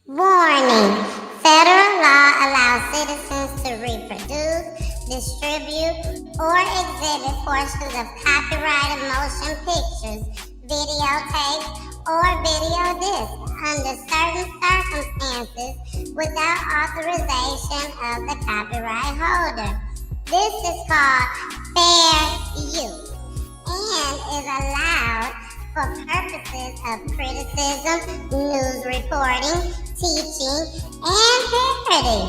Warning: federal law allows citizens to reproduce, distribute, or exhibit portions of copyrighted motion pictures, videotapes, or video discs under certain circumstances without authorization of the copyright holder. This is called fair use and is allowed for purposes of criticism, news reporting, teaching, and parody,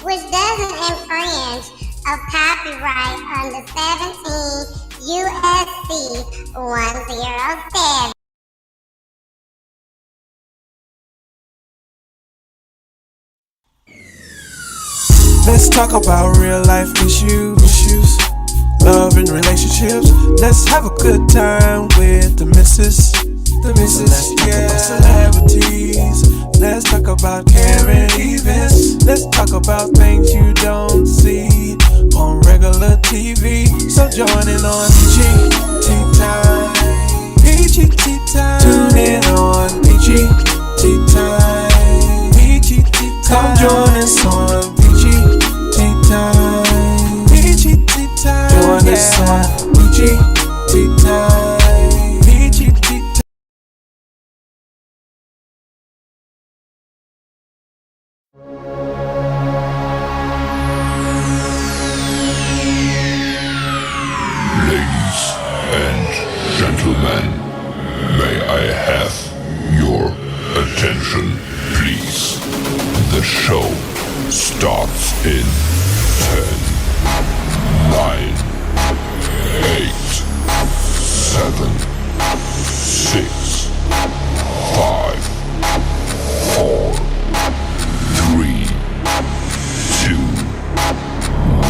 which doesn't infringe of copyright under 17 USC 107. Let's talk about real life issues, love and relationships. Let's have a good time with the missus. Let's talk about celebrities. Let's talk about caring events. Let's talk about things you don't see on regular TV. So join in on Peachy Tea Tyme. Peachy Tea Tyme. Tune in on Peachy Tea Tyme. Peachy Tea Tyme. Come join us on Peachy Tea Tyme. Peachy Tea Tyme. Join us on Peachy Tea Tyme. Peachy Tea Tyme. Ladies and gentlemen, may I have your attention, please? The show starts in 10, 9, 8, 7, 6, 5, 4, 3, 2,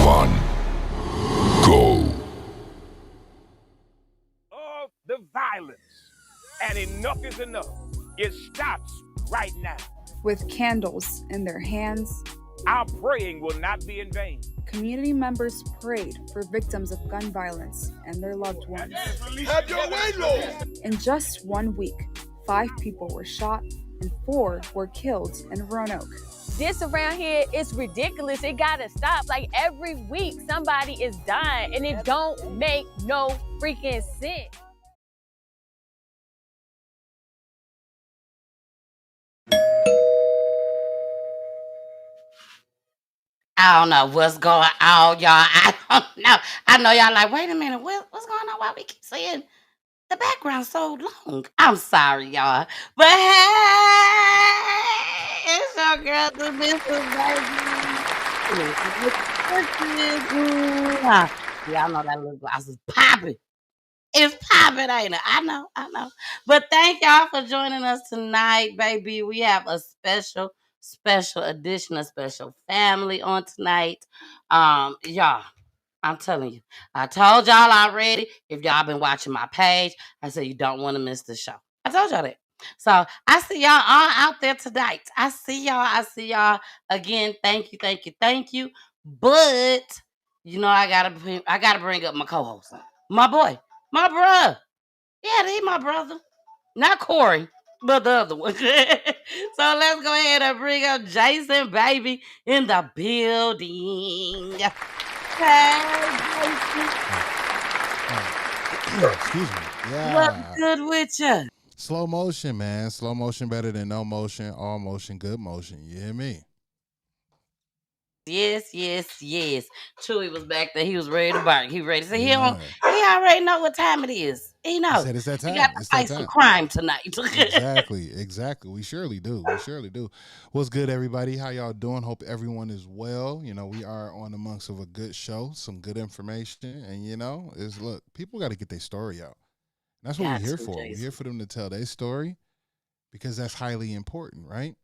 1, go. Of the violence. And enough is enough. It stops right now. With candles in their hands, Our praying will not be in vain. community members prayed for victims of gun violence and their loved ones. Have your way, Lord. In just 1 week, 5 people were shot and 4 were killed in Roanoke. This around here is ridiculous. It gotta stop. Like every week somebody is dying and it don't make no freaking sense. I don't know what's going on, y'all. I don't know. I know y'all like, wait a minute, what's going on? Why we keep seeing the background so long? I'm sorry, y'all. But hey, it's your girl, the Mrs. Baby. Y'all know that little glass is popping. It's popping, ain't it? I know. But thank y'all for joining us tonight, baby. We have a special edition, a special family on tonight. Y'all, I'm telling you, I told y'all already. If y'all been watching my page, I said you don't want to miss the show. I told y'all that. So I see y'all all out there tonight. I see y'all again. Thank you. But you know, I gotta bring up my co-host, my boy. My bruh. Yeah, he my brother. Not Corey, but the other one. So let's go ahead and bring up Jason, baby, in the building. Hey, Excuse me. Jason. What's Yeah. good with you? Slow motion, man. Slow motion better than no motion. All motion, good motion. You hear me? Yes. Chewy was back there. He was ready to bark. He ready to say Yeah. he already know what time it is. He He know. said it's that We time. got to It's that fight some time. crime tonight. Exactly. We surely do. What's good, everybody? How y'all doing? Hope everyone is well. You know, we are on amongst of a good show, some good information, and look, people got to get their story out. That's what Got we're here to, for. We're Jason. here for them to tell their story because that's highly important, right?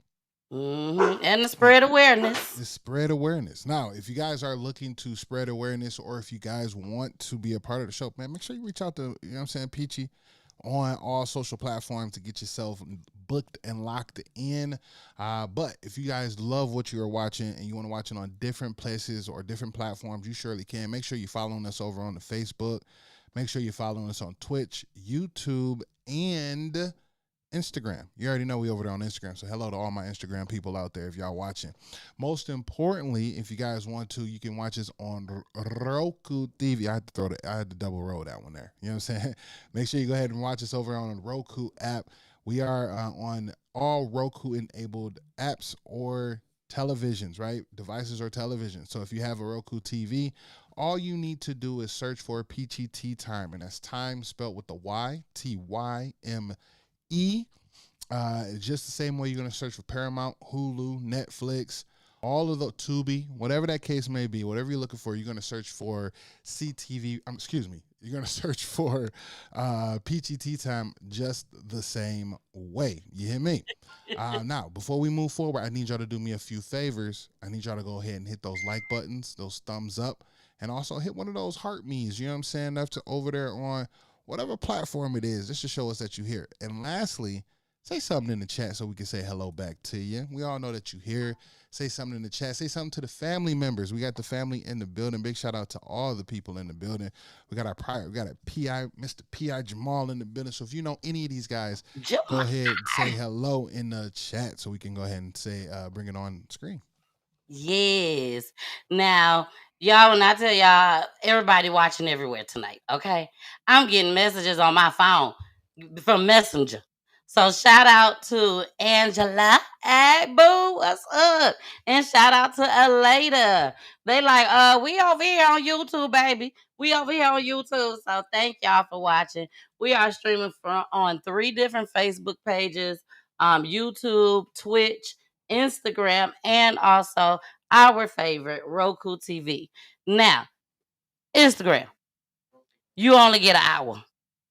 And to spread awareness. Is spread awareness. Now, if you guys are looking to spread awareness or if you guys want to be a part of the show, man, make sure you reach out to, Peachy on all social platforms to get yourself booked and locked in. But if you guys love what you're watching and you want to watch it on different places or different platforms, you surely can. Make sure you're following us over on the Facebook. Make sure you're following us on Twitch, YouTube, and Instagram. You already know we over there on Instagram. So hello to all my Instagram people out there if y'all watching. Most importantly, if you guys want to, you can watch us on Roku TV. I had to double roll that one there. You know what I'm saying? Make sure you go ahead and watch us over on the Roku app. We are on all Roku enabled apps or televisions, right? Devices or televisions. So if you have a Roku TV, all you need to do is search for Peachy Tea Tyme, and that's time spelled with the Y, Tyme. Just the same way you're going to search for Paramount, Hulu, Netflix, all of the Tubi, whatever that case may be, whatever you're looking for, you're going to search for CTV. You're going to search for Peachy Tea Tyme just the same way. You hear me? Now, before we move forward, I need y'all to do me a few favors. I need y'all to go ahead and hit those like buttons, those thumbs up, and also hit one of those heart me's. You know what I'm saying? That's over there on whatever platform it is, just to show us that you here. And lastly, say something in the chat so we can say hello back to you. We all know that you here. Say something in the chat. Say something to the family members. We got the family in the building. Big shout out to all the people in the building. We got a PI, Mr. PI Jamal in the building. So if you know any of these guys, go ahead and say hello in the chat so we can go ahead and say, bring it on screen. Yes. Now, y'all, when I tell y'all, everybody watching everywhere tonight, okay? I'm getting messages on my phone from Messenger. So shout out to Angela. Hey, boo, what's up? And shout out to Aleda. They like, we over here on YouTube, baby. We over here on YouTube. So thank y'all for watching. We are streaming on 3 different Facebook pages, YouTube, Twitch, Instagram, and also our favorite Roku TV. Now, Instagram, you only get an hour.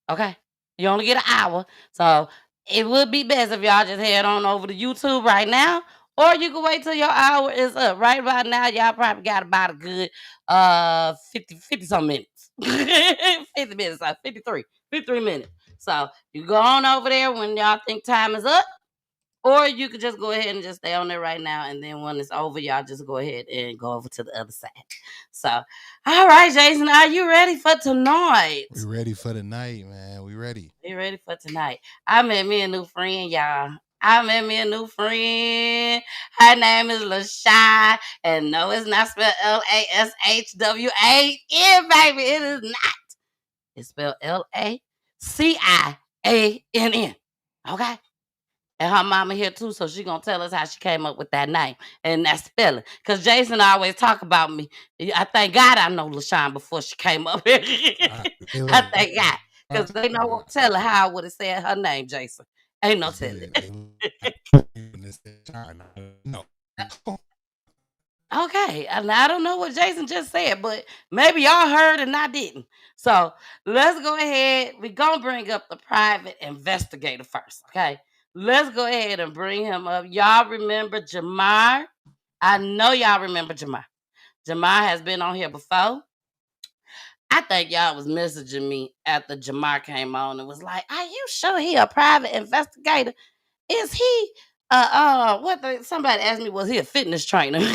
Okay? You only get an hour. So it would be best if y'all just head on over to YouTube right now. Or you can wait till your hour is up. Right about now, y'all probably got about a good 50 some minutes. 50 minutes, like 53 minutes. So you go on over there when y'all think time is up. Or you could just go ahead and just stay on there right now. And then when it's over, y'all just go ahead and go over to the other side. So, all right, Jason, are you ready for tonight? We ready for tonight, man. We ready. We ready for tonight. I met me a new friend, y'all. I met me a new friend. Her name is LaCiann. And no, it's not spelled LASHWAN, baby. It is not. It's spelled LACIANN. Okay? And her mama here too, so she gonna tell us how she came up with that name and that spelling. Cause Jason always talk about me. I thank God I know LaCiann before she came up here. I thank God. Cause they know what tell her how I would have said her name, Jason. Ain't no telling. No. Okay, and I don't know what Jason just said, but maybe y'all heard and I didn't. So let's go ahead. We're gonna bring up the private investigator first, okay? Let's go ahead and bring him up. Y'all remember Jamar? I know y'all remember Jamar. Jamar has been on here before. I think y'all was messaging me after Jamar came on and was like, "Are you sure he a private investigator? Is he somebody asked me, was he a fitness trainer?" Is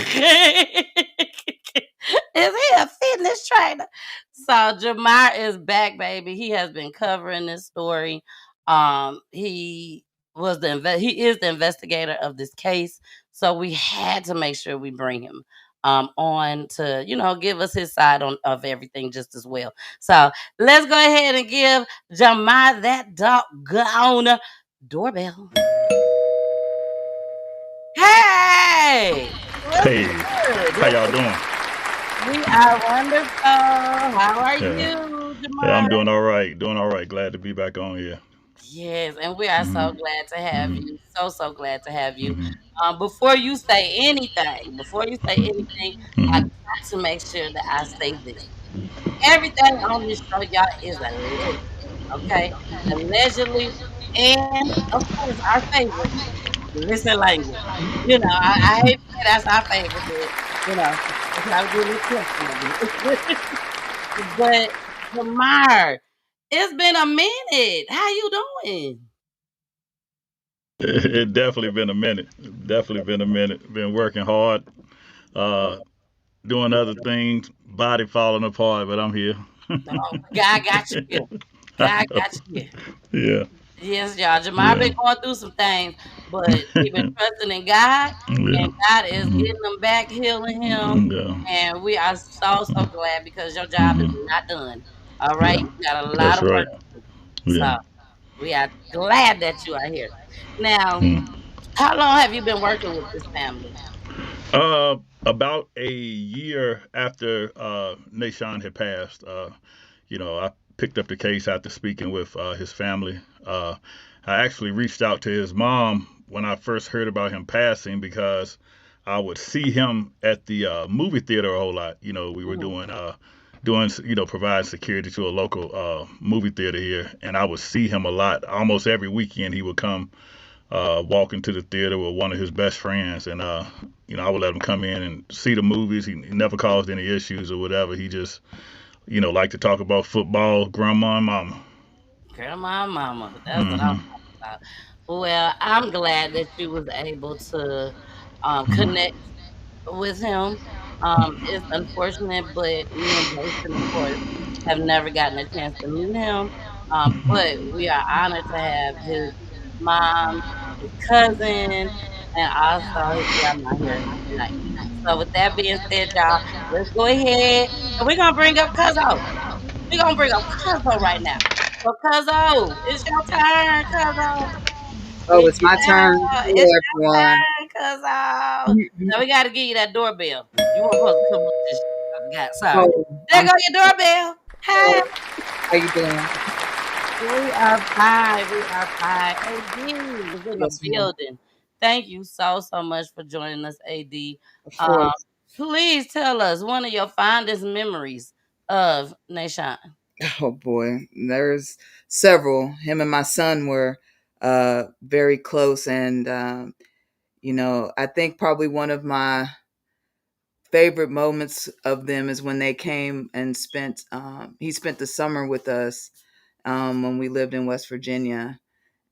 he a fitness trainer? So Jamar is back, baby. He has been covering this story. He is the investigator of this case. So we had to make sure we bring him on to, give us his side of everything just as well. So let's go ahead and give Jamar that doggone doorbell. Hey! Hey, how y'all doing? We are wonderful. How are you, Jamar? Yeah, I'm doing all right. Glad to be back on here. Yes, and we are so glad to have you. So glad to have you. Before you say anything, I got to make sure that I say this. Everything on this show, y'all, is alleged. Okay? Allegedly, and of course, our favorite, listen language. I hate to say that's our favorite, but it's not really questionable. But Lamar, it's been a minute. How you doing? It definitely been a minute. Been working hard, doing other things, body falling apart, but I'm here. God got you here. God got you here. Yeah. Yes, y'all. Jamar been Yeah. going through some things, but he been trusting in God, Yeah. and God is Mhm. getting him back, healing him. Yeah. And we are so glad because your job is Mhm. not done. All right, Yeah. you got a lot That's of work right. to do. So Yeah. we are glad that you are here. Now, Mm. how long have you been working with this family? About a year after NaSean had passed, I picked up the case after speaking with his family. I actually reached out to his mom when I first heard about him passing because I would see him at the movie theater a whole lot. We were Mhm. doing providing security to a local movie theater here, and I would see him a lot. Almost every weekend, he would come walk into the theater with one of his best friends, and I would let him come in and see the movies. He never caused any issues or whatever. He just, liked to talk about football, grandma and mama. Grandma and mama. That's what I'm Hmm. talking about. Well, I'm glad that you was able to Hmm. connect with him. It's unfortunate, but me and Jason, of course, have never gotten a chance to meet him. But we are honored to have his mom, his cousin, and also his grandma here tonight. So with that being said, y'all, let's go ahead and we're gonna bring up Cuzzo. We're gonna bring up Cuzzo right now. So Cuzzo, it's your turn, Cuzzo. Oh, it's my turn. It's Hello, everyone. your turn, Cuzzo. Now we gotta give you that doorbell. You weren't supposed to come up this shit. I forgot. Sorry. Oh, There I'm go your doorbell. Hey. sorry. How you doing? We are fine. We are fine. AD is in the Yes, ma'am. building. Thank you so much for joining us, AD. Of Um, course. please tell us one of your fondest memories of NaSean. Oh boy, there's several. Him and my son were very close, and I think probably one of my favorite moments of them is when they came and spent. He spent the summer with us when we lived in West Virginia,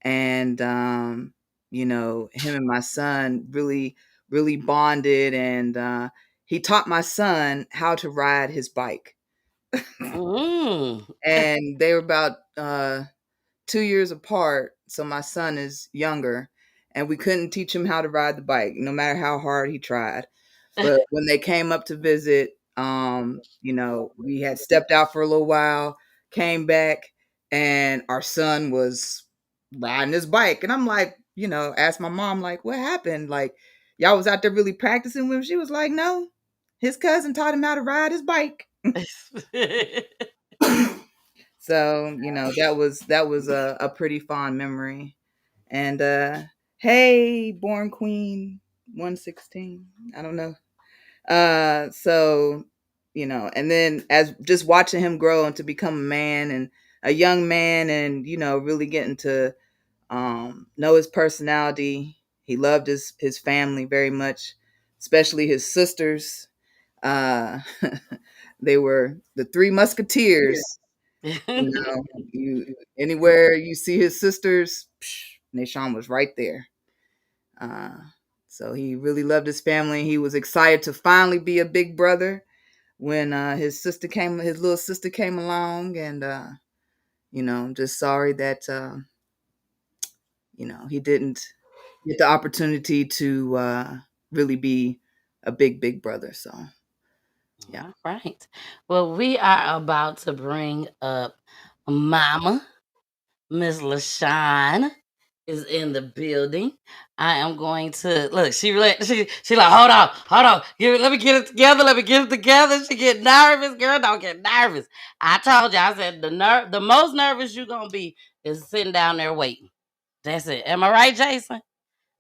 and him and my son really bonded, and he taught my son how to ride his bike, Mm. and they were about 2 years apart, so my son is younger, and we couldn't teach him how to ride the bike no matter how hard he tried. But when they came up to visit, we had stepped out for a little while, came back, and our son was riding his bike. And I'm like, asked my mom, like, what happened? Like, y'all was out there really practicing with him? She was like, no, his cousin taught him how to ride his bike. So, that was a pretty fond memory. And hey, Born Queen 116. I don't know. So, and then as just watching him grow and to become a man and a young man, and really getting to know his personality. He loved his family very much, especially his sisters. Uh they were the three musketeers. You anywhere you see his sisters, NaSean was right there. Uh, so he really loved his family. He was excited to finally be a big brother when his little sister came along, and I'm just sorry that he didn't get the opportunity to really be a big brother. So yeah. All right. Well, we are about to bring up Mama. Miss LaCiann is in the building. I am going to look. She like, hold on. Let me get it together. Let me get it together. She get nervous, girl. Don't get nervous. I told you. I said the most nervous you gonna be is sitting down there waiting. That's it. Am I right, Jason?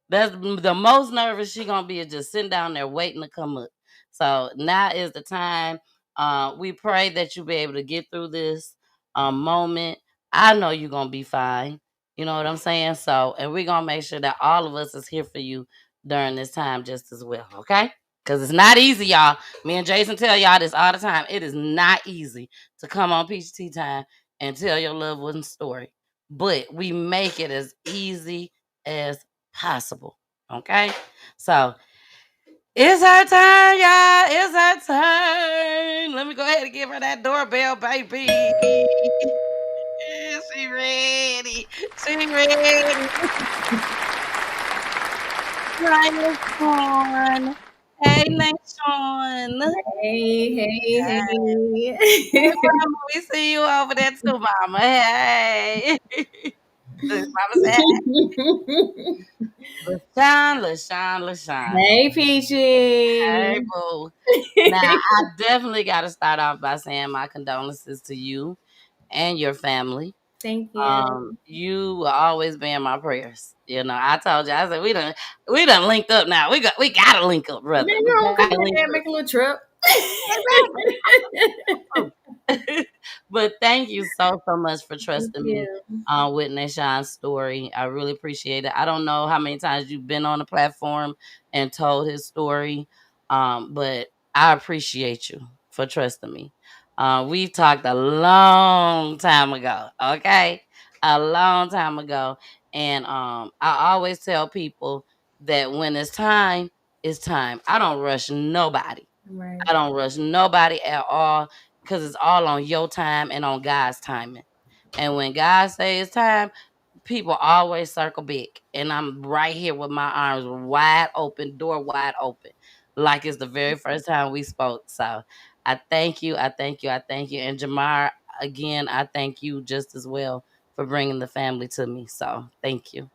That's the most nervous she gonna be is just sitting down there waiting to come up. So now is the time. We pray that you be able to get through this moment. I know you're gonna be fine. You know what I'm saying? So, and we're gonna make sure that all of us is here for you during this time just as well. Okay? Because it's not easy, y'all. Me and Jason tell y'all this all the time. It is not easy to come on Peachy Tea Tyme and tell your loved one's story. But we make it as easy as possible. Okay? So it's her turn, y'all. It's her turn. Let me go ahead and give her that doorbell, baby. It's She ready. She ready. Hi, LaShawn. Hey, LaShawn. Hey, hey, hey. Hey, mama, we see you over there too, mama. Hey. Mama said, LaShawn, LaShawn, LaShawn. Hey, Peachy. Hey, boo. Now, I definitely got to start off by saying my condolences to you and your family. Thank you. You will always be in my prayers. You know, I told you, I said we done linked up now. We gotta link up, Yeah, brother. We you're okay. gotta link Yeah, up. make a little trip. But thank you so much for Thank trusting me you. with NaSean's story. I really appreciate it. I don't know how many times you've been on the platform and told his story, but I appreciate you for trusting me. We've talked a long time ago, okay? A long time ago. And I always tell people that when it's time, it's time. I don't rush nobody. Right. I don't rush nobody at all because it's all on your time and on God's timing. And when God says it's time, people always circle back. And I'm right here with my arms wide open, door wide open, like it's the very first time we spoke. So I thank you. I thank you. I thank you. And Jamar, again, I thank you just as well for bringing the family to me. So thank you.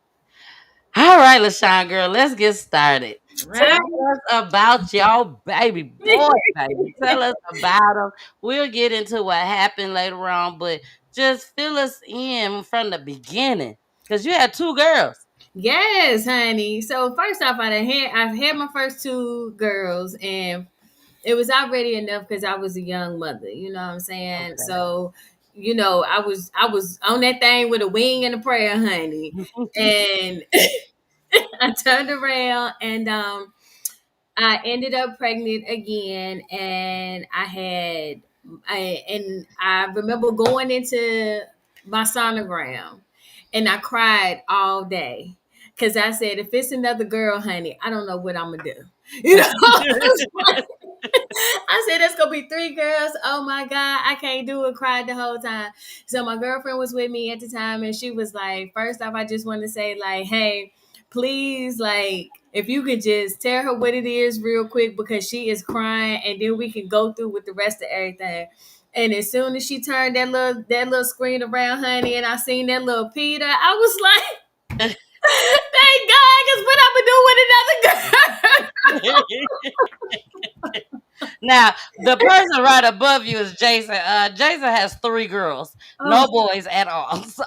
All right, LaShawn girl, let's get started. Tell Right. us about your baby boy, baby. Tell us about him. We'll get into what happened later on, but just fill us in from the beginning. Because you had two girls. Yes, honey. So first off, I've had my first two girls, and it was already enough because I was a young mother. You know what I'm saying? Okay. So, I was on that thing with a wing and a prayer, honey. And I turned around and I ended up pregnant again, and I remember going into my sonogram, and I cried all day because I said, if it's another girl, honey, I don't know what I'm gonna do. You know, I said, that's gonna be three girls. Oh my God, I can't do it. Cried the whole time. So my girlfriend was with me at the time, and she was like, first off, I just want to say, like, hey, please, like, if you could just tell her what it is real quick because she is crying, and then we can go through with the rest of everything. And as soon as she turned that little screen around, honey, and I seen that little Peter, I was like, thank God, because what I'm gonna do with another girl. Now, the person right above you is Jason. Jason has three girls, no Oh, boys at all. So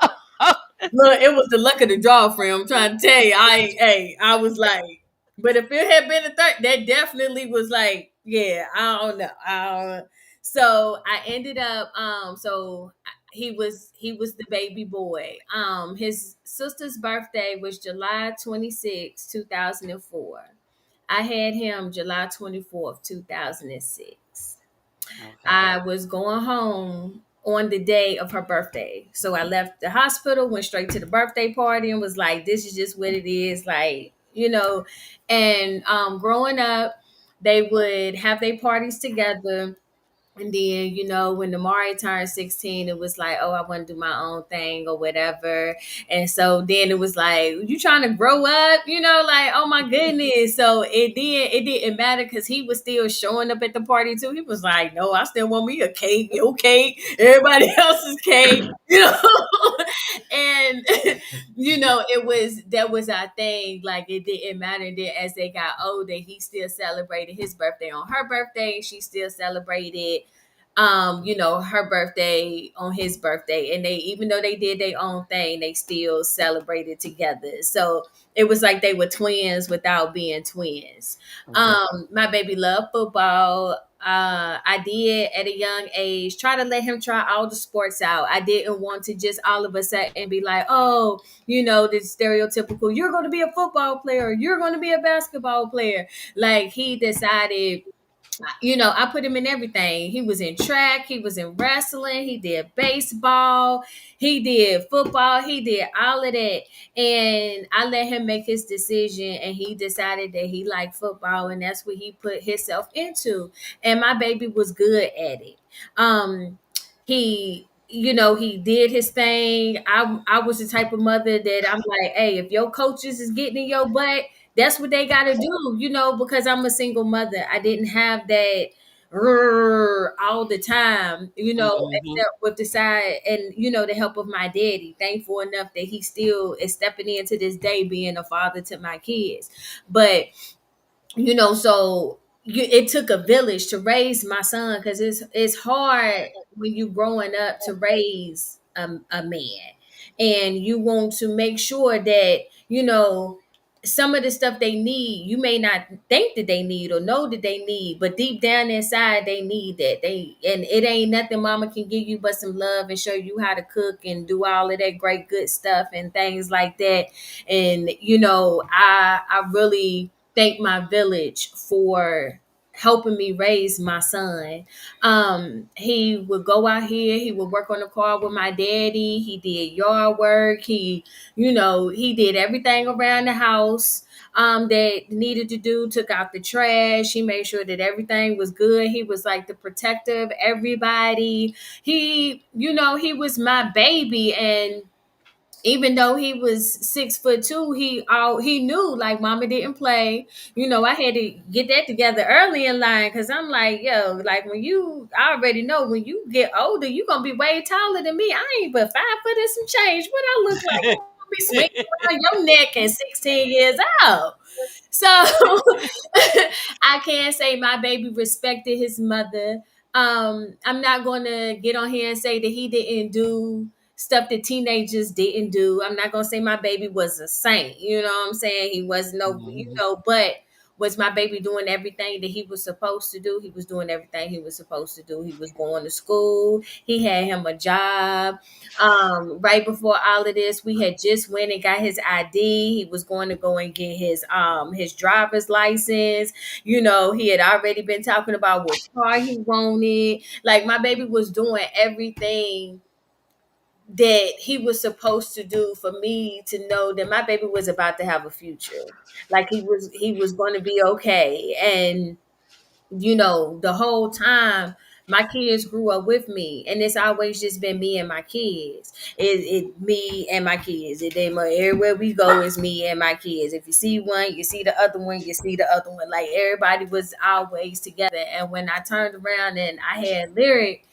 look, it was the luck of the draw for him. I'm trying to tell you, I was like, but if it had been a third, that definitely was like, yeah, I don't know. So I ended up, he was the baby boy. His sister's birthday was July 26, 2004. I had him July 24th, 2006. okay. I was going home on the day of her birthday. So I left the hospital, went straight to the birthday party, and was like, this is just what it is. Like, and growing up, they would have their parties together. And then, when Damari turned 16, it was like, oh, I want to do my own thing or whatever. And so then it was like, you trying to grow up, like, oh my goodness. So it didn't matter because he was still showing up at the party too. He was like, no, I still want me a cake, your cake, everybody else's cake, and that was our thing. Like, it didn't matter. And then as they got older, he still celebrated his birthday on her birthday. She still celebrated her birthday on his birthday. And they, even though they did their own thing, they still celebrated together. So it was like they were twins without being twins. Okay. My baby loved football. I did at a young age try to let him try all the sports out. I didn't want to just all of a sudden be like, oh, the stereotypical, you're going to be a football player, you're going to be a basketball player. Like, he decided, I put him in everything. He was in track, he was in wrestling, he did baseball, he did football, he did all of that. And I let him make his decision, and he decided that he liked football, and that's what he put himself into. And my baby was good at it. He he did his thing. I was the type of mother that I'm like, hey, if your coaches is getting in your butt, that's what they gotta do, because I'm a single mother. I didn't have that all the time, Mm-hmm. except with the side and the help of my daddy. Thankful enough that he still is stepping in to this day, being a father to my kids. But it took a village to raise my son, because it's hard when you growing up to raise a man, and you want to make sure that some of the stuff they need, you may not think that they need or know that they need, but deep down inside they need that. And it ain't nothing mama can give you but some love and show you how to cook and do all of that great good stuff and things like that. And I really thank my village for helping me raise my son. He would go out here, he would work on the car with my daddy, he did yard work, he did everything around the house that needed to do, took out the trash, he made sure that everything was good. He was like the protector of everybody. He was my baby. And even though he was 6'2", he knew like mama didn't play. I had to get that together early in line, because I'm like, yo, like I already know when you get older, you gonna be way taller than me. I ain't but 5 foot and some change. What I look like? I'm gonna be swinging around your neck at 16 years old. So I can say my baby respected his mother. I'm not gonna get on here and say that he didn't do stuff that teenagers didn't do. I'm not gonna say my baby was a saint. You know what I'm saying? He was no, Mm-hmm. but was my baby doing everything that he was supposed to do? He was doing everything he was supposed to do. He was going to school. He had him a job. Right before all of this, we had just went and got his ID. He was going to go and get his driver's license. He had already been talking about what car he wanted. Like my baby was doing everything that he was supposed to do for me to know that my baby was about to have a future. Like he was going to be okay. And the whole time my kids grew up with me, and it's always just been me and my kids. It me and my kids. Everywhere we go is me and my kids. If you see one, you see the other one, you see the other one. Like everybody was always together. And when I turned around and I had Lyric,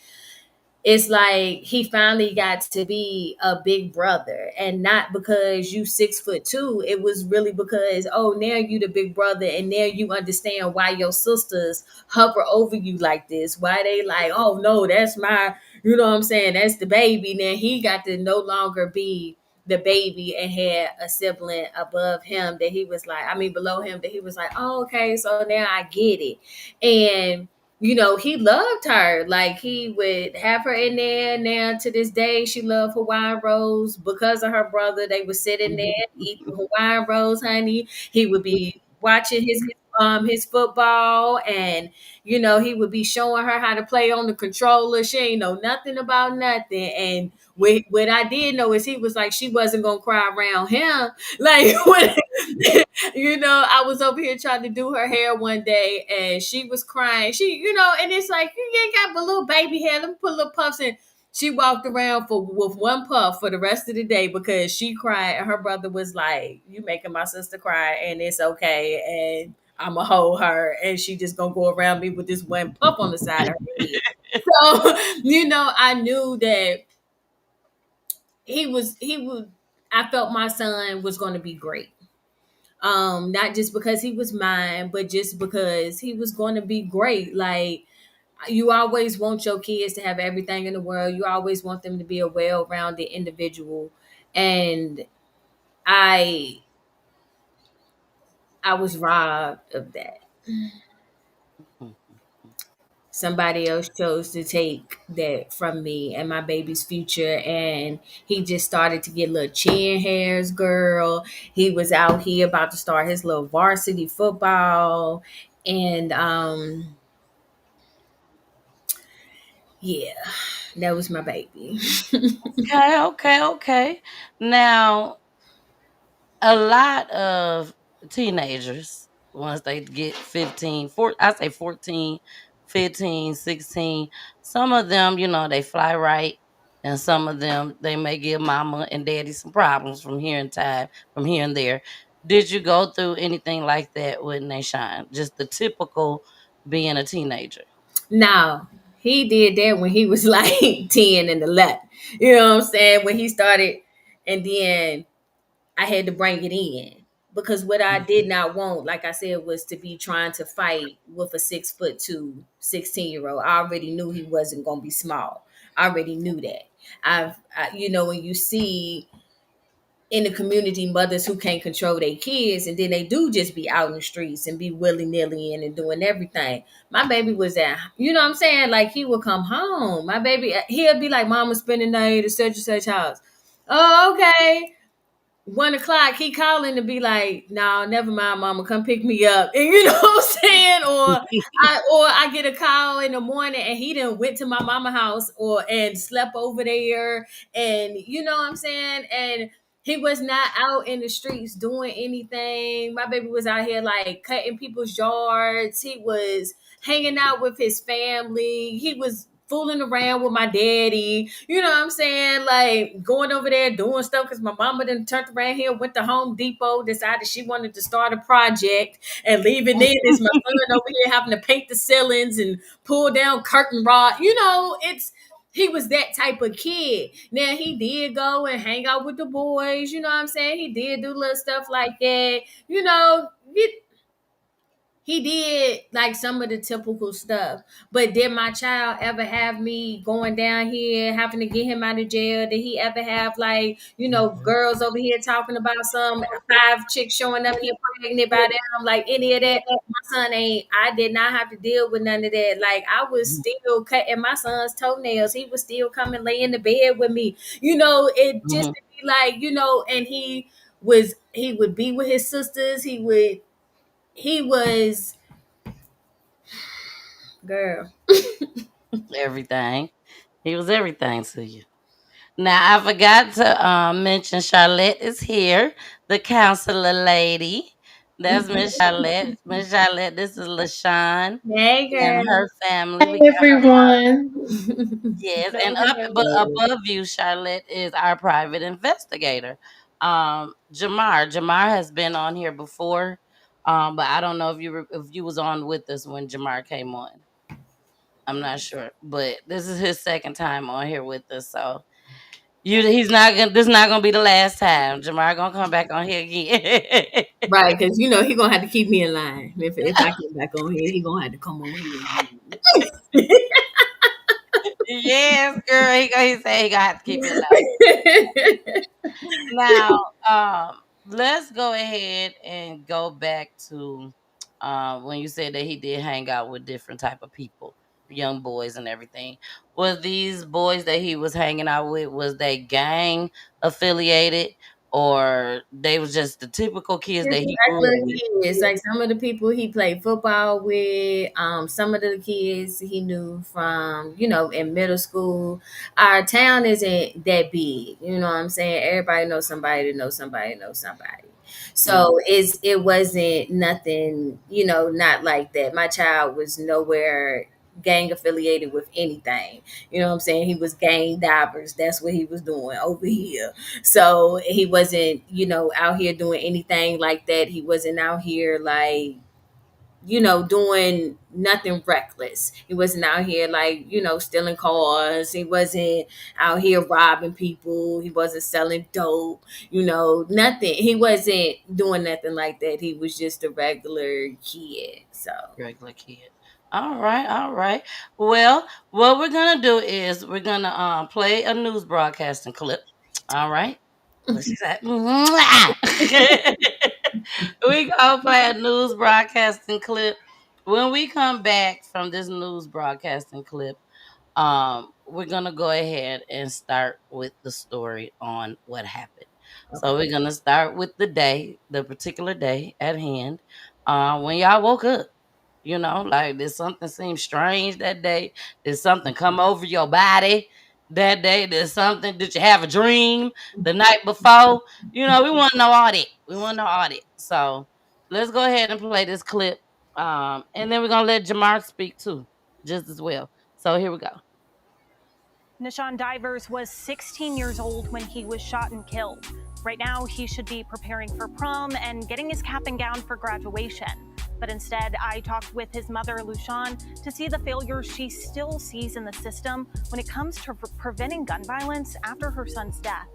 it's like he finally got to be a big brother, and not because you 6'2". It was really because, oh, now you the big brother, and now you understand why your sisters hover over you like this, why they like, oh no, that's my, you know what I'm saying, that's the baby. Now he got to no longer be the baby and had a sibling above him that he was like, I mean below him, that he was like, oh, okay, so now I get it. And he loved her. Like he would have her in there. Now to this day, she loved Hawaiian rolls because of her brother. They would sit in there eating Hawaiian rolls, honey. He would be watching his football, and he would be showing her how to play on the controller. She ain't know nothing about nothing. And what I did know is he was like, she wasn't gonna cry around him. Like when I was over here trying to do her hair one day, and she was crying. And it's like, you ain't got but little baby hair. Let me put little puffs in. She walked around with one puff for the rest of the day because she cried, and her brother was like, "You making my sister cry, and it's okay, and I'ma hold her, and she just gonna go around me with this one puff on the side of her head." So, I knew that he would. I felt my son was going to be great. Not just because he was mine, but just because he was going to be great. Like, you always want your kids to have everything in the world. You always want them to be a well-rounded individual. And I I was robbed of that. Somebody else chose to take that from me and my baby's future, and he just started to get little chin hairs, girl. He was out here about to start his little varsity football. And yeah, that was my baby. Okay, okay, okay. Now, a lot of teenagers, once they get 15, I say 14, 15, 16, some of them, they fly right. And some of them, they may give mama and daddy some problems from here and time, from here and there. Did you go through anything like that with NaSean? Just the typical being a teenager. Now, he did that when he was like 10 and 11. You know what I'm saying? When he started, and then I had to bring it in. Because what I did not want, like I said, was to be trying to fight with a 6'2", 16-year-old. I already knew he wasn't going to be small. I already knew that. When you see in the community mothers who can't control their kids, and then they do just be out in the streets and be willy-nilly in and doing everything. My baby was at, you know what I'm saying, like he would come home, my baby, he'll be like, mama spending the night at such and such house. Oh, okay. 1 o'clock, he calling to be like, no, never mind, mama, come pick me up. And you know what I'm saying? Or I get a call in the morning and he done went to my mama house and slept over there. And you know what I'm saying? And he was not out in the streets doing anything. My baby was out here like cutting people's yards. He was hanging out with his family. He was fooling around with my daddy. You know what I'm saying? Like going over there doing stuff because my mama then turned around here, went to Home Depot, decided she wanted to start a project and leaving then is my son over here having to paint the ceilings and pull down curtain rod. He was that type of kid. Now he did go and hang out with the boys, you know what I'm saying? He did do little stuff like that. You know, he did like some of the typical stuff. But did my child ever have me going down here, having to get him out of jail? Did he ever have like, girls over here talking about some 5 chicks showing up here pregnant by them, like any of that? My son ain't, I did not have to deal with none of that. Like I was still cutting my son's toenails. He was still coming lay in the bed with me. It just Mhm. to be like, and he would be with his sisters. He was girl. Everything. He was everything to you. Now I forgot to mention Charlotte is here, the counselor lady. That's Miss Charlotte. Miss Charlotte, this is LaShawn Hey, and girl. her family. We Hey got everyone. yes, Go and up ahead. but above you, Charlotte is our private investigator. Jamar has been on here before, but I don't know if you was on with us when Jamar came on. I'm not sure, but this is his second time on here with us, so he's not gonna. This is not gonna be the last time. Jamar gonna come back on here again. Right, because he gonna have to keep me in line. If I get back on here, he gonna have to come on here. Yes, girl. He said he gonna have to keep it low. Now, let's go ahead and go back to when you said that he did hang out with different type of people, young boys and everything. Was these boys that he was hanging out with, was they gang affiliated, or they was just the typical kids that Just he grew up regular with? kids, like some of the people he played football with, some of the kids he knew from, in middle school. Our town isn't that big, you know what I'm saying? Everybody knows somebody to know somebody to know somebody. Mm, So it wasn't nothing, not like that. My child was nowhere gang affiliated with anything. You know what I'm saying? He was gang divers. That's what he was doing over here. So he wasn't, out here doing anything like that. He wasn't out here like, doing nothing reckless. He wasn't out here like, stealing cars. He wasn't out here robbing people. He wasn't selling dope, nothing. He wasn't doing nothing like that. He was just a regular kid. So regular kid. All right, all right. Well, what we're gonna do is we're gonna play a news broadcasting clip. All right. What she said? We gonna play a news broadcasting clip. When we come back from this news broadcasting clip, we're gonna go ahead and start with the story on what happened. So we're gonna start with the particular day at hand, when y'all woke up. Like did something seem strange that day? Did something come over your body that day? Did you have a dream the night before? We want to know all that. We want to know all that. So let's go ahead and play this clip. And then we're gonna let Jamar speak too, just as well. So here we go. NaSean Divers was 16 years old when he was shot and killed. Right now, he should be preparing for prom and getting his cap and gown for graduation. But instead, I talked with his mother, LaCiann, to see the failures she still sees in the system when it comes to preventing gun violence after her son's death.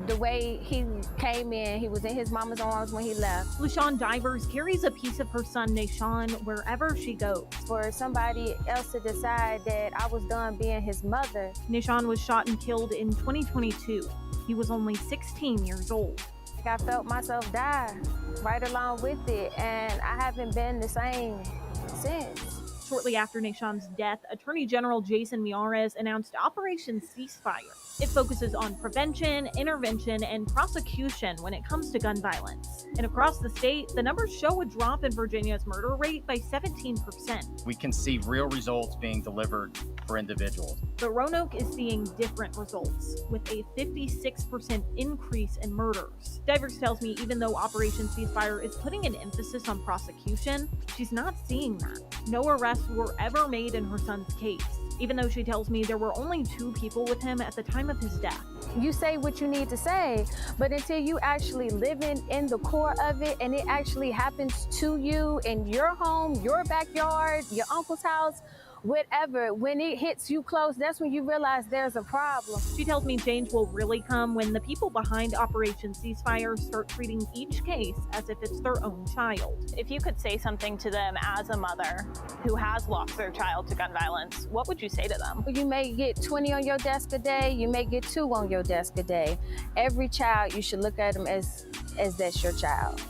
The way he came in, he was in his mama's arms when he left. LaCiann Divers carries a piece of her son, NaSean, wherever she goes. For somebody else to decide that I was done being his mother. NaSean was shot and killed in 2022. He was only 16 years old. I felt myself die right along with it, and I haven't been the same since. Shortly after NaSean's death, Attorney General Jason Miyares announced Operation Ceasefire. It focuses on prevention, intervention, and prosecution when it comes to gun violence. And across the state, the numbers show a drop in Virginia's murder rate by 17%. We can see real results being delivered for individuals. But Roanoke is seeing different results, with a 56% increase in murders. Divers tells me even though Operation Ceasefire is putting an emphasis on prosecution, she's not seeing that. No arrests were ever made in her son's case, even though she tells me there were only 2 people with him at the time of his death. You say what you need to say, but until you actually live in the core of it and it actually happens to you in your home, your backyard, your uncle's house, whatever, when it hits you close, that's when you realize there's a problem. She tells me change will really come when the people behind Operation Ceasefire start treating each case as if it's their own child. If you could say something to them as a mother who has lost their child to gun violence, what would you say to them? You may get 20 on your desk a day, you may get 2 on your desk a day. Every child, you should look at them as that's your child.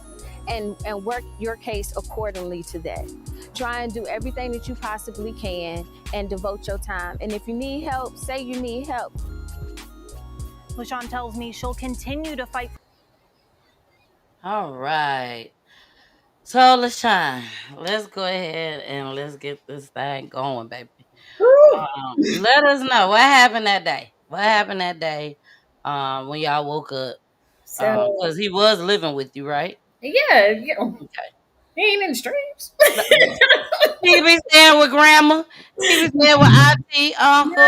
And work your case accordingly to that. Try and do everything that you possibly can and devote your time. And if you need help, say you need help. LaCiann tells me she'll continue to fight. All right. So, LaCiann, let's go ahead and let's get this thing going, baby. Let us know what happened that day. What happened that day when y'all woke up? Because he was living with you, right? Yeah. Okay. He ain't in the streets. He be staying with grandma. He be staying with auntie, uncle.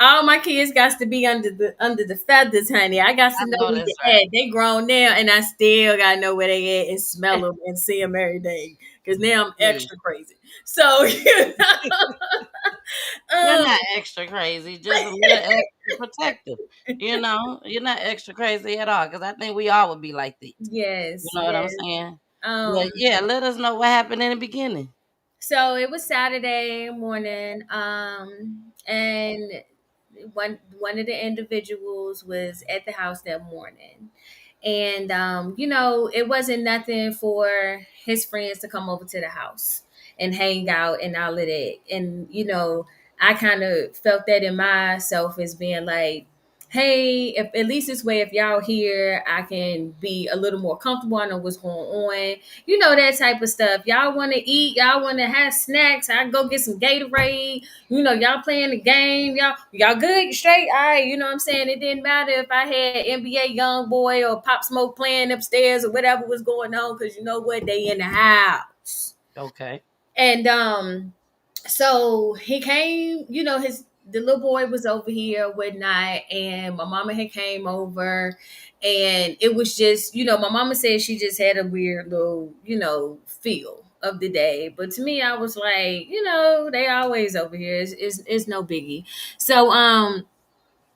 All my kids got to be under the feathers, honey. I got to know where they at. They grown now, and I still got to know where they at and smell them and see them every day. Because now I'm extra crazy. So you're not extra crazy, just a little extra protective. You're not extra crazy at all. Because I think we all would be like this. Yes, you know what I'm saying. But yeah, let us know what happened in the beginning. So it was Saturday morning, and one of the individuals was at the house that morning. And it wasn't nothing for his friends to come over to the house and hang out and all of that. And I kind of felt that in myself as being like, hey, if at least this way, if y'all here, I can be a little more comfortable. I know what's going on. That type of stuff. Y'all want to eat. Y'all want to have snacks. I go get some Gatorade. Y'all playing the game. Y'all good? You straight? All right. You know what I'm saying? It didn't matter if I had NBA Youngboy or Pop Smoke playing upstairs or whatever was going on. Because you know what? They in the house. Okay. And so he came, the little boy was over here one night, and my mama had came over, and it was just, my mama said she just had a weird little, feel of the day. But to me, I was like, they always over here. It's no biggie. So,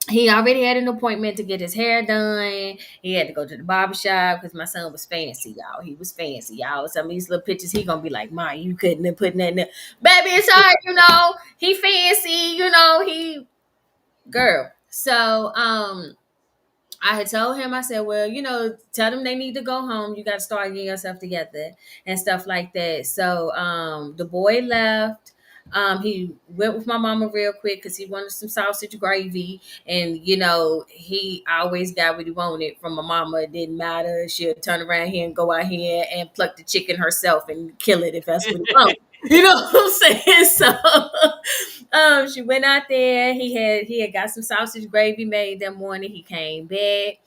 he already had an appointment to get his hair done. He had to go to the barbershop because my son was fancy, y'all. He was fancy, y'all. Some of these little pictures, he gonna be like, Ma, you couldn't have put nothing there. Baby, it's hard, he fancy, he girl. So I had told him, I said, well, tell them they need to go home. You got to start getting yourself together and stuff like that. So the boy left. He went with my mama real quick because he wanted some sausage gravy. And, he always got what he wanted from my mama. It didn't matter. She'll turn around here and go out here and pluck the chicken herself and kill it if that's what he wants. You know what I'm saying? So she went out there. He had got some sausage gravy made that morning. He came back.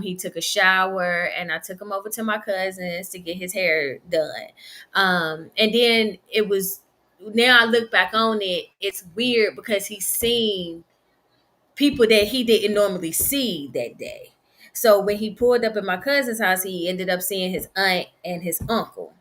He took a shower, and I took him over to my cousin's to get his hair done. And then it was now I look back on it, it's weird because he's seen people that he didn't normally see that day. So when he pulled up at my cousin's house, he ended up seeing his aunt and his uncle.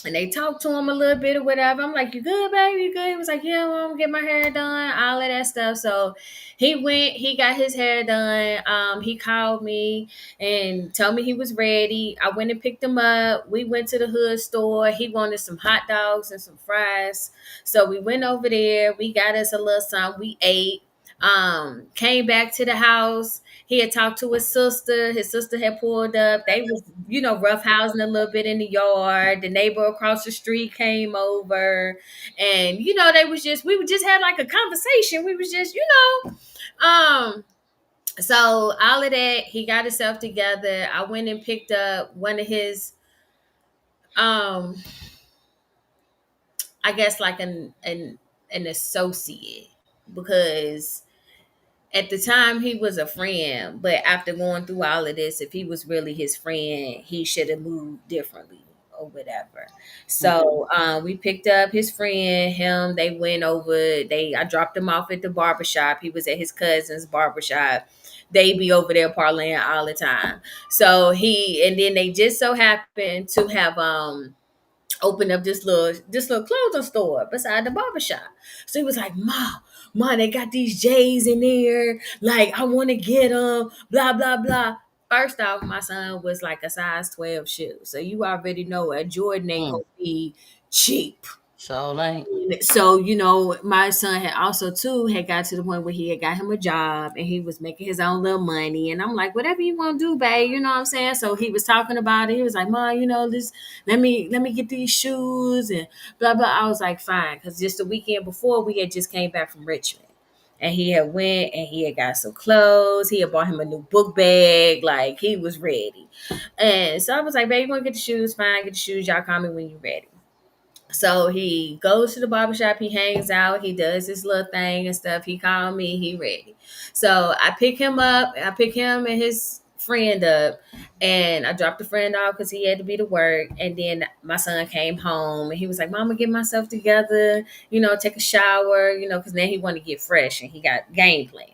And they talked to him a little bit or whatever. I'm like, "You good, baby? You good?" He was like, "Yeah, well, I'm gonna get my hair done, all of that stuff." So he went, he got his hair done. He called me and told me he was ready. I went and picked him up. We went to the hood store. He wanted some hot dogs and some fries. So we went over there. We got us a little something. We ate. Came back to the house. He had talked to his sister. His sister had pulled up. They was, roughhousing a little bit in the yard. The neighbor across the street came over, and we would just had like a conversation. We was just, so all of that. He got himself together. I went and picked up one of his, um, I guess like an associate, because at the time he was a friend, but after going through all of this, if he was really his friend, he should have moved differently or whatever. So we picked up his friend, him, they went over, I dropped him off at the barbershop. He was at his cousin's barbershop. They be over there parlaying all the time. So and then they just so happened to have opened up this little clothing store beside the barbershop. So he was like, Ma, they got these J's in there. Like, I want to get them, blah, blah, blah. First off, my son was like a size 12 shoe. So you already know a Jordan ain't going to be cheap. So ain't. So, my son had also too had got to the point where he had got him a job and he was making his own little money. And I'm like, whatever you want to do, babe, you know what I'm saying? So he was talking about it. He was like, Ma, this, let me get these shoes and blah, blah. I was like, fine. Cause just the weekend before we had just came back from Richmond. And he had went and he had got some clothes. He had bought him a new book bag. Like, he was ready. And so I was like, babe, you want to get the shoes? Fine, get the shoes. Y'all call me when you're ready. So he goes to the barbershop, he hangs out, he does his little thing and stuff. He called me, he ready. So I pick him and his friend up, and I dropped the friend off because he had to be to work. And then my son came home and he was like, Mama, get myself together, take a shower, because then he wanted to get fresh and he got game plan.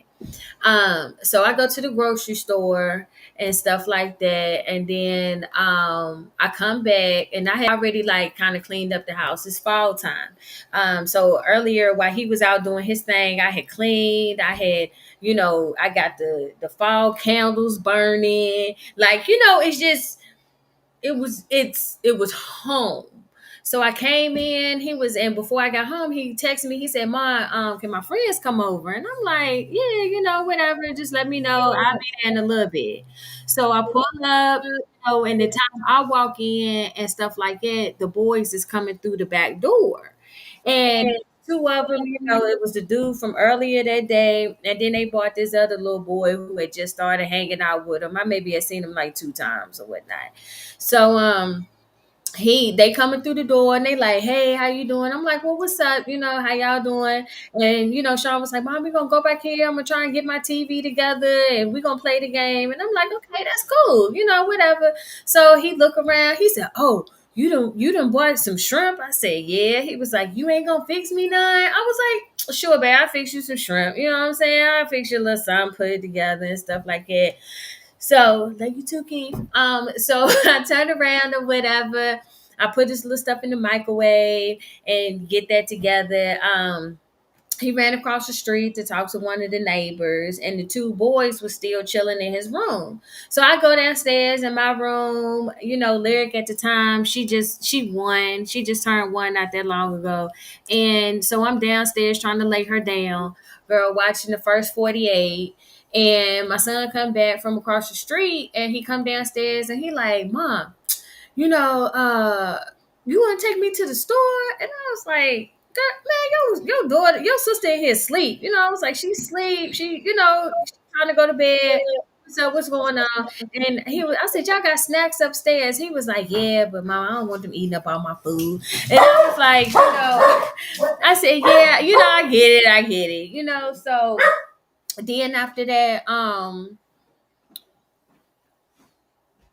So I go to the grocery store and stuff like that. And then I come back and I had already like kind of cleaned up the house. It's fall time. So earlier while he was out doing his thing, I had cleaned. I had, I got the fall candles burning. Like, it was home. So I came in, and before I got home, he texted me, he said, Ma, can my friends come over? And I'm like, yeah, whatever, just let me know. I'll be there in a little bit. So I pull up, and the time I walk in and stuff like that, the boys is coming through the back door. And two of them, it was the dude from earlier that day, and then they brought this other little boy who had just started hanging out with him. I maybe had seen him like 2 times or whatnot. So they coming through the door and they like, hey, how you doing? I'm like, well, what's up? How y'all doing? And Sean was like, Mom, we gonna go back here. I'm gonna try and get my TV together and we gonna play the game. And I'm like, okay, that's cool, whatever. So he look around, he said, oh, you done bought some shrimp? I said, yeah. He was like, you ain't gonna fix me none? I was like, sure, babe, I'll fix you some shrimp. You know what I'm saying? I'll fix you a little something, put it together and stuff like that. So, like you too, Keith. So I turned around or whatever. I put this little stuff in the microwave and get that together. He ran across the street to talk to one of the neighbors, and the 2 boys were still chilling in his room. So I go downstairs in my room. Lyric at the time, she just turned 1 not that long ago. And so I'm downstairs trying to lay her down, girl, watching the first 48. And my son come back from across the street and he come downstairs and he like, Mom, you want to take me to the store? And I was like, man, your daughter, your sister in here sleep. I was like, she sleep. She, she's trying to go to bed. So what's going on? And I said, y'all got snacks upstairs? He was like, yeah, but Mom, I don't want them eating up all my food. And I was like, I said, yeah, I get it. So then after that,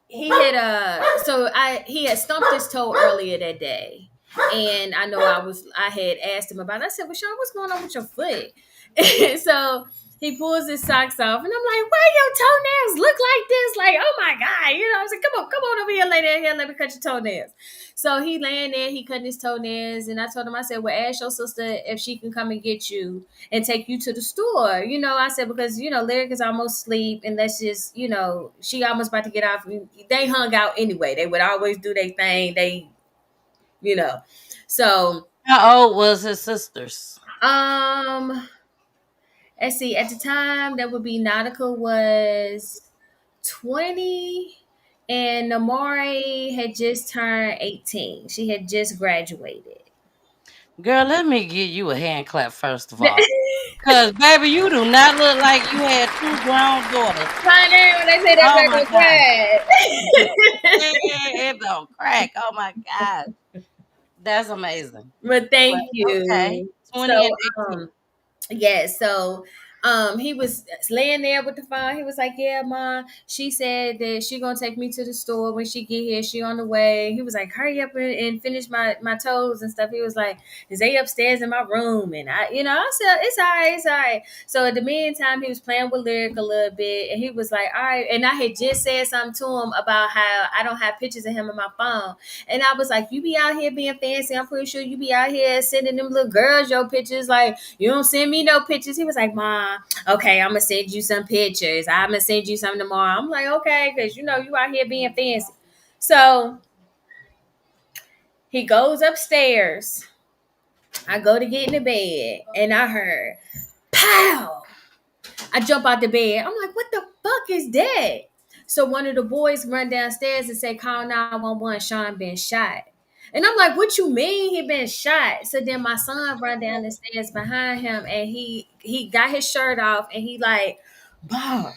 he had stumped his toe earlier that day. And I know I had asked him about it. I said, well, Sean, what's going on with your foot? And so he pulls his socks off, and I'm like, why your toenails look like this? Like, oh my God. You know, I was like, come on over here, lay down here, let me cut your toenails. So he laying there, he cutting his toenails, and I told him, I said, well, ask your sister if she can come and get you and take you to the store. You know, I said, because, you know, Lyric is almost asleep, and that's just, you know, she almost about to get off. They hung out anyway. They would always do their thing. They, you know. So How old was his sisters? let's see, at the time that would be Nautica was 20 and Namari had just turned 18. She had just graduated. Girl, let me give you a hand clap first of all. Cause baby, you do not look like you had two grown daughters. My name when they say that Oh back my on God. crack. It don't crack. Oh my God. That's amazing. But Well, thank okay. you. 20 and So 18. yeah, so he was laying there with the phone. He was like, yeah, Mom, she said that she gonna take me to the store when she get here. She on the way. He was like, hurry up and finish my toes and stuff. He was like, is they upstairs in my room? And I, you know, I said, it's all right, it's all right. So at the meantime, he was playing with Lyric a little bit, and he was like, all right. And I had just said something to him about how I don't have pictures of him in my phone. And I was like, you be out here being fancy. I'm pretty sure you be out here sending them little girls your pictures. Like, you don't send me no pictures. He was like, Mom, okay, I'm going to send you some pictures. I'm going to send you some tomorrow. I'm like, okay, because, you know, you out here being fancy. So he goes upstairs. I go to get in the bed, and I heard, pow! I jump out the bed. I'm like, what the fuck is that? So one of the boys run downstairs and say, call 911, Sean been shot. And I'm like, what you mean he been shot? So then my son run down the stairs behind him, and he got his shirt off, and he like, Mom,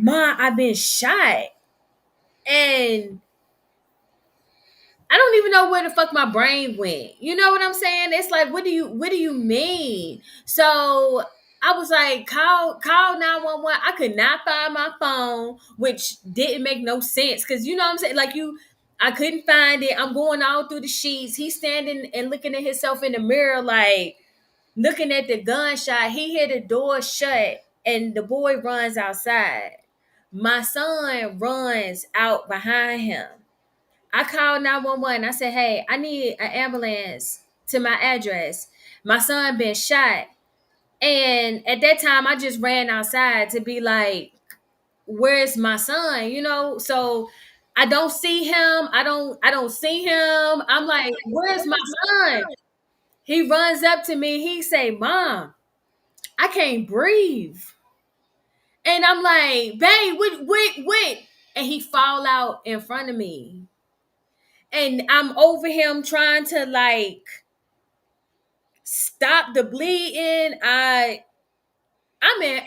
I been shot. And I don't even know where the fuck my brain went. You know what I'm saying? It's like, what do you mean? So I was like, call 911. I could not find my phone, which didn't make no sense. Cause you know what I'm saying? Like I couldn't find it. I'm going all through the sheets. He's standing and looking at himself in the mirror, like looking at the gunshot. He hear the door shut and the boy runs outside. My son runs out behind him. I called 911. I said, hey, I need an ambulance to my address. My son been shot. And at that time, I just ran outside to be like, where's my son? You know, so I don't see him. I don't see him. I'm like, where's my son? He runs up to me. He say, Mom, I can't breathe. And I'm like, babe, wait. And he fall out in front of me. And I'm over him trying to like stop the bleeding. I'm in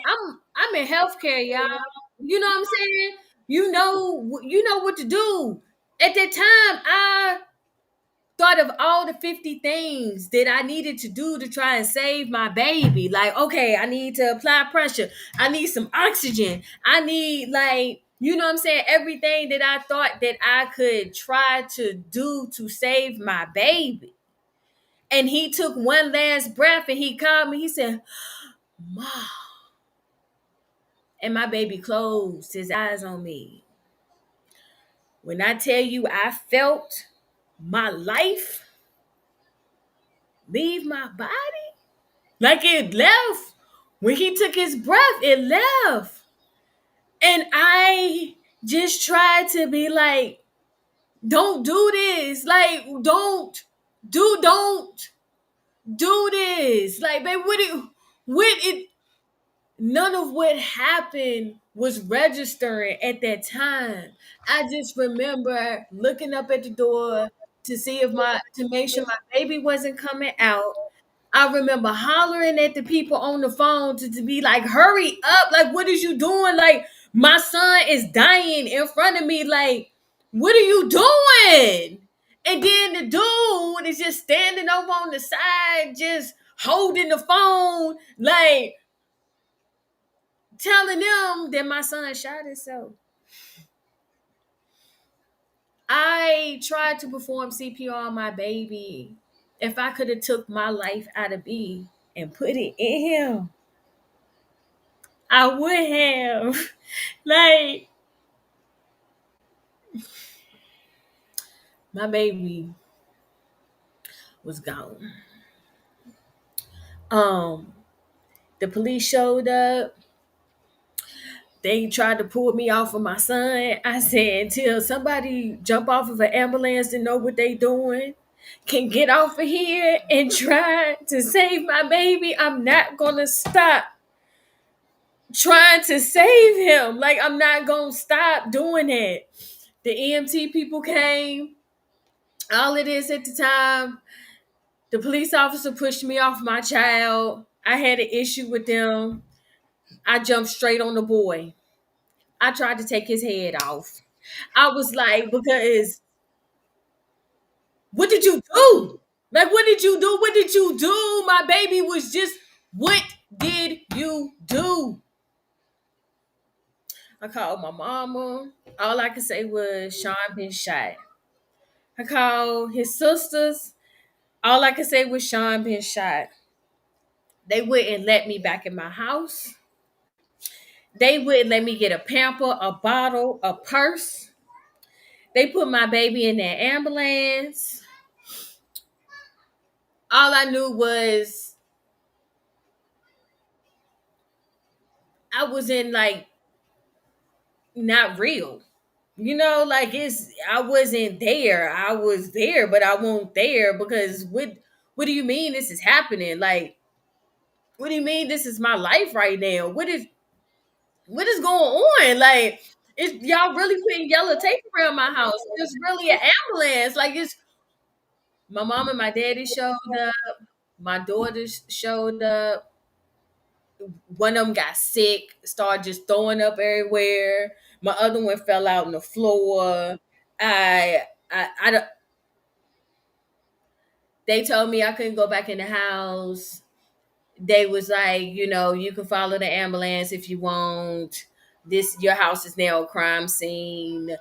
healthcare, y'all. You know what I'm saying? You know what to do. At that time, I thought of all the 50 things that I needed to do to try and save my baby. Like, okay, I need to apply pressure. I need some oxygen. I need like, you know what I'm saying? Everything that I thought that I could try to do to save my baby. And he took one last breath and he called me. He said, Mom. And my baby closed his eyes on me. When I tell you I felt my life leave my body, like it left. When he took his breath, it left. And I just tried to be like, don't do this. Like, don't do this. Like, babe, what it none of what happened was registering at that time. I just remember looking up at the door to see if to make sure my baby wasn't coming out. I remember hollering at the people on the phone to be like, hurry up. Like, what is you doing? Like, my son is dying in front of me. Like, what are you doing? And then the dude is just standing over on the side, just holding the phone, like, telling them that my son shot himself. I I tried to perform CPR on my baby, if I could have took my life out of B and put it in him, I would have. Like, my baby was gone. Um, the police showed up. They tried to pull me off of my son. I said, until somebody jump off of an ambulance and know what they doing, can get off of here and try to save my baby, I'm not gonna stop trying to save him. Like, I'm not gonna stop doing it. The EMT people came. All it is at the time, the police officer pushed me off my child. I had an issue with them. I jumped straight on the boy. I tried to take his head off. I was like, because what did you do? Like, what did you do? What did you do? My baby was just, what did you do? I called my mama. All I could say was Sean been shot. I called his sisters. All I could say was Sean been shot. They wouldn't let me back in my house. They wouldn't let me get a pamper, a bottle, a purse. They put my baby in their ambulance. All I knew was I was in, like, not real. Like, I wasn't there. I was there, but I won't there, because what do you mean this is happening? Like, what do you mean this is my life right now? What is going on? Like, y'all really putting yellow tape around my house. It's really an ambulance. Like, it's my mom and my daddy showed up. My daughters showed up. One of them got sick, started just throwing up everywhere. My other one fell out on the floor. I don't. They told me I couldn't go back in the house. They was like, you can follow the ambulance if you want. Your house is now a crime scene.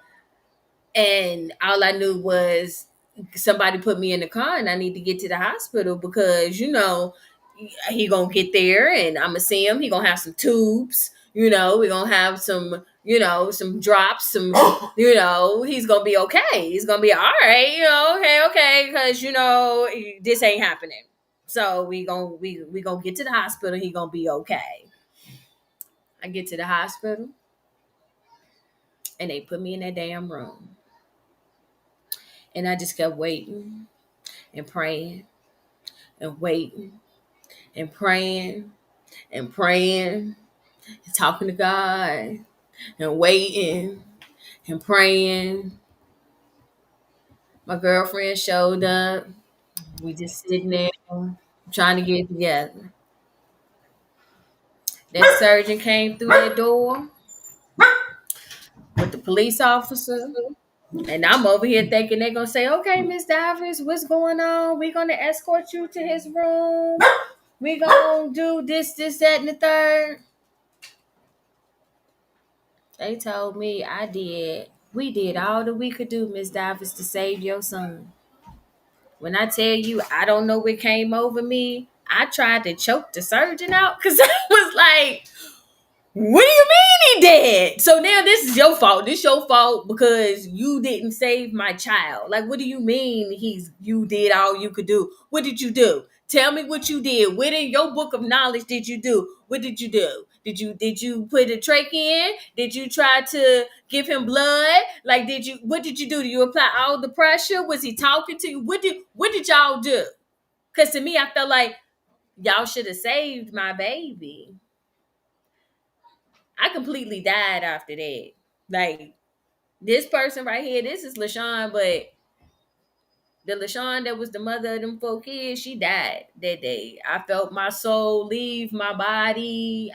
And all I knew was somebody put me in the car and I need to get to the hospital, because he gonna get there and I'm gonna see him. He gonna have some tubes. We gonna have some some drops. He's gonna be okay. He's gonna be all right. Okay, because this ain't happening. So we gonna get to the hospital. He gonna be okay. I get to the hospital and they put me in that damn room. And I just kept waiting and praying and waiting and praying and praying and talking to God and waiting and praying. My girlfriend showed up. We just sitting there trying to get together. That surgeon came through that door with the police officer. And I'm over here thinking they're going to say, okay, Miss Divers, what's going on? We're going to escort you to his room. We're going to do this, that, and the third. They told me we did all that we could do, Miss Divers, to save your son. When I tell you, I don't know what came over me, I tried to choke the surgeon out because I was like, what do you mean he dead? So now this is your fault. This your fault because you didn't save my child. Like, what do you mean you did all you could do? What did you do? Tell me what you did. What in your book of knowledge did you do? What did you do? Did you put a trach in? Did you try to give him blood? Like, what did you do? Did you apply all the pressure? Was he talking to you? What did y'all do? Because to me, I felt like y'all should have saved my baby. I completely died after that. Like, this person right here, this is LaCiann, but the LaCiann that was the mother of them 4 kids, she died that day. I felt my soul leave my body.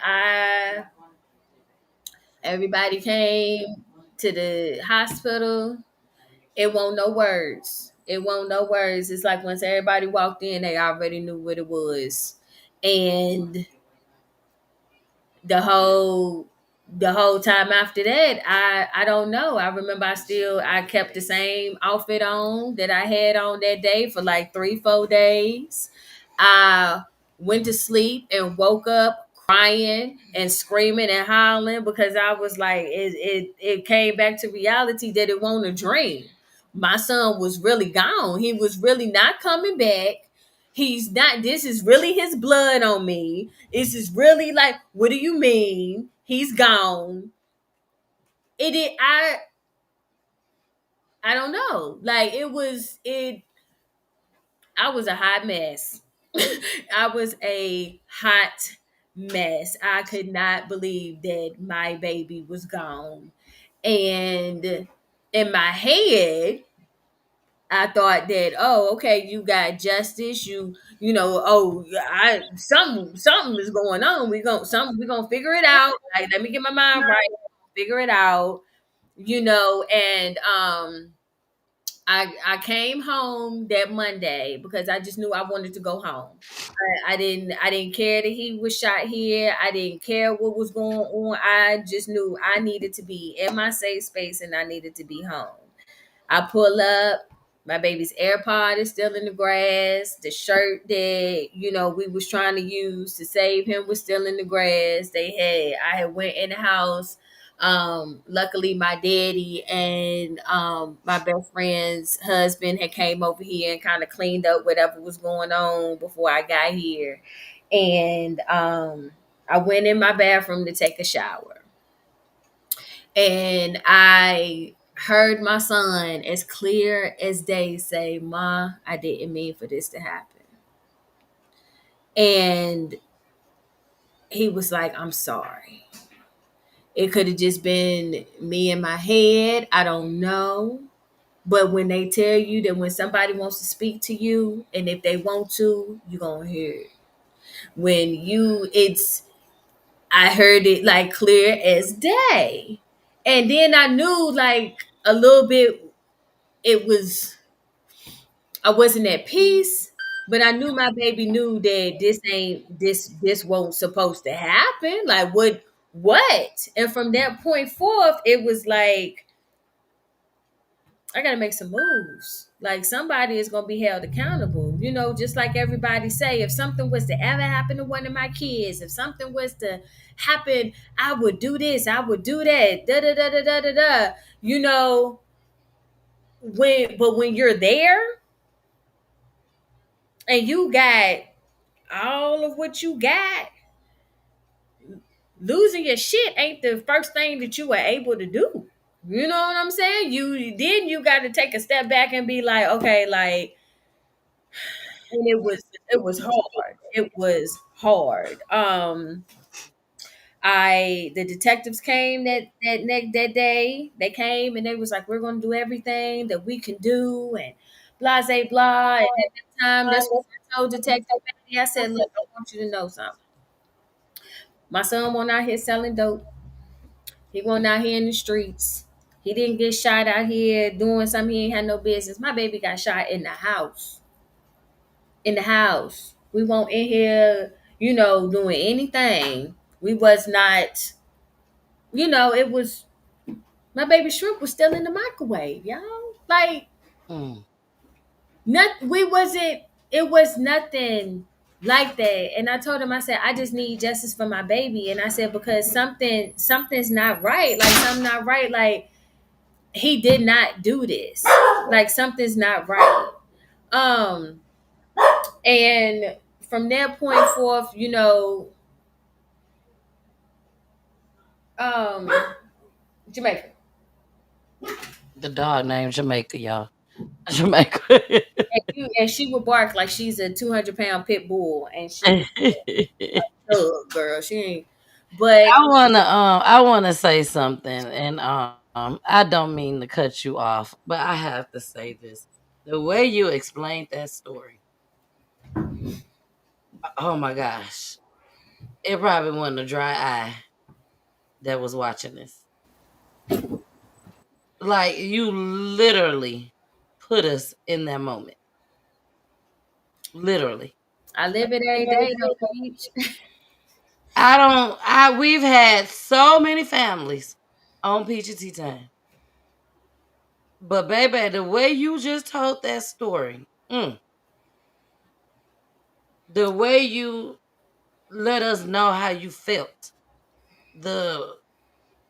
Everybody came to the hospital. It won't no words. It won't no words. It's like once everybody walked in, they already knew what it was. And the whole the whole time after that, I don't know. I remember I kept the same outfit on that I had on that day for like 3-4 days. I went to sleep and woke up crying and screaming and howling because I was like, it came back to reality that it wasn't a dream. My son was really gone. He was really not coming back. He's not, this is really his blood on me. This is really like, what do you mean? He's gone. I don't know. Like I was a hot mess. I was a hot mess. I could not believe that my baby was gone. And in my head, I thought that, oh, okay, you got justice. You know, oh, I something is going on. We gonna figure it out. Like, let me get my mind right. Figure it out. You know, and I came home that Monday because I just knew I wanted to go home. I didn't care that he was shot here. I didn't care what was going on. I just knew I needed to be in my safe space and I needed to be home. I pull up. My baby's AirPod is still in the grass. The shirt that we was trying to use to save him was still in the grass. I had went in the house. Luckily, my daddy and my best friend's husband had came over here and kind of cleaned up whatever was going on before I got here. And I went in my bathroom to take a shower and I heard my son as clear as day say, "Ma, I didn't mean for this to happen." And he was like, "I'm sorry. It could have just been me in my head. I don't know." But when they tell you that when somebody wants to speak to you, and if they want to, you're going to hear it. I heard it like clear as day. And then I knew like a little bit it was I wasn't at peace, but I knew my baby knew that this wasn't supposed to happen. Like what? And from that point forth, it was like I gotta make some moves. Like somebody is gonna be held accountable. Just like everybody say, if something was to ever happen to one of my kids, if something was to happen, I would do this, I would do that, da da da da da da da. When you're there and you got all of what you got, losing your shit ain't the first thing that you were able to do. You know what I'm saying? You got to take a step back and be like, okay, like, and it was hard. It was hard. The detectives came that day. They came and they was like, we're gonna do everything that we can do and blah blah blah. And at that time, that's what I told Detective Patty. I said, look, I want you to know something. My son went out here selling dope. He went out here in the streets. He didn't get shot out here doing something he ain't had no business. My baby got shot in the house. In the house. We weren't in here, doing anything. We was not, it was my baby shrimp was still in the microwave, y'all. Like Mm. we wasn't it was nothing like that. And I told him, I said, I just need justice for my baby. And I said, because something's not right. Like something not right. Like he did not do this. Like something's not right. And from that point forth, um Jamaica. The dog named Jamaica, y'all. Jamaica. And she would bark like she's a 200-pound pit bull, and she thug girl. She ain't. But I wanna say something, and I don't mean to cut you off, but I have to say this. The way you explained that story, oh my gosh, it probably wasn't a dry eye that was watching this. Like you literally put us in that moment. Literally. I live it every day though, Peach. I don't. I We've had so many families on Peachy Tea Tyme, but baby, the way you just told that story, the way you let us know how you felt, the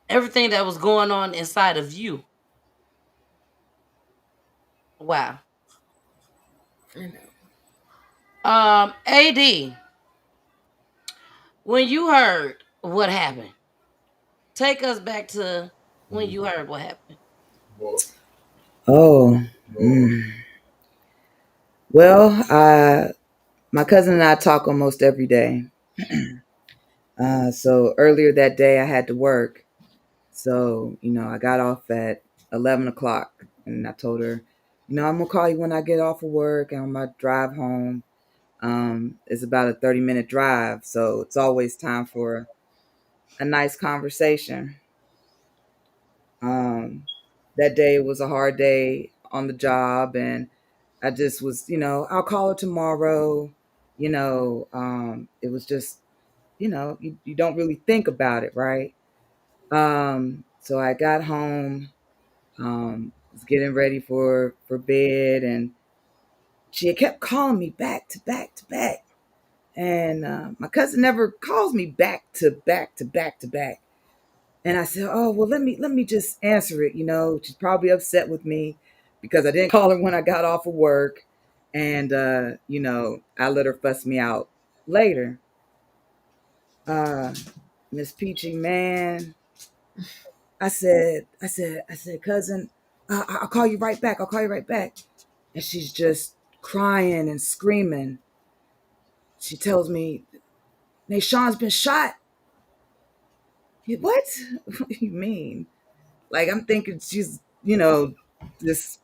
everything that was going on inside of you. Wow. I know. AD, when you heard what happened, take us back to when you heard what happened. Oh, well, my cousin and I talk almost every day. So earlier that day, I had to work. So, I got off at 11 o'clock and I told her, I'm going to call you when I get off of work and on my drive home. It's about a 30-minute drive. So it's always time for a nice conversation. Um, that day was a hard day on the job and I just was, I'll call her tomorrow. It was just, you don't really think about it, right? So I got home, was getting ready for bed, and she had kept calling me back to back to back. And my cousin never calls me back to back to back to back. And I said, "Oh well, let me just answer it." She's probably upset with me because I didn't call her when I got off of work, and I let her fuss me out later. Uh, Miss Peachy, man, I said, cousin, I'll call you right back. I'll call you right back. And she's just crying and screaming. She tells me, NaSean's been shot. What? What do you mean? Like, I'm thinking she's, this,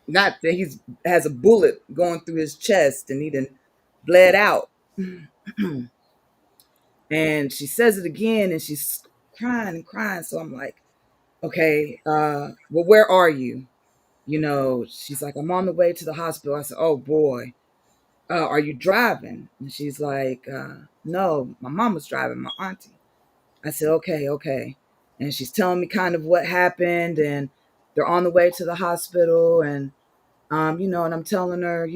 not that he's has a bullet going through his chest and he done bled out. And she says it again and she's crying and crying. So I'm like, okay, well, where are you? She's like, I'm on the way to the hospital. I said, oh boy, are you driving? And she's like, no, my mom was driving, my auntie. I said, okay, okay. And she's telling me kind of what happened, and they're on the way to the hospital, and and I'm telling her,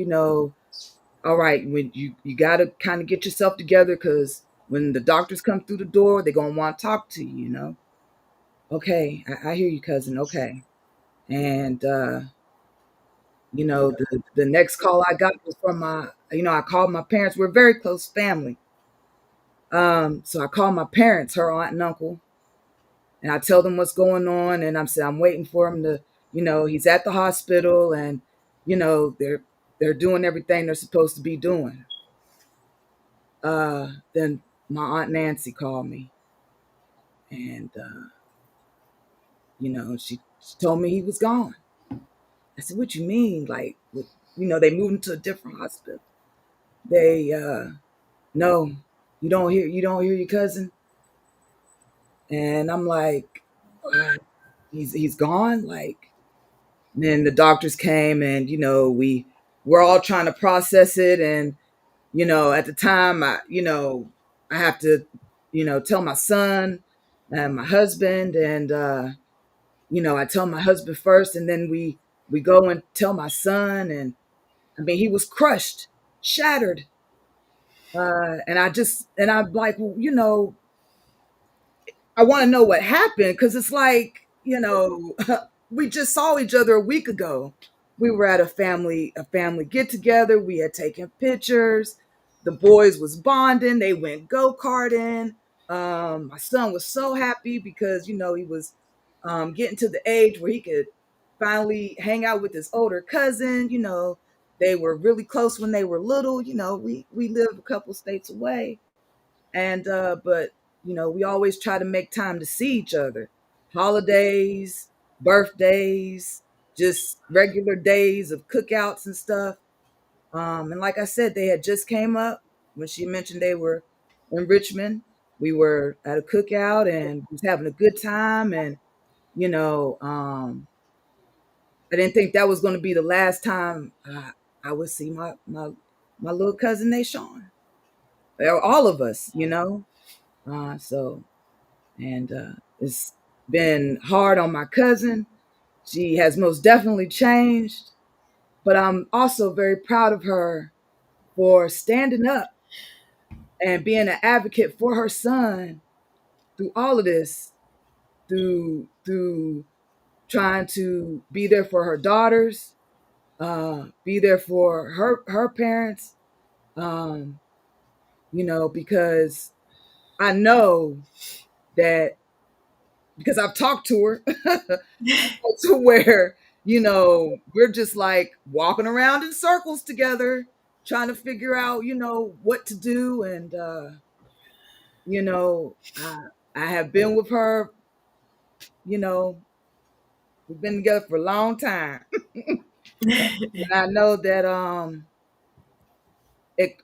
all right, when you got to kind of get yourself together because when the doctors come through the door, they're gonna want to talk to you. Okay, I hear you, cousin. Okay, and the next call I got was from I called my parents. We're a very close family. So I called my parents, her aunt and uncle, and I tell them what's going on. And I'm waiting for him to, he's at the hospital and, they're doing everything they're supposed to be doing. Then my aunt Nancy called me and, she told me he was gone. I said, what you mean? Like, they moved him to a different hospital. They, no, you don't hear your cousin. And I'm like, he's gone. Like, then the doctors came, and we're all trying to process it. And at the time, I have to, tell my son and my husband, and I tell my husband first, and then we go and tell my son, and I mean he was crushed, shattered, and I'm like, well, I want to know what happened because it's like, we just saw each other a week ago. We were at a family get together. We had taken pictures. The boys was bonding. They went go-karting. My son was so happy because, he was getting to the age where he could finally hang out with his older cousin. They were really close when they were little. We live a couple states away. And but we always try to make time to see each other. Holidays, birthdays, just regular days of cookouts and stuff. And like I said, they had just came up when she mentioned they were in Richmond. We were at a cookout and was having a good time. And you know, I didn't think that was going to be the last time I would see my little cousin NaSean. All of us. So, and it's been hard on my cousin. She has most definitely changed, but I'm also very proud of her for standing up and being an advocate for her son through all of this, through trying to be there for her daughters, be there for her parents, um, because I know that because I've talked to her to where, we're just like walking around in circles together, trying to figure out, what to do. And, you know, I, I have been with her, you know, we've been together for a long time. And I know that,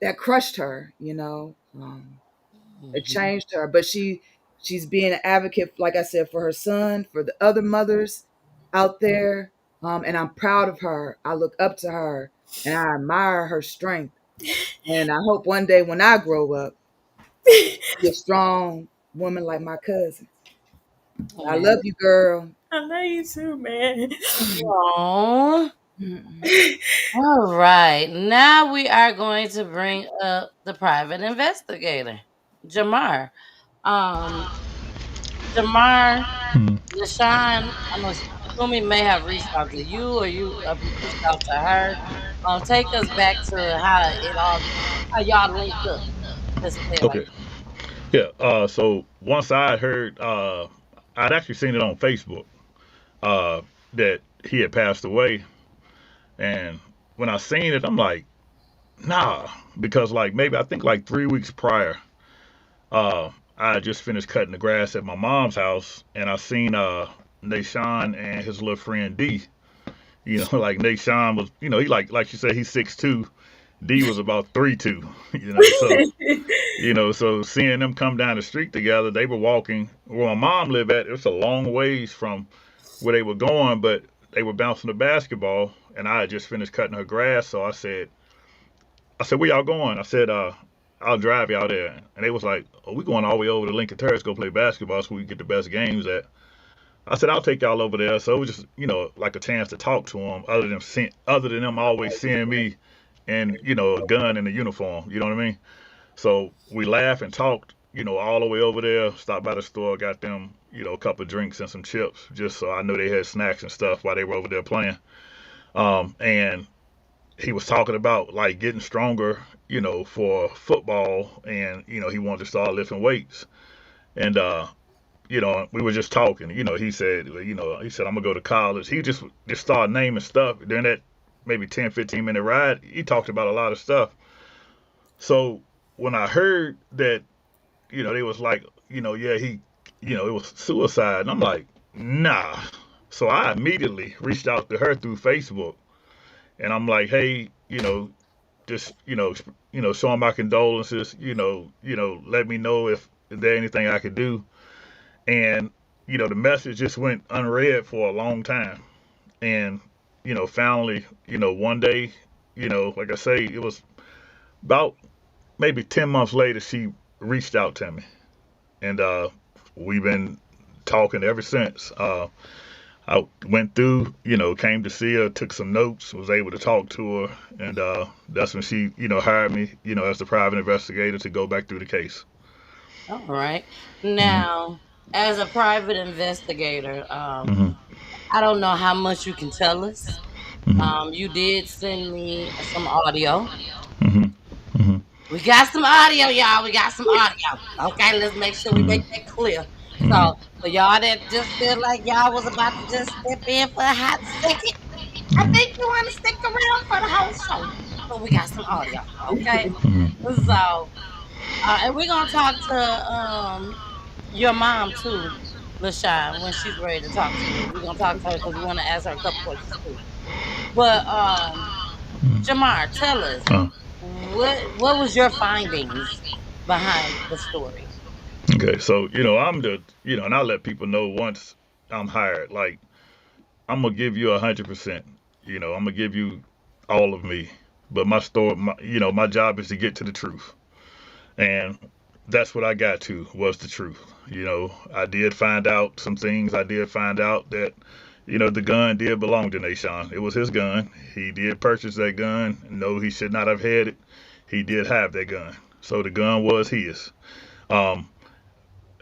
that crushed her, it Mhm. changed her, but she's being an advocate, like I said, for her son, for the other mothers out there, and I'm proud of her. I look up to her, and I admire her strength. And I hope one day when I grow up, be a strong woman like my cousin. I Yeah. love you, girl. I love you too, man. Aw. Mm-mm. All right. Now we are going to bring up the private investigator, Jamar. Um, Jamar, Mhm. LaShawn, I'm assuming may have reached out to you or you have reached out to her. Take us back to how y'all linked up. Let's say it like Okay. Yeah. So once I heard, I'd actually seen it on Facebook uh, that he had passed away, and when I seen it, I'm like, nah, because like maybe I think like 3 weeks prior, I had just finished cutting the grass at my mom's house, and I seen NaSean and his little friend D. Like NaSean was, he like you said, he's 6'2". D was about 3'2". So so seeing them come down the street together, they were walking where my mom lived at. It was a long ways from where they were going, but they were bouncing the basketball, and I had just finished cutting her grass. So I said, where y'all going? I said, I'll drive y'all there. And they was like, oh, we going all the way over to Lincoln Terrace, go play basketball so we can get the best games at. I said, I'll take y'all over there. So it was just, like a chance to talk to them, other than them always seeing me in, a gun and a uniform. You know what I mean? So we laughed and talked, all the way over there, stopped by the store, got them, a couple of drinks and some chips, just so I knew they had snacks and stuff while they were over there playing. And he was talking about like getting stronger, for football, and he wanted to start lifting weights. And we were just talking. He said I'm gonna go to college. He just started naming stuff. During that maybe 10, 15 minute ride, he talked about a lot of stuff. So when I heard that, they was like, yeah, it was suicide, and I'm like, nah. So I immediately reached out to her through Facebook, and I'm like, hey, just showing my condolences. Let me know if there anything I could do. And the message just went unread for a long time. And finally, one day, like I say, it was about maybe 10 months later, she reached out to me, and we've been talking ever since. I went through, came to see her, took some notes, was able to talk to her, and that's when she, hired me, as the private investigator to go back through the case. All right. Hmm. Now, as a private investigator, Hmm. I don't know how much you can tell us. Hmm. You did send me some audio. Hmm. Hmm. We got some audio, y'all. We got some audio. Okay, let's make sure we Hmm. make that clear. Hmm. So, for y'all that just feel like y'all was about to just step in for a hot second, I Hmm. think you want to stick around for the whole show. But we got some audio, okay? Hmm. So, and we're gonna talk to your mom too, LaShawn, when she's ready to talk to you. We're gonna talk to her because we want to ask her a couple questions too. But Jamar, tell us Uh, what was your findings behind the story? okay, so I'm the and I let people know once I'm hired, like I'm gonna give you 100%. I'm gonna give you all of me, but my story, my job is to get to the truth. And that's what I got to was the truth. I did find out some things. I did find out that the gun did belong to NaSean. It was his gun. He did purchase that gun. No, he should not have had it. He did have that gun. So the gun was his. Um,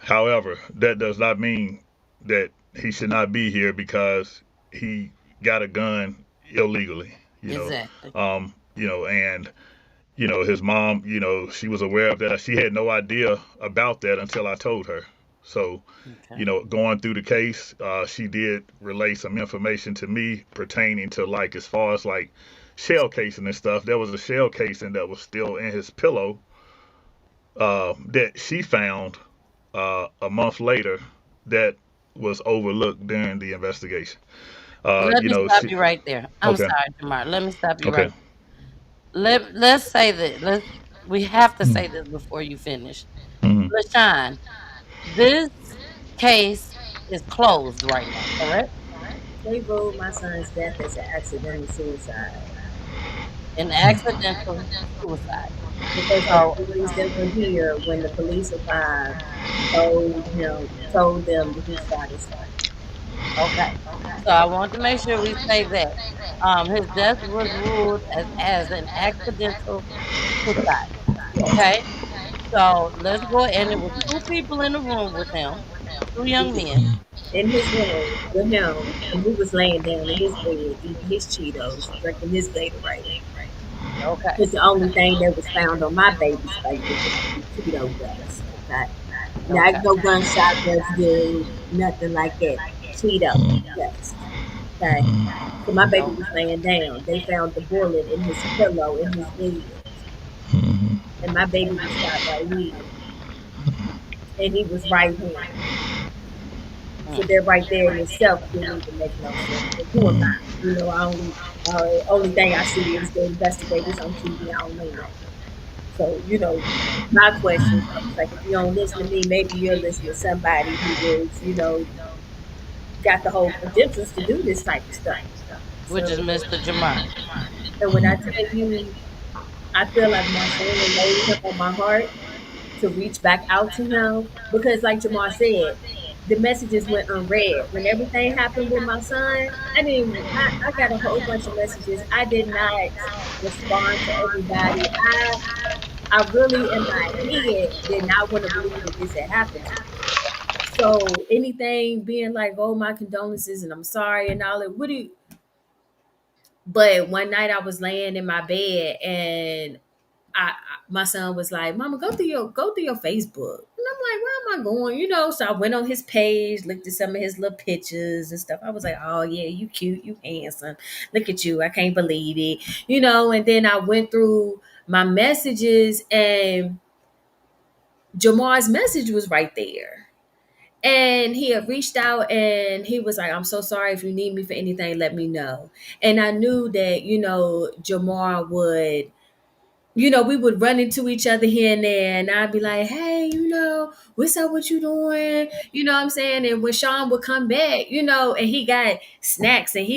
However, that does not mean that he should not be here because he got a gun illegally. Exactly. And his mom, she was aware of that. She had no idea about that until I told her. So, Okay. Going through the case, she did relay some information to me pertaining to like as far as like shell casing and stuff. There was a shell casing that was still in his pillow that she found a month later that was overlooked during the investigation. Let me stop you right there. I'm Okay, sorry, Jamar. Let me stop you okay. right. Let's say that. We have to say this before you finish. Mhm. LaShawn, this case is closed right now, correct? They ruled my son's death as an accidental suicide An accidental suicide. because the So, boys that were here when the police arrived told them that he shot himself. okay. So I want to make sure we say that his death was ruled as an accidental suicide. Yes, Okay. So let's go. And there were two people in the room with him, two he young was men. in his room with him, and he was laying down in his bed eating his Cheetos, drinking his Gatorade. Okay. Because the only thing that was found on my baby's face was some Cheeto dust. Okay, not Okay. no gunshot residue, nothing like that. Cheeto dust. Okay, so my baby Okay. was laying down. They found the bullet in his pillow in his bed, and my baby was shot right here, and he was right here. So Mm. they're right there in itself didn't even make no sense. But who am I? Only thing I see is the investigators on TV. I don't know nothing. So my question is, I was like, if you don't listen to me, maybe you'll listen to somebody who is, got the whole credentials to do this type of stuff. Which is So, Mr. Jamar. and when I tell you, I feel like my son laid him on my heart to reach back out to him because, like Jamar said, the messages went unread. When everything happened with my son, I didn't. I got a whole bunch of messages. I did not respond to everybody. I really, in my head, did not want to believe that this had happened to me. So anything being like, "Oh, my condolences," and I'm sorry, and all that. What do you? But one night I was laying in my bed and my son was like, "Mama, go through your Facebook," and I'm like, "Where am I going?" So I went on his page, looked at some of his little pictures and stuff. I was like, "Oh yeah, you cute, you handsome. Look at you. I can't believe it." And then I went through my messages, and Jamar's message was right there. And he had reached out and he was like, "I'm so sorry. If you need me for anything, let me know." And I knew that, Jamar would, we would run into each other here and there, and I'd be like, "Hey, what's up? What you doing?" You know what I'm saying? And when Sean would come back, and he got snacks and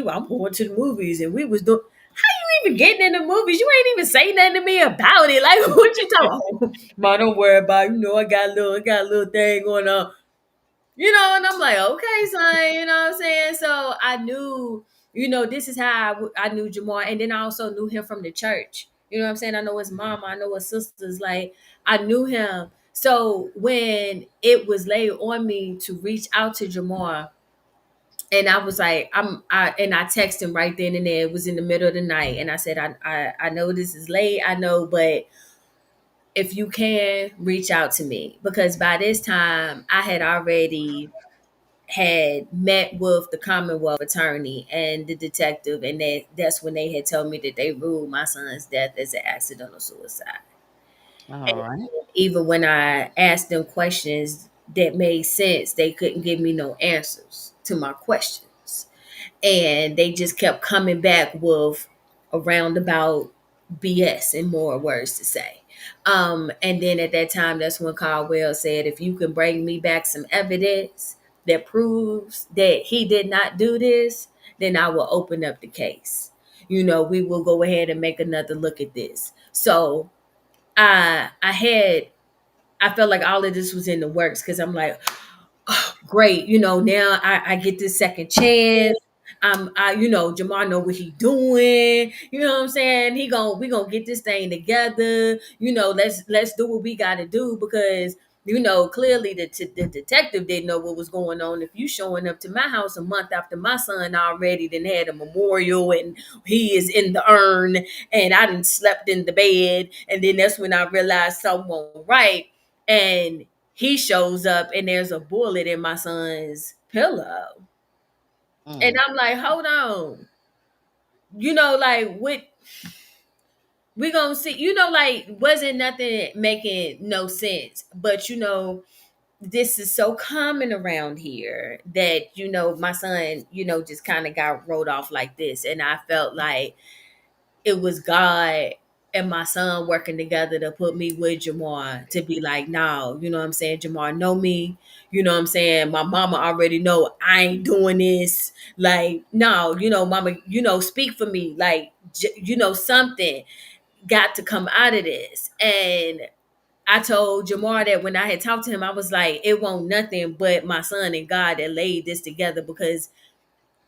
I'm going to the movies and we was doing. How you even getting in the movies? You ain't even say nothing to me about it. Like, what you talking about? Ma, don't worry about it. I got a little thing going on. And I'm like, okay, son, you know what I'm saying? So I knew, this is how I knew Jamar. And then I also knew him from the church. You know what I'm saying? I know his mama, I know his sisters. Like, I knew him. So when it was laid on me to reach out to Jamar, and I was like, I texted him right then and there. It was in the middle of the night. And I said, I know this is late. I know, but if you can reach out to me, because by this time I had met with the Commonwealth attorney and the detective, and that's when they had told me that they ruled my son's death as an accidental suicide. All And right. even when I asked them questions that made sense, they couldn't give me no answers to my questions. And they just kept coming back with a roundabout BS and more words to say. And then at that time, that's when Caldwell said, if you can bring me back some evidence that proves that he did not do this, then I will open up the case. We will go ahead and make another look at this. So I I felt like all of this was in the works because I'm like, oh, great, now I get this second chance. Jamar know what he doing. You know what I'm saying? We gonna get this thing together. Let's do what we got to do because clearly the detective didn't know what was going on. If you showing up to my house a month after my son already then had a memorial and he is in the urn and I didn't slept in the bed, and then that's when I realized something wasn't right. And he shows up and there's a bullet in my son's pillow. And Mm. I'm like, hold on. Like what we gonna see, like wasn't nothing making no sense. But this is so common around here that, my son, just kind of got wrote off like this. And I felt like it was God and my son working together to put me with Jamar to be like, no, you know what I'm saying? Jamar know me. You know what I'm saying? My mama already know I ain't doing this. Like, no, mama, speak for me. Like, something got to come out of this. And I told Jamar that when I had talked to him, I was like, it won't nothing but my son and God that laid this together because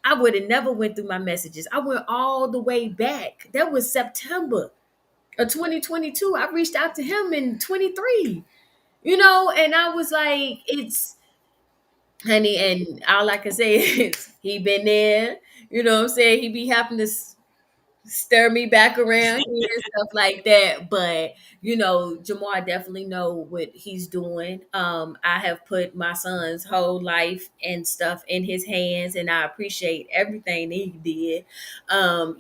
I would have never went through my messages. I went all the way back. That was September of 2022. I reached out to him in 23, and I was like, it's honey, and all I can say is he been there. You know what I'm saying? He be having to stir me back around here and stuff like that. But Jamar definitely know what he's doing. I have put my son's whole life and stuff in his hands, and I appreciate everything that he did.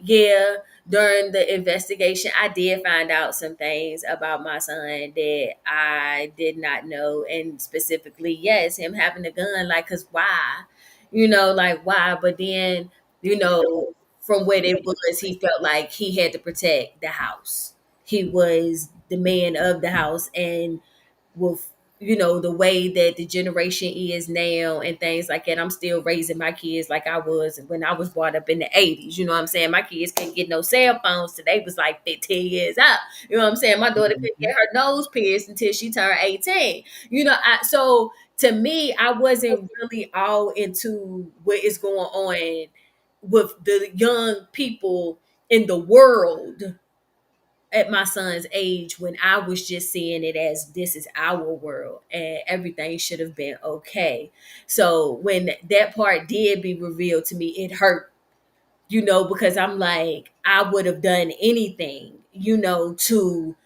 Yeah, during the investigation, I did find out some things about my son that I did not know, and specifically, yes, him having a gun. Like, cause why? Like why? But then you know from what it was, he felt like he had to protect the house. He was the man of the house, and with the way that the generation is now and things like that, I'm still raising my kids like I was when I was brought up in the 80s. You know what I'm saying? My kids couldn't get no cell phones till they was like 15 years out. You know what I'm saying? My daughter couldn't get her nose pierced until she turned 18. So to me, I wasn't really all into what is going on with the young people in the world at my son's age, when I was just seeing it as this is our world and everything should have been okay. So when that part did be revealed to me, it hurt, because I'm like, I would have done anything, to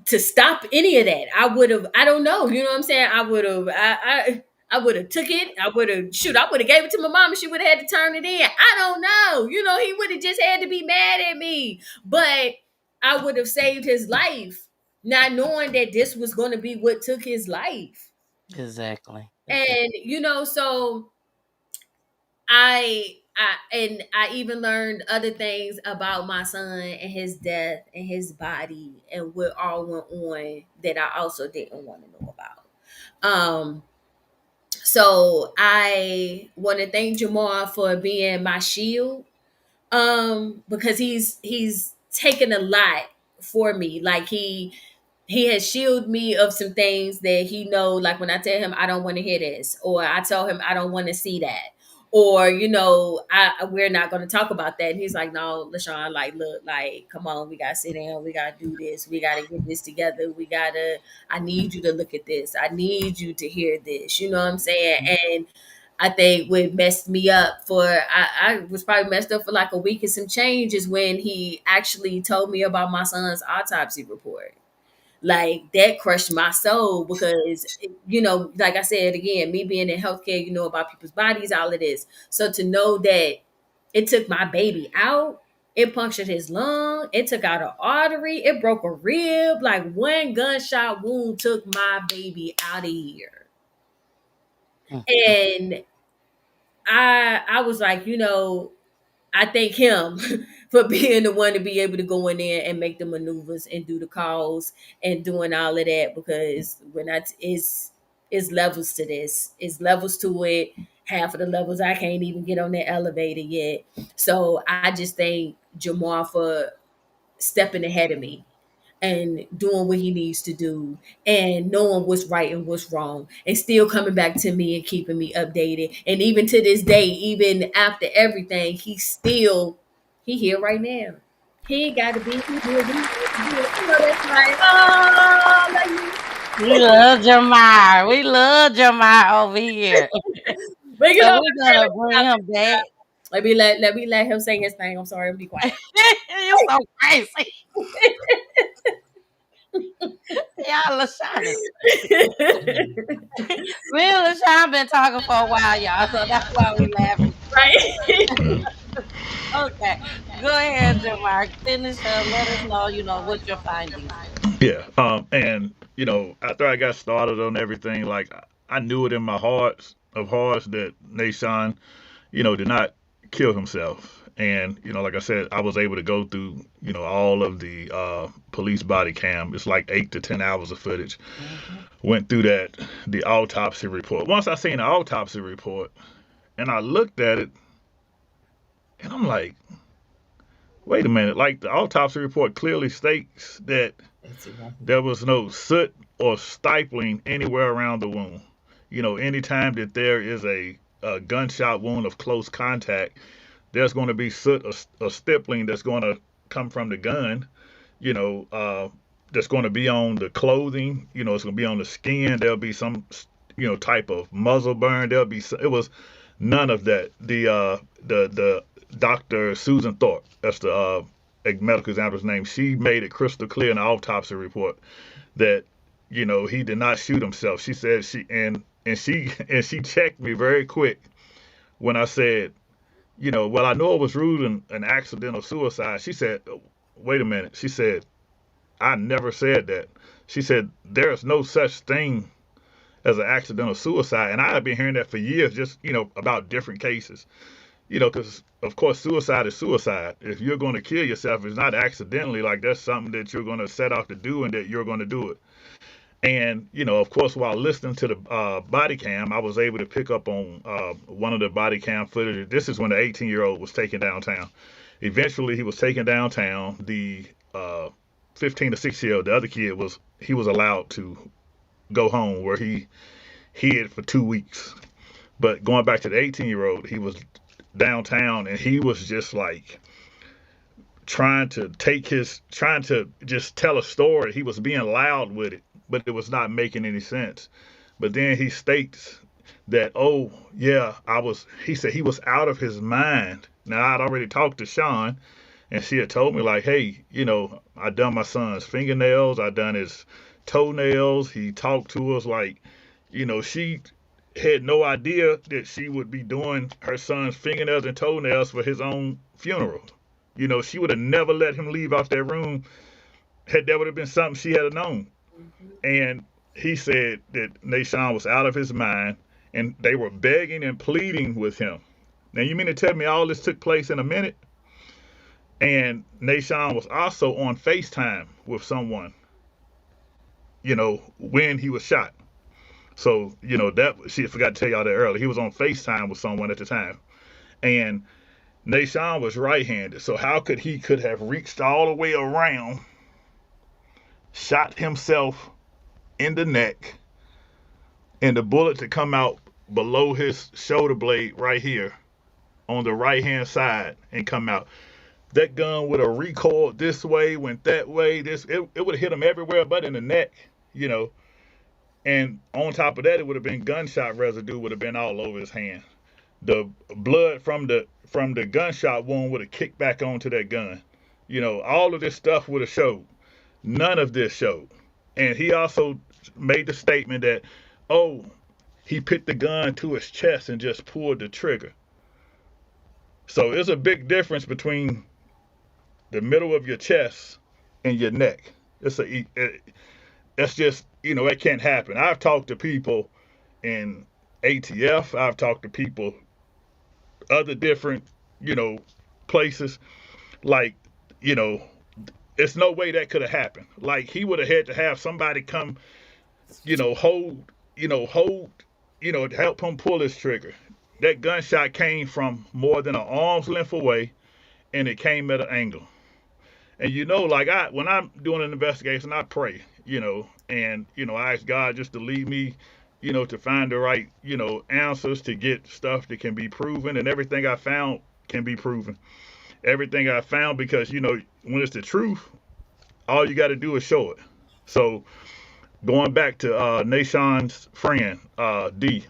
stop any of that. I would have, I don't know, you know what I'm saying? I would have took it. I would have I would have gave it to my mom and she would have had to turn it in. I don't know. He would have just had to be mad at me. But I would have saved his life, not knowing that this was going to be what took his life. Exactly. And so I even learned other things about my son and his death and his body and what all went on that I also didn't want to know about. So I want to thank Jamar for being my shield. Because he's taken a lot for me. Like he has shielded me of some things that he know, like when I tell him I don't want to hear this, or I tell him I don't want to see that, or we're not going to talk about that. And he's like, no, LaShawn, like, look, like, come on, we gotta sit down, we gotta do this, we gotta get this together, I need you to look at this, I need you to hear this, you know what I'm saying? And I think what messed me up I was probably messed up for like a week and some change is when he actually told me about my son's autopsy report. Like that crushed my soul because, like I said again, me being in healthcare, about people's bodies, all of this. So to know that it took my baby out, it punctured his lung, it took out an artery, it broke a rib, like one gunshot wound took my baby out of here. Mm. And I was like, I thank him for being the one to be able to go in there and make the maneuvers and do the calls and doing all of that, because it's levels to this. It's levels to it. Half of the levels I can't even get on the elevator yet. So I just thank Jamar for stepping ahead of me. and doing what he needs to do and knowing what's right and what's wrong and still coming back to me and keeping me updated. And even to this day, even after everything, he here right now. He ain't got to be. He here. He wants to do it. You know, that's like, oh, We love Jamar. We love Jamar over here. but you So know, we're gonna bring him back. let me let him say his thing. I'm sorry, be quiet. You so crazy. Y'all, LaShawn is me and LaShawn been talking for a while, y'all. So that's why we laughing. Right? Okay. Go ahead, Jamar. Finish up. Let us know, what your findings were. Yeah. And after I got started on everything, like I knew it in my heart of hearts that NaSean, did not kill himself. And like I said, I was able to go through all of the police body cam. It's like 8 to 10 hours of footage. Went through the autopsy report. Once I seen the autopsy report, and I looked at it, and I'm like, wait a minute. Like the autopsy report clearly states that there was no soot or stifling anywhere around the wound. Anytime that there is a gunshot wound of close contact, there's going to be soot or stippling that's going to come from the gun, that's going to be on the clothing, it's going to be on the skin. There'll be some, type of muzzle burn. It was none of that. The Dr. Susan Thorpe, that's the medical examiner's name, she made it crystal clear in the autopsy report that, he did not shoot himself. She said she checked me very quick when I said, well, I know it was ruled an accidental suicide. She said, wait a minute. She said, I never said that. She said, there's no such thing as an accidental suicide. And I have been hearing that for years, just, about different cases. Because, of course, suicide is suicide. If you're going to kill yourself, it's not accidentally, like that's something that you're going to set out to do and that you're going to do it. And, of course, while listening to the body cam, I was able to pick up on one of the body cam footage. This is when the 18-year-old was taken downtown. Eventually, he was taken downtown. The 15 to 16-year-old, the other kid, he was allowed to go home where he hid for 2 weeks. But going back to the 18-year-old, he was downtown and he was just like trying to just tell a story. He was being loud with it, but it was not making any sense. But then he states that, oh yeah, he said he was out of his mind. Now I'd already talked to Sean and she had told me like, hey, I done my son's fingernails, I done his toenails. He talked to us like, she had no idea that she would be doing her son's fingernails and toenails for his own funeral. She would have never let him leave out that room had that would have been something she had known. And he said that NaSean was out of his mind and they were begging and pleading with him. Now, you mean to tell me all this took place in a minute? And NaSean was also on FaceTime with someone, when he was shot. So, that she forgot to tell y'all that earlier. He was on FaceTime with someone at the time. And NaSean was right-handed. So how could have reached all the way around, shot himself in the neck, and the bullet to come out below his shoulder blade right here on the right-hand side and come out? That gun would have recoiled this way, went that way. It would have hit him everywhere but in the neck, And on top of that, it would have been gunshot residue would have been all over his hand. The blood from the gunshot wound would have kicked back onto that gun. All of this stuff would have showed. None of this showed. And he also made the statement that, oh, he put the gun to his chest and just pulled the trigger. So there's a big difference between the middle of your chest and your neck. That's just, it can't happen. I've talked to people in ATF. I've talked to people other different, places. Like, there's no way that could have happened. Like he would have had to have somebody come, hold, help him pull his trigger. That gunshot came from more than an arm's length away, and it came at an angle. And like when I'm doing an investigation, I pray, and I ask God just to lead me, to find the right, answers to get stuff that can be proven, and everything I found can be proven. Everything I found, because when it's the truth, all you got to do is show it. So going back to NaSean's friend, D,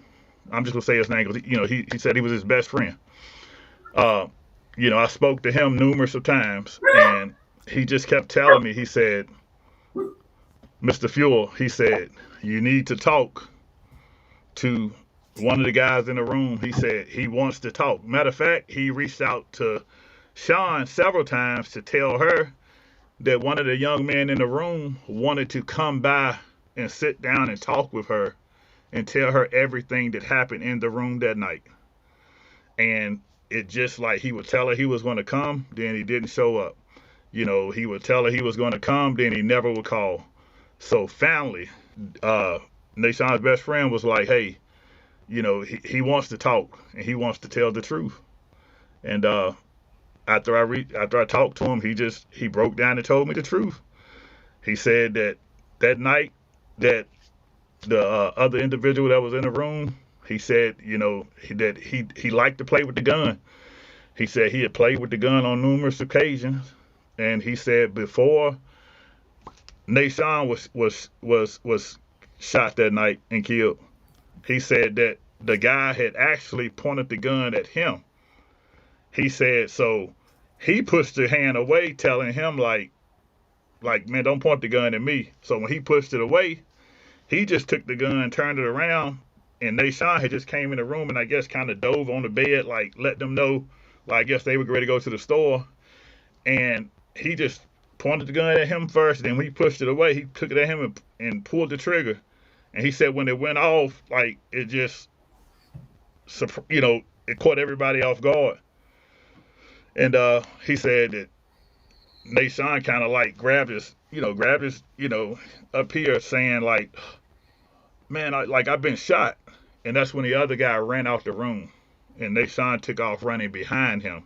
I'm just gonna say his name because he said he was his best friend. Uh, I spoke to him numerous of times, and he just kept telling me. He said, "Mr. Fuel," he said, "you need to talk to one of the guys in the room." He said he wants to talk. Matter of fact, he reached out to Sean several times to tell her that one of the young men in the room wanted to come by and sit down and talk with her and tell her everything that happened in the room that night. And it just like he would tell her he was going to come, then he didn't show up. He would tell her he was going to come, then he never would call. So family, NaSean's best friend was like, hey, he wants to talk and he wants to tell the truth. And after I talked to him, he broke down and told me the truth. He said that night that the other individual that was in the room, he said, that he liked to play with the gun. He said he had played with the gun on numerous occasions, and he said before NaSean was shot that night and killed, he said that the guy had actually pointed the gun at him. He said so he pushed the hand away, telling him like man, don't point the gun at me. So when he pushed it away, he just took the gun, turned it around, and NaSean had just came in the room and I guess kind of dove on the bed, like let them know, like I guess they were ready to go to the store. And he just pointed the gun at him first. Then when he pushed it away, he took it at him and pulled the trigger. And he said when it went off, like it just, it caught everybody off guard. And he said that NaSean kind of like grabbed his, up here saying like, man, I've been shot. And that's when the other guy ran out the room and NaSean took off running behind him.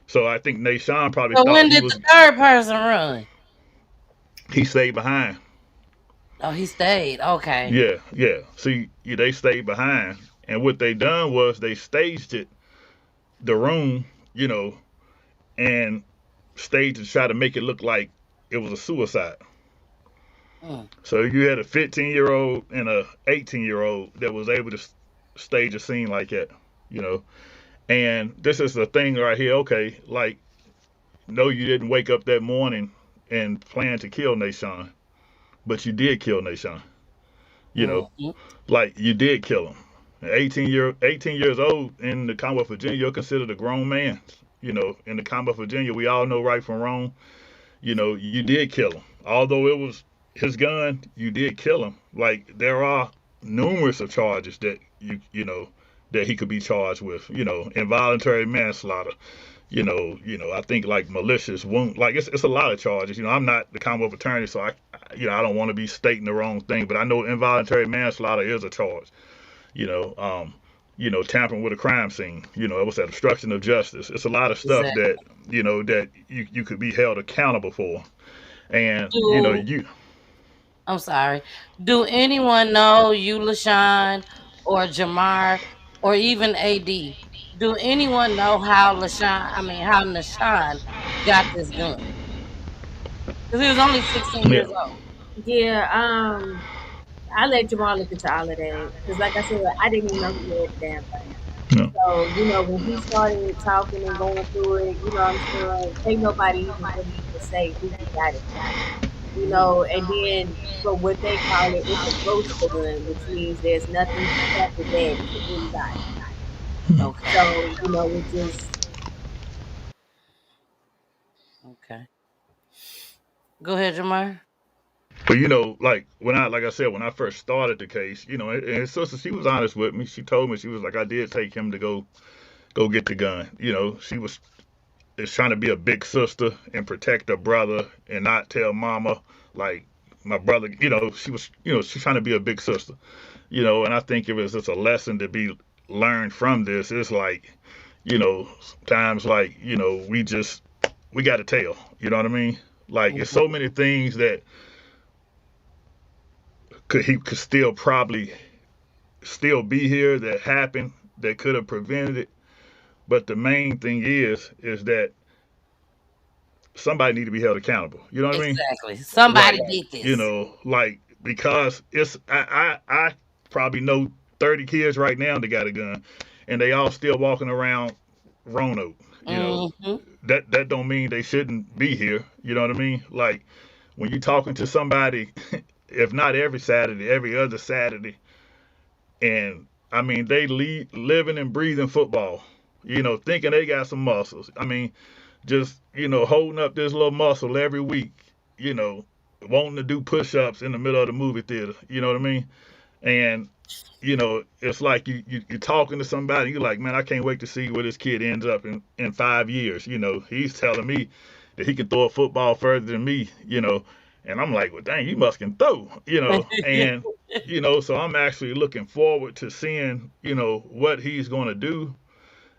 So I think NaSean probably So thought when did the third person run? He stayed behind. Oh, he stayed. Okay. Yeah. See, they stayed behind. And what they done was they staged the room, and staged to try to make it look like it was a suicide. So you had a 15-year-old and a 18-year-old that was able to stage a scene like that, And this is the thing right here. Okay, like, no, you didn't wake up that morning and plan to kill NaSean, but you did kill NaSean. Like you did kill him. 18 years old in the Commonwealth of Virginia, you're considered a grown man. In the Commonwealth of Virginia, we all know right from wrong. You did kill him. Although it was his gun, you did kill him. Like there are numerous of charges that that he could be charged with. Involuntary manslaughter. I think like malicious wound. Like it's a lot of charges. I'm not the Commonwealth attorney, so I don't want to be stating the wrong thing, but I know involuntary manslaughter is a charge. Tampering with a crime scene. It was that obstruction of justice. It's a lot of stuff that that you could be held accountable for. And I'm sorry. Do anyone know you, LaCiann, or Jamar, or even AD? Do anyone know how NaSean got this gun? Because he was only 16 years old. Yeah, I let Jamal look into all of that because, like I said, I didn't even know he had the damn thing. No. So when he started talking and going through it, what I'm saying, ain't nobody even really even say who he got it from. And then for what they call it, it's a ghost gun, which means there's nothing after that to anybody. Okay. So it just. Okay. Go ahead, Jamar. But like when I first started the case, and his sister, she was honest with me. She told me, she was like, I did take him to go get the gun. She was trying to be a big sister and protect her brother and not tell mama like my brother. She was she's trying to be a big sister. And I think it was just a lesson to be learned from this. It's like, times like we just we got to tell. You know what I mean? Like, there's so many things that he could still probably still be here that happened that could have prevented it. But the main thing is that somebody need to be held accountable. You know what I mean? Exactly. Somebody Like, did you this. know, like, because it's I probably know 30 kids right now that got a gun, and they all still walking around Roanoke. You know, Mm-hmm. that don't mean they shouldn't be here. You know what I mean? Like, when you talking to somebody, if not every Saturday, every other Saturday, and I mean they living and breathing football. You know, thinking they got some muscles. I mean, just, holding up this little muscle every week. You know, wanting to do push-ups in the middle of the movie theater. You know what I mean? And it's like you're talking to somebody, and you're like, man, I can't wait to see where this kid ends up in 5 years. He's telling me that he can throw a football further than me, and I'm like, well, dang, you must can throw, and, so I'm actually looking forward to seeing, what he's going to do.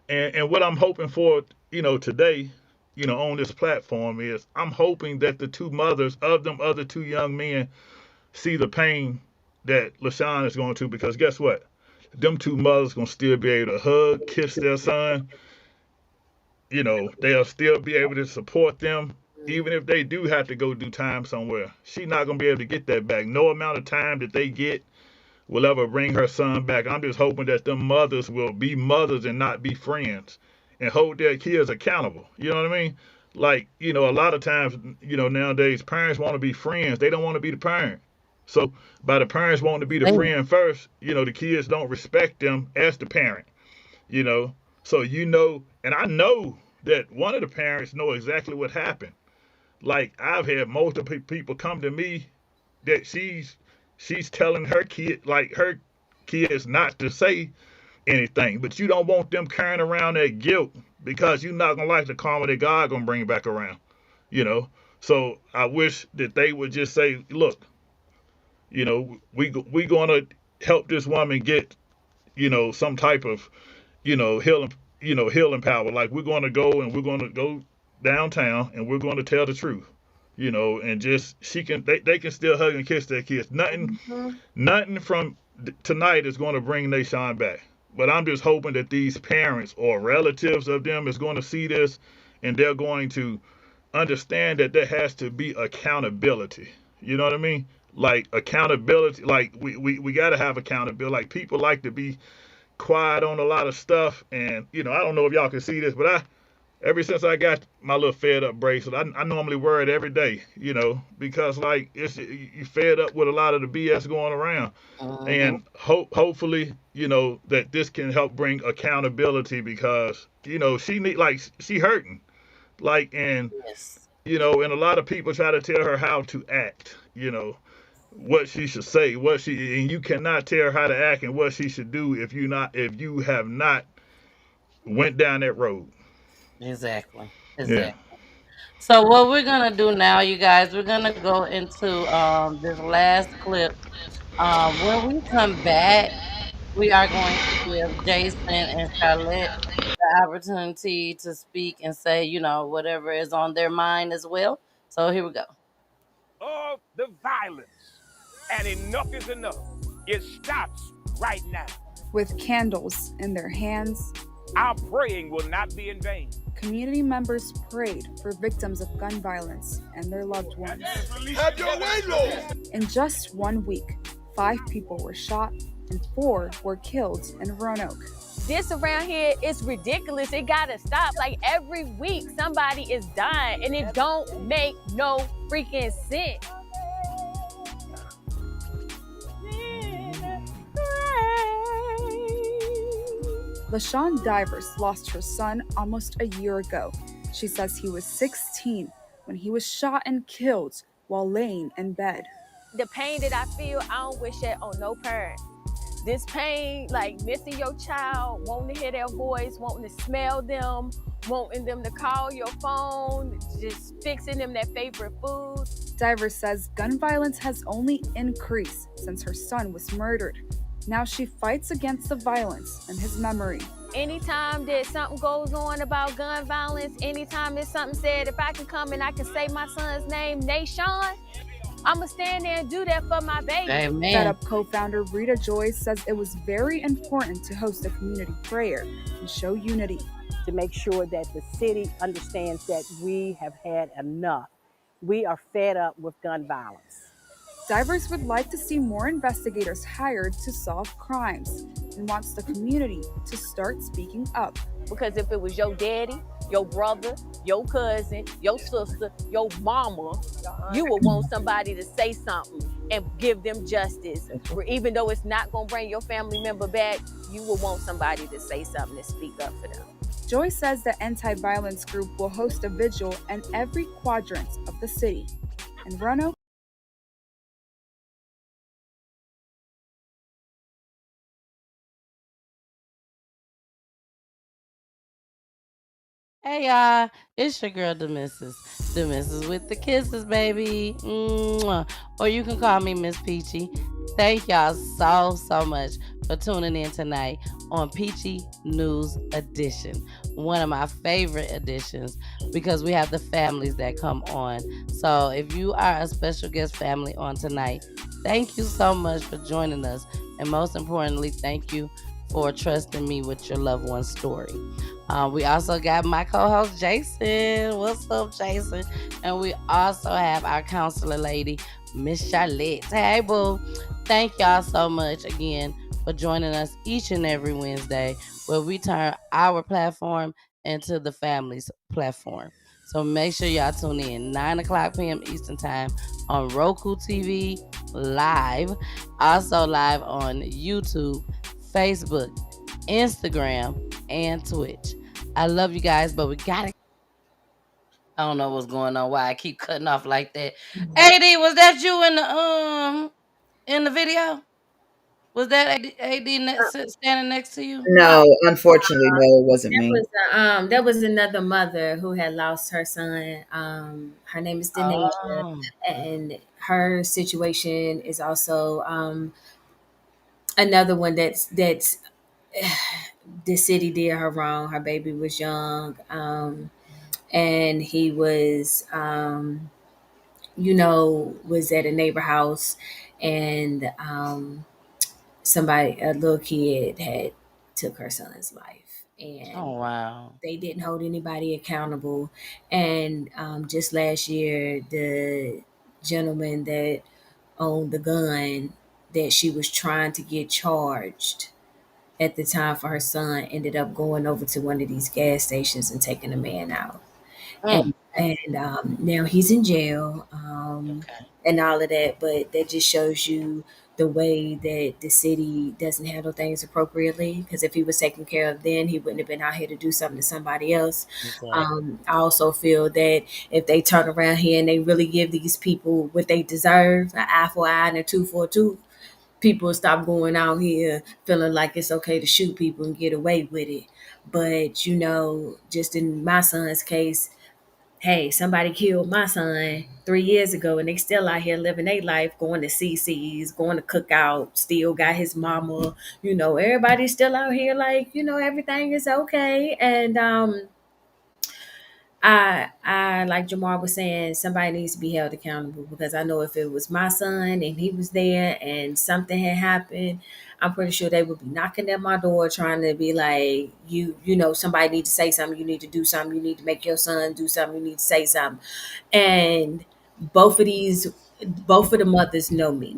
And what I'm hoping for, today, on this platform is I'm hoping that the two mothers of them other two young men see the pain that LaCiann is going to, because guess what? Them two mothers gonna still be able to hug, kiss their son. They'll still be able to support them, even if they do have to go do time somewhere. She's not gonna be able to get that back. No amount of time that they get will ever bring her son back. I'm just hoping that them mothers will be mothers and not be friends, and hold their kids accountable. You know what I mean? Like, a lot of times, nowadays parents want to be friends. They don't want to be the parent. So by the parents wanting to be the friend first, the kids don't respect them as the parent, you know. So, and I know that one of the parents know exactly what happened. Like, I've had multiple people come to me that she's telling her kid, like, her kids not to say anything, but you don't want them carrying around that guilt, because you're not gonna like the karma that God gonna bring back around, you know. So I wish that they would just say, look, we gonna help this woman get, some type of, healing power. Like, we're gonna go, and we're gonna go downtown, and we're gonna tell the truth, and just they can still hug and kiss their kids. Nothing from tonight is going to bring NaSean back. But I'm just hoping that these parents or relatives of them is going to see this, and they're going to understand that there has to be accountability. You know what I mean? Like, accountability. Like, we got to have accountability. Like, people like to be quiet on a lot of stuff, and I don't know if y'all can see this, but ever since I got my little fed up bracelet, I normally wear it every day, because, like, you fed up with a lot of the BS going around. And hopefully, that this can help bring accountability, because, she hurting. Like, and, Yes. and a lot of people try to tell her how to act, what she should say, and you cannot tell her how to act and what she should do if you have not went down that road. Exactly. Yeah. So what we're gonna do now, you guys, we're gonna go into this last clip. When we come back, we are going to give Jason and Charlotte the opportunity to speak and say, whatever is on their mind as well. So here we go. Of the violence, and enough is enough. It stops right now. With candles in their hands, our praying will not be in vain. Community members prayed for victims of gun violence and their loved ones. Have your way, Lord. In just 1 week, 5 people were shot and 4 were killed in Roanoke. This around here is ridiculous. It gotta stop. Like, every week somebody is dying, and it don't make no freaking sense. LaCiann Divers lost her son almost a year ago. She says he was 16 when he was shot and killed while laying in bed. The pain that I feel, I don't wish that on no parent. This pain, like missing your child, wanting to hear their voice, wanting to smell them, wanting them to call your phone, just fixing them their favorite food. Divers says gun violence has only increased since her son was murdered. Now she fights against the violence in his memory. Anytime that something goes on about gun violence, anytime there's something said, if I can come and I can say my son's name, NaSean, I'ma stand there and do that for my baby. Amen. FedUp co-founder Rita Joy says it was very important to host a community prayer and show unity. To make sure that the city understands that we have had enough. We are fed up with gun violence. Divers would like to see more investigators hired to solve crimes and wants the community to start speaking up. Because if it was your daddy, your brother, your cousin, your sister, your mama, you would want somebody to say something and give them justice. Or even though it's not going to bring your family member back, you would want somebody to say something and speak up for them. Joy says the anti-violence group will host a vigil in every quadrant of the city. In Roanoke, Hey y'all, it's your girl Demissus. Demissus with the kisses, baby. Mwah. Or you can call me Miss Peachy. Thank y'all so much for tuning in tonight on Peachy News Edition. One of my favorite editions because we have the families that come on. So if you are a special guest family on tonight, thank you so much for joining us. And most importantly, thank you for trusting me with your loved one's story. We also got my co-host Jason. What's up, Jason? And we also have our counselor lady, Miss Charlotte. Hey, boo. Thank y'all so much again for joining us each and every Wednesday where we turn our platform into the family's platform. So make sure y'all tune in 9 o'clock p.m. Eastern Time on Roku TV live. Also live on YouTube, Facebook, Instagram, and Twitch. I love you guys, but we gotta. I don't know what's going on. Why I keep cutting off like that. AD, was that you in the video? Was that AD standing next to you? No, unfortunately, no, it wasn't me. That was another mother who had lost her son. Her name is Denasia, Oh, and her situation is also another one that's the city did her wrong. Her baby was young, and he was was at a neighbor house, and somebody, a little kid, had took her son's life, and oh wow. they didn't hold anybody accountable. And just last year, the gentleman that owned the gun that she was trying to get charged at the time for her son ended up going over to one of these gas stations and taking a man out. Mm, And now he's in jail, okay. and all of that. But that just shows you the way that the city doesn't handle things appropriately. Because if he was taken care of then, he wouldn't have been out here to do something to somebody else. Exactly. I also feel that if they turn around here and they really give these people what they deserve, an eye for an eye and a tooth for a tooth, people will stop going out here feeling like it's okay to shoot people and get away with it. But just in my son's case, hey, somebody killed my son 3 years ago and they still out here living their life, going to CC's, going to cookout, still got his mama, everybody's still out here like, everything is okay. And I like Jamar was saying, somebody needs to be held accountable, because I know if it was my son and he was there and something had happened, I'm pretty sure they would be knocking at my door trying to be like, somebody need to say something, you need to do something, you need to make your son do something, you need to say something. And both of the mothers know me.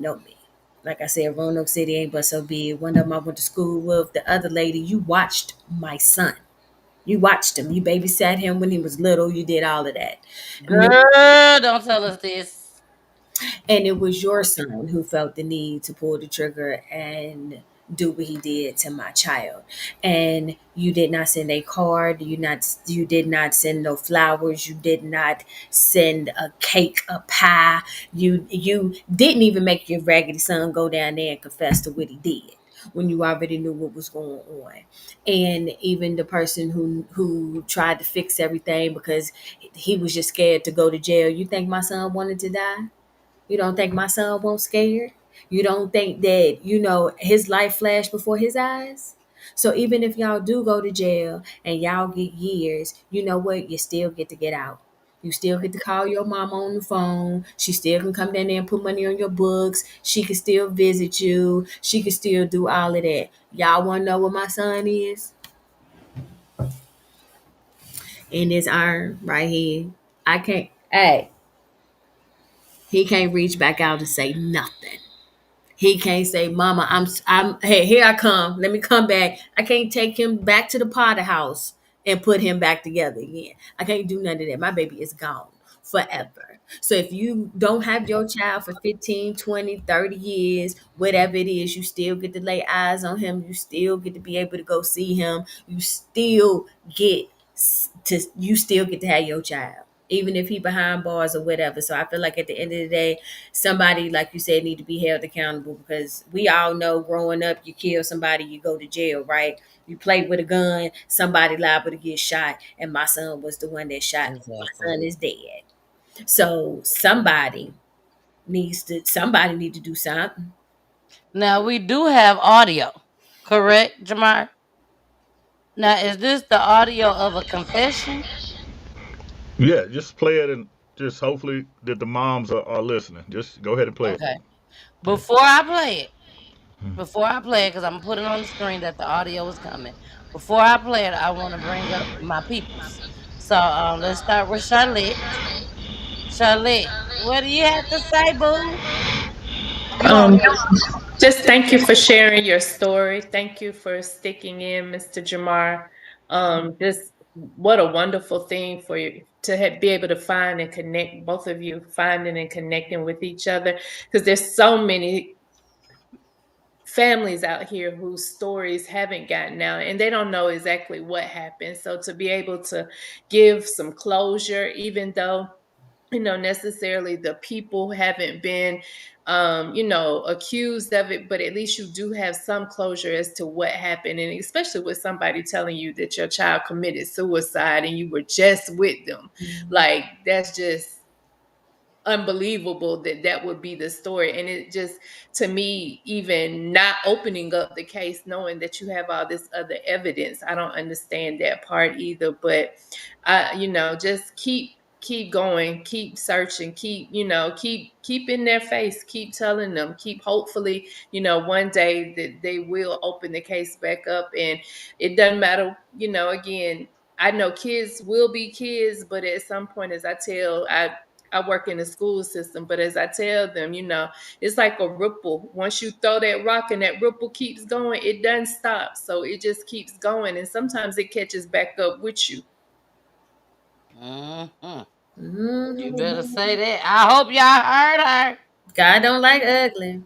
Like I said, Roanoke City ain't but so big. One of them I went to school with. The other lady, you watched my son. You watched him. You babysat him when he was little. You did all of that. Girl, don't tell us this. And it was your son who felt the need to pull the trigger and do what he did to my child. And you did not send a card. You did not send no flowers. You did not send a cake, a pie. You didn't even make your raggedy son go down there and confess to what he did when you already knew what was going on. And even the person who tried to fix everything because he was just scared to go to jail. You think my son wanted to die? You don't think my son won't scared? You don't think that, his life flashed before his eyes? So even if y'all do go to jail and y'all get years, you know what? You still get to get out. You still get to call your mom on the phone. She still can come down there and put money on your books. She can still visit you. She can still do all of that. Y'all want to know what my son is? In this arm right here. I can't. Hey, he can't reach back out to say nothing. He can't say, "Mama, hey, here I come. Let me come back." I can't take him back to the Potter house and put him back together again. I can't do none of that. My baby is gone forever. So if you don't have your child for 15, 20, 30 years, whatever it is, you still get to lay eyes on him. You still get to be able to go see him. You still get to have your child, even if he behind bars or whatever. So I feel like at the end of the day, somebody, like you said, need to be held accountable, because we all know growing up, you kill somebody, you go to jail, right? You play with a gun, somebody liable to get shot, and my son was the one that shot. My Exactly. son is dead. So somebody need to do something. Now we do have audio, correct, Jamar? Now is this the audio of a confession? Yeah, just play it and just hopefully that the moms are listening. Just go ahead and play it. Okay. Before I play it, because I'm putting on the screen that the audio is coming. Before I play it, I want to bring up my peoples. So let's start with Charlotte. Charlotte, what do you have to say, boo? You on Um, mute. just thank you for sharing your story. Thank you for sticking in, Mr. Jamar. Just what a wonderful thing for you to be able to find and connect, both of you finding and connecting with each other, because there's so many families out here whose stories haven't gotten out and they don't know exactly what happened. So to be able to give some closure, even though necessarily the people haven't been accused of it, but at least you do have some closure as to what happened. And especially with somebody telling you that your child committed suicide and you were just with them, like that's just unbelievable that that would be the story. And it just, to me, even not opening up the case knowing that you have all this other evidence, I don't understand that part either. But just keep going, keep searching, keep in their face, keep telling them, keep, hopefully, one day that they will open the case back up. And it doesn't matter, again, I know kids will be kids, but at some point, as I work in the school system, but as I tell them, it's like a ripple. Once you throw that rock and that ripple keeps going, it doesn't stop. So it just keeps going. And sometimes it catches back up with you. Mm-hmm. You better say Mhm. that. I hope y'all heard her. God don't like ugly.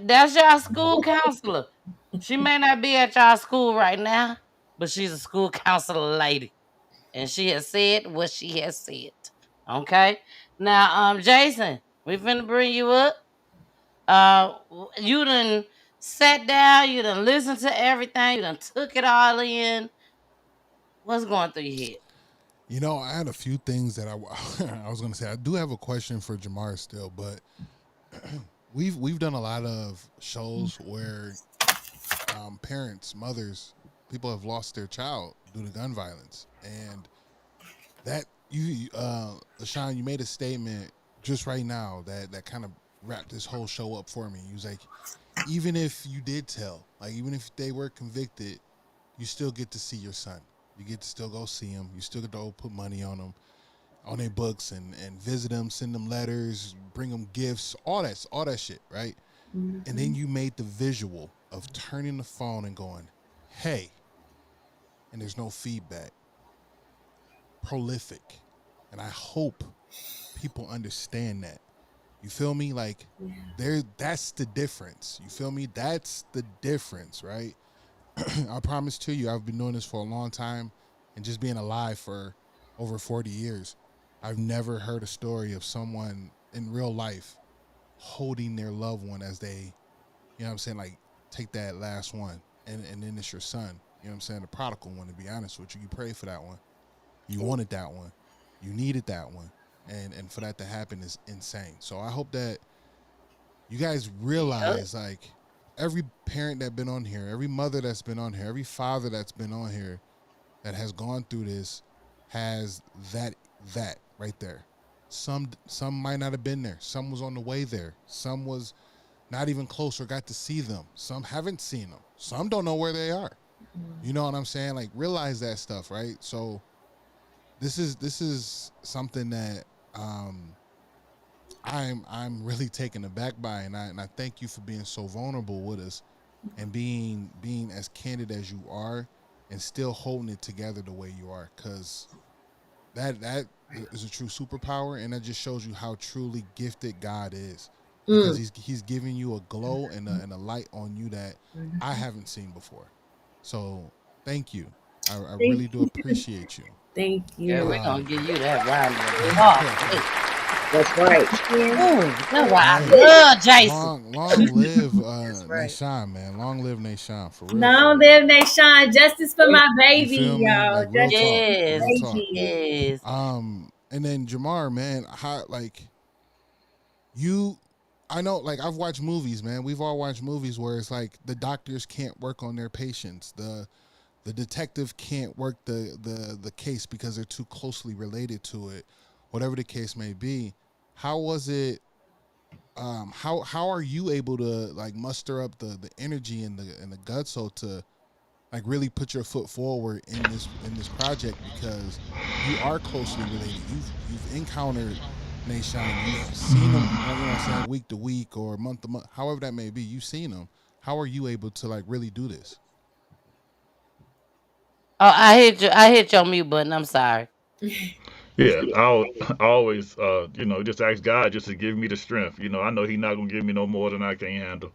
That's y'all school counselor. She may not be at y'all school right now, but she's a school counselor lady. And she has said what she has said. Okay? Now, Jason, we finna bring you up. You done sat down, you done listened to everything, you done took it all in. What's going through your head? I had a few things that I was going to say. I do have a question for Jamar still, but we've done a lot of shows where parents, mothers, people have lost their child due to gun violence, and that LaCiann, you made a statement just right now that kind of wrapped this whole show up for me. You was like, even if you did tell, like even if they were convicted, you still get to see your son. You get to still go see him. You still get to put money on them, on their books, and visit them, send them letters, bring them gifts, all that shit, right? And then you made the visual of turning the phone and going, "Hey," and there's no feedback. Prolific, and I hope people understand that. You feel me? Like that's the difference. You feel me? That's the difference, right? I promise to you, I've been doing this for a long time, and just being alive for over 40 years, I've never heard a story of someone in real life holding their loved one as they, you know what I'm saying, like take that last one, and then it's your son. You know what I'm saying? The prodigal one, to be honest with you. You pray for that one. You wanted that one. You needed that one. And for that to happen is insane. So I hope that you guys realize, like, every parent that been on here, every mother that's been on here, every father that's been on here that has gone through this has that right there. Some might not have been there. Some was on the way there. Some was not even close or got to see them. Some haven't seen them. Some don't know where they are. You know what I'm saying? Like, realize that stuff, right? So this is something that I'm really taken aback by, and I thank you for being so vulnerable with us and being as candid as you are and still holding it together the way you are, because that is a true superpower, and that just shows you how truly gifted God is, because he's giving you a glow and a light on you that I haven't seen before. So thank you. I really do appreciate you. Thank Yeah, you. we're gonna give you that round of applause. That's right. Ooh, that's why I love Jason. long live right. NaSean, man. Long live NaSean, for real. Long live NaSean. Justice for my You baby, feel me? y'all. Like, real Justice talk, for Yes, real my talk. baby. yes. And then Jamar, man, how, like, you, I know, like, I've watched movies, man. We've all watched movies where it's like the doctors can't work on their patients, the detective can't work the case because they're too closely related to it, whatever the case may be. How was it? How are you able to, like, muster up the energy and the guts so to, like, really put your foot forward in this project, because you are closely related. You've encountered NaSean. You've seen them, you know what I'm saying, week to week or month to month, however that may be. You've seen them. How are you able to, like, really do this? Oh, I hit your mute button. I'm sorry. Yeah, I always, just ask God just to give me the strength. I know He's not gonna give me no more than I can handle,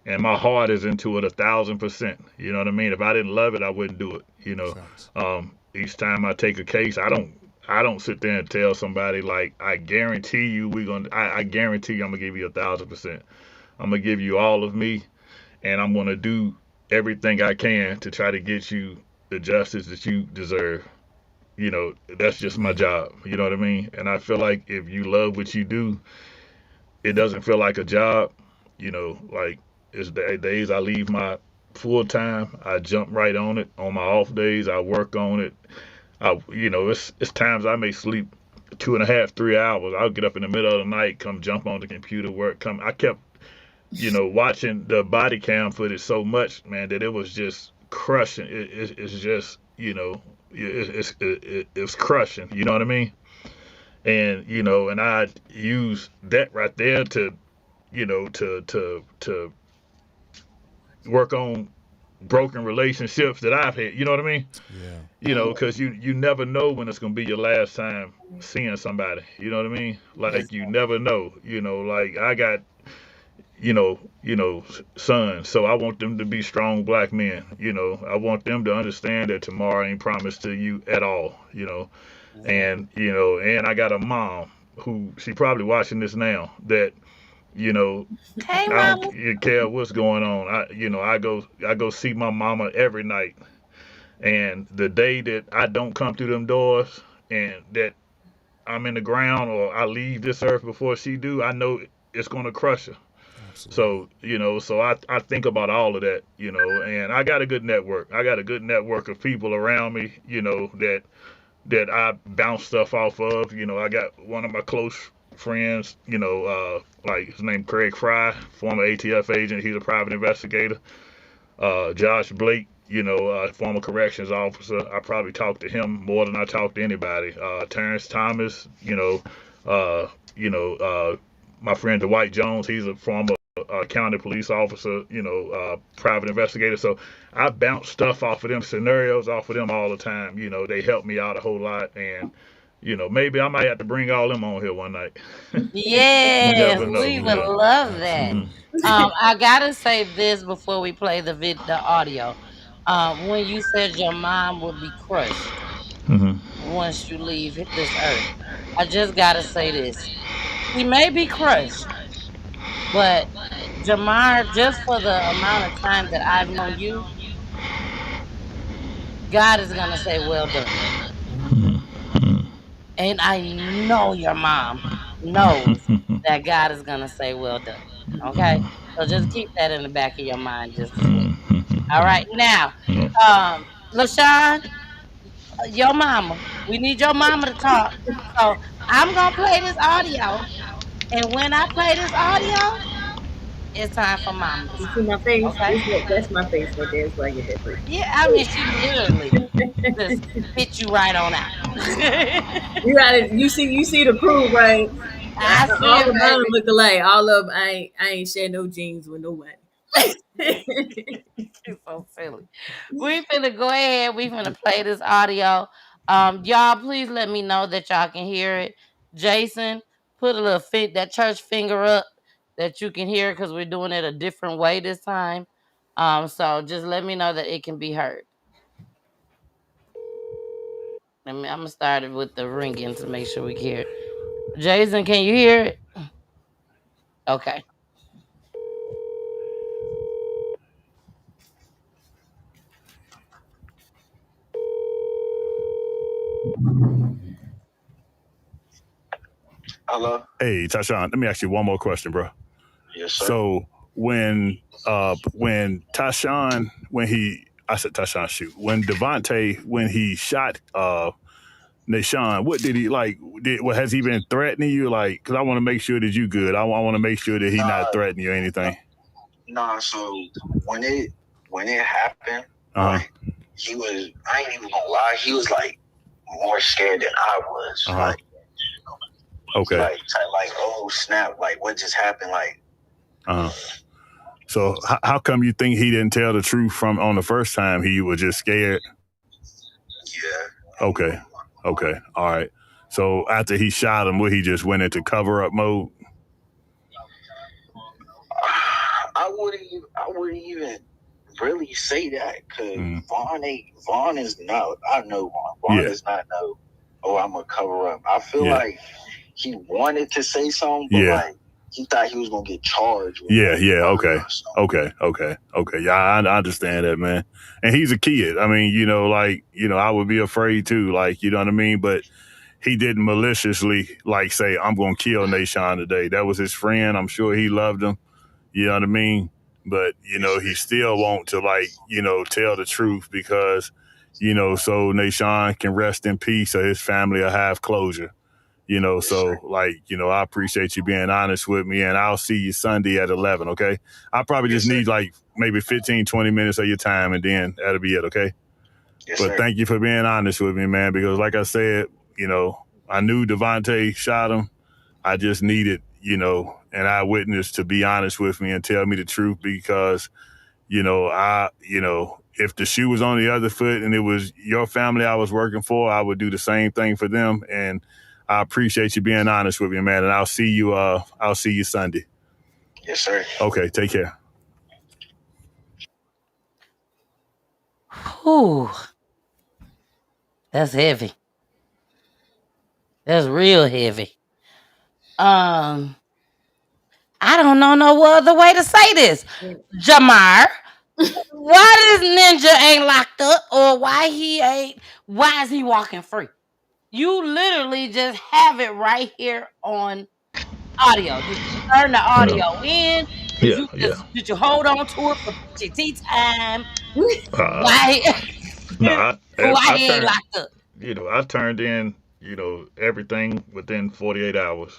and my heart is into it 1,000%. You know what I mean? If I didn't love it, I wouldn't do it. Facts. Each time I take a case, I don't sit there and tell somebody like, I guarantee you I guarantee you I'm gonna give you 1,000%. I'm gonna give you all of me, and I'm gonna do everything I can to try to get you the justice that you deserve. That's just my job. You know what I mean? And I feel like if you love what you do, it doesn't feel like a job. Like, it's the days I leave my full time, I jump right on it. On my off days, I work on it. It's times I may sleep 2.5, 3 hours. I'll get up in the middle of the night, come jump on the computer, work. I kept, watching the body cam footage so much, man, that it was just crushing. It's just, it's crushing. You know what I mean? And I use that right there to, to work on broken relationships that I've had. You know what I mean? Yeah. Because you never know when it's gonna be your last time seeing somebody. You know what I mean? Like, you never know. Like, I got, sons, so I want them to be strong black men. I want them to understand that tomorrow ain't promised to you at all. And I got a mom who, she probably watching this now, that, Hey, I mama. don't care what's going on. I go see my mama every night. And the day that I don't come through them doors, and that I'm in the ground or I leave this earth before she do, I know it's gonna crush her. Absolutely. So I think about all of that, and I got a good network. I got a good network of people around me, that I bounce stuff off of. I got one of my close friends, like, his name Craig Fry, former ATF agent. He's a private investigator. Josh Blake, former corrections officer. I probably talk to him more than I talk to anybody. Terrence Thomas, my friend Dwight Jones, he's a former county police officer, private investigator. So I bounce stuff off of them, scenarios off of them all the time. They help me out a whole lot, and maybe I might have to bring all them on here one night. You Yes, never know. we would Yeah. love that. Absolutely. I gotta say this before we play the audio. When you said your mom would be crushed Hmm. once you leave this earth, I just gotta say this. She may be crushed, but Jamar, just for the amount of time that I've known you, God is gonna say, well done. And I know your mom knows that God is gonna say, well done. Okay, so just keep that in the back of your mind just as well. All right, Mm-hmm. now, LaShawn, your mama. We need your mama to talk. So I'm gonna play this audio, and when I play this audio, it's time for mama to You see speak. my face? Okay? That's my face right there. So I get that first. Yeah, I mean, she literally just spit you right on out. You got it. You see the crew, right? I see All it, of mine baby. look alike. All of I ain't share no jeans with nobody. She's so silly. We finna go ahead. We finna play this audio. Y'all, please let me know that y'all can hear it. Jason, put a little that church finger up that you can hear because we're doing it a different way this time. So just let me know that it can be heard. I'm gonna start it with the ringing to make sure we can hear it. Jason, can you hear it? Okay. Hello. Hey, Tashawn, let me ask you one more question, bro. Yes, sir. So when Tashawn, I said Tashawn, shoot, when Devontae, when he shot NaSean, what did he like? Has he been threatening you? Like, because I want to make sure that you good. I want to make sure that he's not threatening you or anything. Nah, so when it happened, like he was, I ain't even gonna lie, he was like more scared than I was. Like, okay, like oh snap, like what just happened? Like, so how come you think he didn't tell the truth from on the first time? He was just scared. Yeah. Okay. All right. So after he shot him, he just went into cover up mode? I wouldn't even really say that because Vaughn is not. I know Vaughn. Vaughn is not no. Oh, I'm gonna cover up. I feel like he wanted to say something, but like he thought he was gonna get charged. Yeah. Okay. Yeah, I understand that, man. And he's a kid. I mean, I would be afraid too. Like, you know what I mean? But he didn't maliciously like say, I'm gonna kill NaSean today. That was his friend. I'm sure he loved him. You know what I mean? But, he still want to tell the truth because, so NaSean can rest in peace or his family will have closure. So I appreciate you being honest with me, and I'll see you Sunday at 11, okay? I probably just need maybe 15, 20 minutes of your time, and then that'll be it, okay? But thank you for being honest with me, man, because like I said, I knew Devontae shot him. I just needed, an eyewitness to be honest with me and tell me the truth because, if the shoe was on the other foot and it was your family I was working for, I would do the same thing for them. And I appreciate you being honest with me, man. And I'll see you Sunday. Yes, sir. Okay, take care. Whew. That's heavy. That's real heavy. I don't know no other way to say this. Jamar, why this ninja ain't locked up or why is he walking free? You literally just have it right here on audio. Did you turn the audio in? Did you hold on to it for Peachy Tea Tyme? Why why he ain't locked up? I turned in, everything within 48 hours,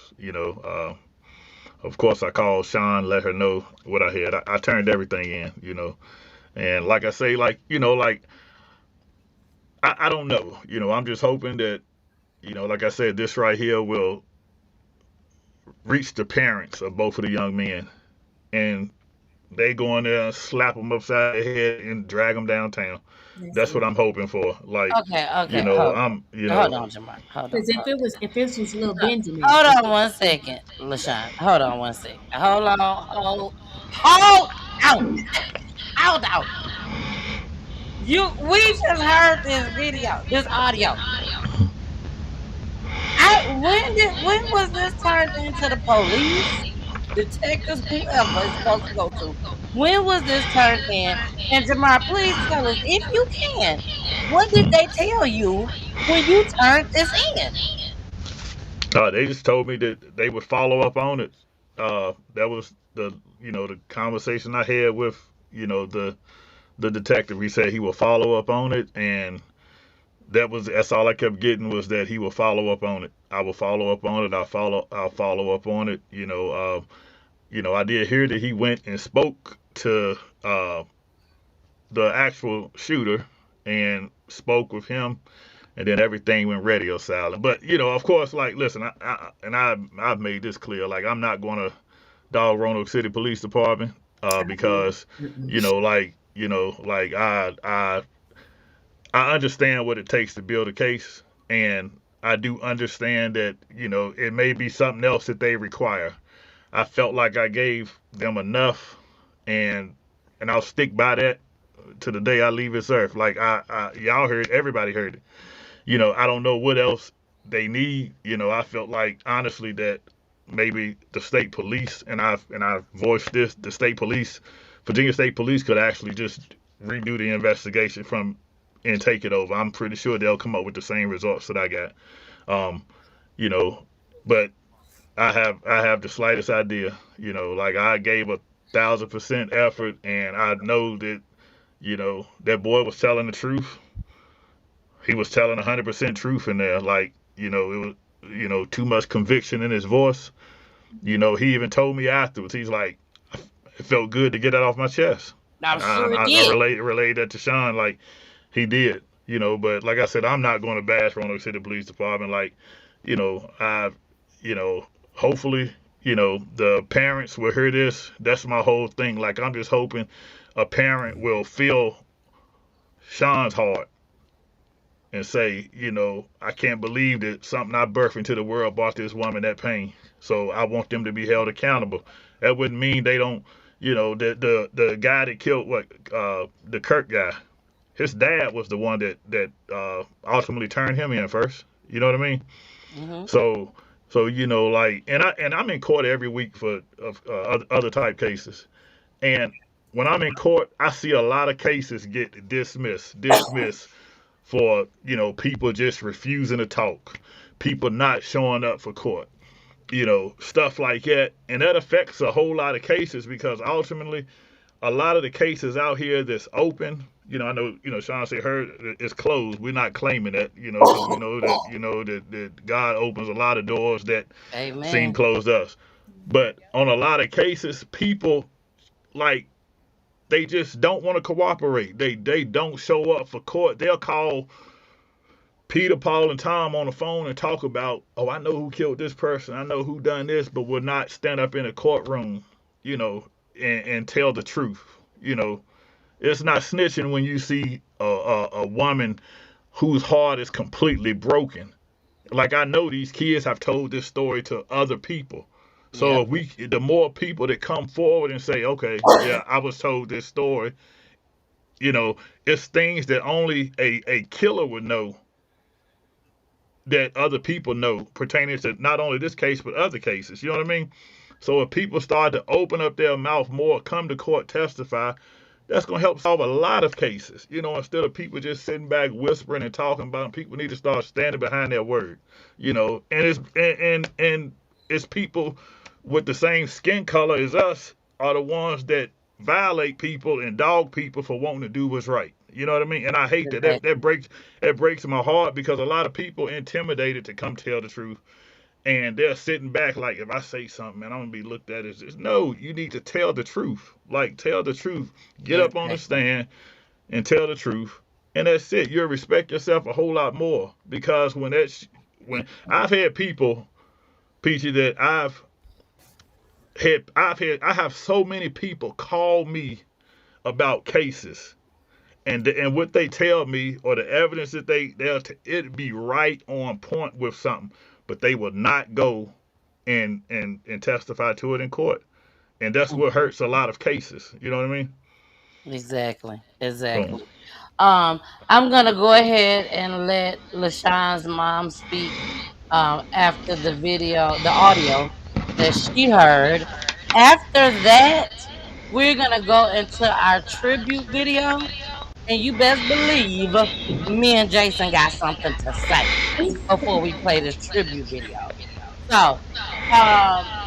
Of course, I called Sean, let her know what I had. I turned everything in. And like I say, I don't know. I'm just hoping that, like I said, this right here will reach the parents of both of the young men. And they go in there and slap them upside the head and drag them downtown. That's what I'm hoping for. Like, Okay. hold on, Jamar. Hold on. Because if it was little Benjamin. Hold on one second, LaShawn. Hold on one second. Hold on. Hold on. We just heard this video, this audio. When was this turned into the police, detectives, whoever it's supposed to go to? When was this turned in? And Jamar, please tell us if you can. What did they tell you when you turned this in? They just told me that they would follow up on it. That was the the conversation I had with the detective. He said he will follow up on it, and that's all I kept getting was that he will follow up on it. I will follow up on it. I'll follow up on it. I did hear that he went and spoke to the actual shooter and spoke with him, and then everything went radio silent. But of course, like, listen, I've made this clear. Like, I'm not going to dog Roanoke City Police Department because like I understand what it takes to build a case, and I do understand that it may be something else that they require. I felt like I gave them enough, and I'll stick by that to the day I leave this earth. Like, y'all heard, everybody heard it. I don't know what else they need. I felt like, honestly, that maybe the state police, and I've voiced this, the state police, Virginia State Police could actually just redo the investigation and take it over. I'm pretty sure they'll come up with the same results that I got. But I have the slightest idea. Like, I gave 1,000% effort, and I know that that boy was telling the truth. He was telling 100% truth in there. Like, it was too much conviction in his voice. He even told me afterwards. He's like, it felt good to get that off my chest. I'm sure it did. I relayed that to Sean. Like, he did. But like I said, I'm not going to bash Roanoke City Police Department. Like, hopefully, the parents will hear this. That's my whole thing. Like, I'm just hoping a parent will feel Sean's heart and say, I can't believe that something I birthed into the world brought this woman that pain. So I want them to be held accountable. That wouldn't mean they don't, the guy that killed the Kirk guy, his dad was the one that ultimately turned him in first. You know what I mean? Mm-hmm. So like, and I'm in court every week for other type cases, and when I'm in court, I see a lot of cases get dismissed for people just refusing to talk, people not showing up for court, stuff like that, and that affects a whole lot of cases because ultimately, a lot of the cases out here that's open. I know, Sean said it's closed. We're not claiming that, because we know that, that God opens a lot of doors that seem closed to us. But on a lot of cases, people, like, they just don't want to cooperate. They don't show up for court. They'll call Peter, Paul, and Tom on the phone and talk about, oh, I know who killed this person. I know who done this, but will not stand up in a courtroom, and tell the truth, It's not snitching when you see a woman whose heart is completely broken. Like, I know these kids have told this story to other people. So if the more people that come forward and say, okay, yeah, I was told this story, it's things that only a killer would know that other people know pertaining to not only this case, but other cases. You know what I mean? So if people start to open up their mouth more, come to court, testify, that's going to help solve a lot of cases. Instead of people just sitting back whispering and talking about them, people need to start standing behind their word. And it's people with the same skin color as us are the ones that violate people and dog people for wanting to do what's right. You know what I mean? And I hate that breaks my heart because a lot of people intimidated to come tell the truth. And they're sitting back like, if I say something, man, I'm going to be looked at as this. No, you need to tell the truth. Like, tell the truth. Get up on the stand and tell the truth. And that's it. You'll respect yourself a whole lot more. Because when I've had people, Peachy, that I have so many people call me about cases. And what they tell me or the evidence that it'd be right on point with something. But they will not go and testify to it in court. And that's what hurts a lot of cases. You know what I mean? Exactly. I'm going to go ahead and let LaCiann's mom speak after the audio that she heard. After that, we're going to go into our tribute video. And you best believe me and Jason got something to say before we play this tribute video. So,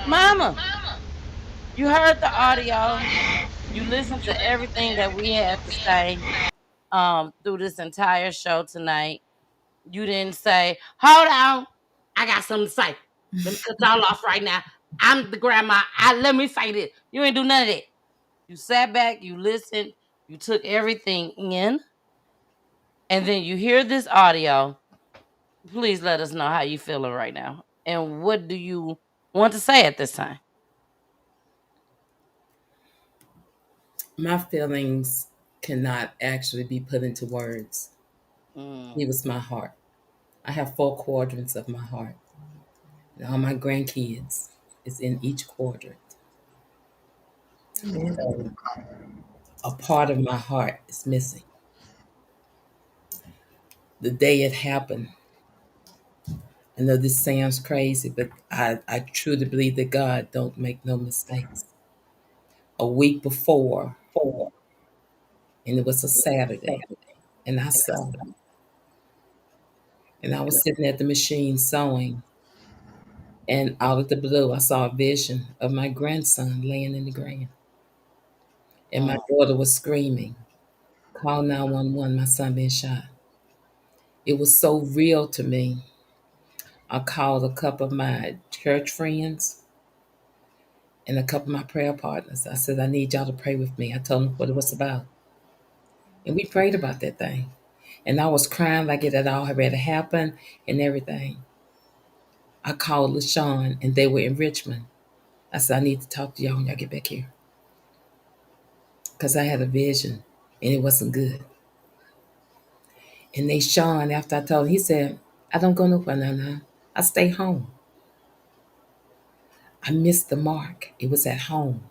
Mama, You heard the audio. You listened to everything that we had to say through this entire show tonight. You didn't say, hold on, I got something to say. Let me cut y'all off right now. I'm the grandma. Let me say this. You ain't do none of that. You sat back, you listened, you took everything in, and then you hear this audio. Please let us know how you feeling right now. And what do you want to say at this time? My feelings cannot actually be put into words. He was my heart. I have 4 quadrants of my heart. And all my grandkids is in each quadrant. So a part of my heart is missing. The day it happened, I know this sounds crazy, but I truly believe that God don't make no mistakes. A week before, and it was a Saturday, and I saw him. And I was sitting at the machine sewing, and out of the blue, I saw a vision of my grandson laying in the ground. And my daughter was screaming, call 911, my son been shot. It was so real to me. I called a couple of my church friends and a couple of my prayer partners. I said, I need y'all to pray with me. I told them what it was about. And we prayed about that thing. And I was crying like it had already happened and everything. I called LaCiann and they were in Richmond. I said, I need to talk to y'all when y'all get back here. Because I had a vision and it wasn't good. And NaSean, after I told him, he said, I don't go nowhere now. I stay home. I missed the mark. It was at home.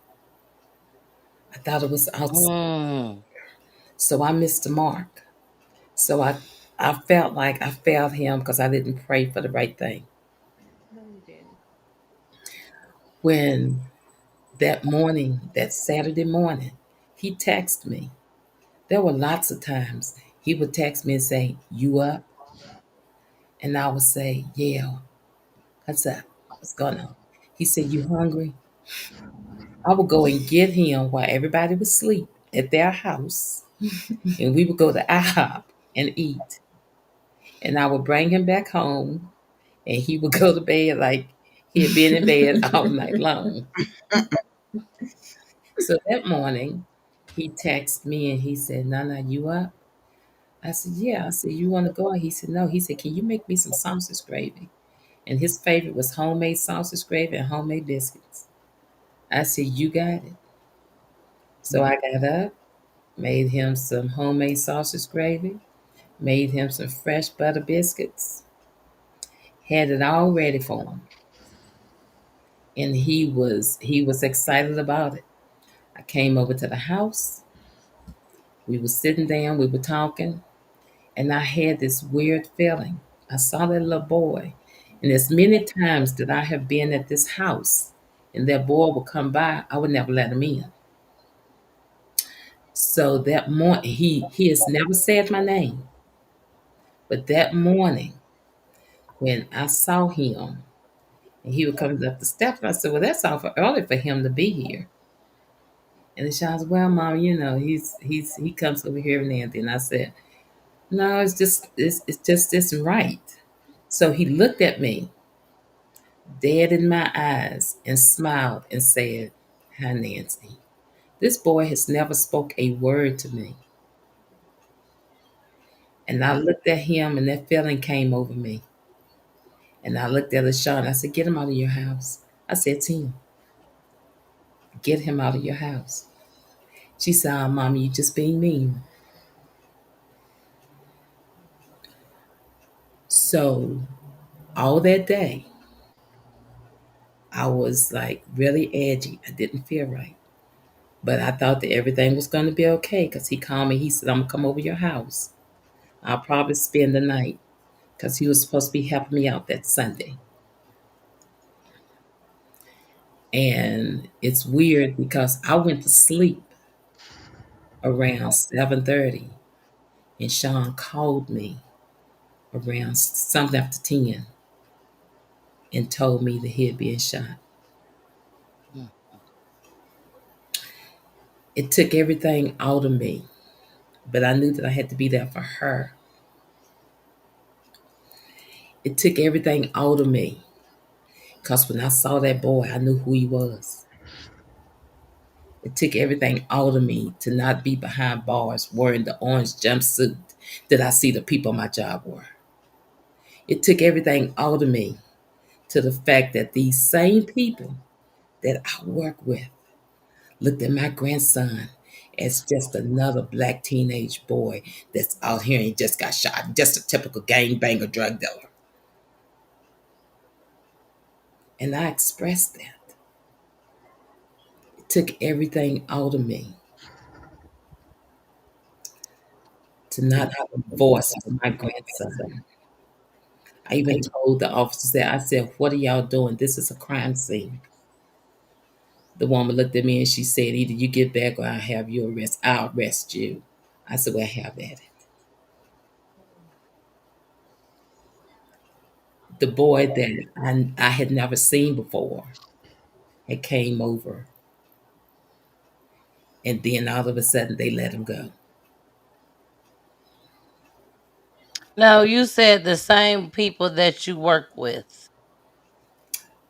I thought it was outside. So I missed the mark. So I felt like I failed him because I didn't pray for the right thing. No, you didn't. When that morning, that Saturday morning, he texted me. There were lots of times he would text me and say, you up? And I would say, yeah. What's up? What's going on? He said, you hungry? I would go and get him while everybody was asleep at their house. And we would go to IHOP and eat. And I would bring him back home and he would go to bed like he had been in bed all night long. So that morning, he texted me and he said, Nana, you up? I said, yeah. I said, you want to go? He said, no. He said, can you make me some sausage gravy? And his favorite was homemade sausage gravy and homemade biscuits. I said, you got it. So I got up, made him some homemade sausage gravy, made him some fresh butter biscuits, had it all ready for him. And he was excited about it. I came over to the house. We were sitting down, we were talking, and I had this weird feeling. I saw that little boy, and as many times that I have been at this house, and that boy would come by, I would never let him in. So that morning, he has never said my name, but that morning when I saw him, and he was coming up the steps, I said, "Well, that's awful early for him to be here." And the child said, "Well, Mom, he comes over here and then." I said, "No, it's just isn't right." So he looked at me dead in my eyes and smiled and said, "Hi, Nancy." This boy has never spoke a word to me. And I looked at him and that feeling came over me. And I looked at LaCiann. I said, "Get him out of your house." I said to him, "Get him out of your house." She said, "Oh, Mommy, you just being mean." So all that day, I was like really edgy. I didn't feel right. But I thought that everything was going to be okay because he called me. He said, "I'm going to come over your house. I'll probably spend the night," because he was supposed to be helping me out that Sunday. And it's weird because I went to sleep around 7:30 and Sean called me around something after 10 and told me that he had been shot. It took everything out of me, but I knew that I had to be there for her. It took everything out of me because when I saw that boy, I knew who he was. It took everything out of me to not be behind bars wearing the orange jumpsuit that I see the people on my job wear. It took everything out of me to the fact that these same people that I work with looked at my grandson as just another black teenage boy that's out here and he just got shot, just a typical gangbanger drug dealer. And I expressed that. It took everything out of me to not have a voice for my grandson. I even told the officers that, I said, what are y'all doing? This is a crime scene. The woman looked at me and she said, either you get back or I'll have you arrest. I'll arrest you. I said, well, have at it. The boy that I had never seen before had came over. And then all of a sudden they let him go. Now, you said the same people that you work with.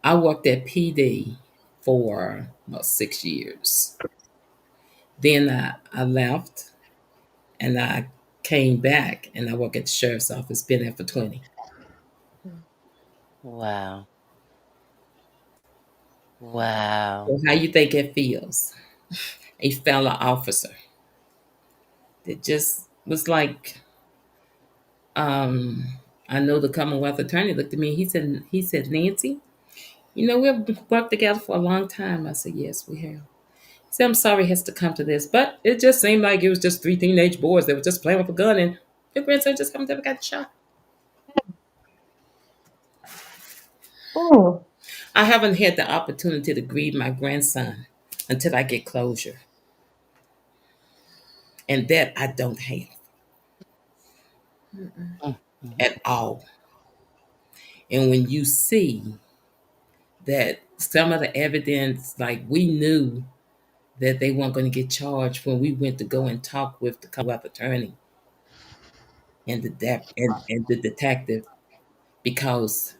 I worked at PD for about 6 years. Then I left and I came back and I work at the sheriff's office, been there for 20. Wow. Wow. So how you think it feels? A fellow officer that just was like, I know the Commonwealth attorney looked at me. He said, Nancy, we've worked together for a long time. I said, yes, we have. He said, I'm sorry it has to come to this, but it just seemed like it was just 3 teenage boys that were just playing with a gun and your grandson just come there and got shot. Oh. I haven't had the opportunity to grieve my grandson until I get closure. And that I don't have at all. And when you see that some of the evidence, like we knew that they weren't going to get charged when we went to go and talk with the Commonwealth attorney and the detective, because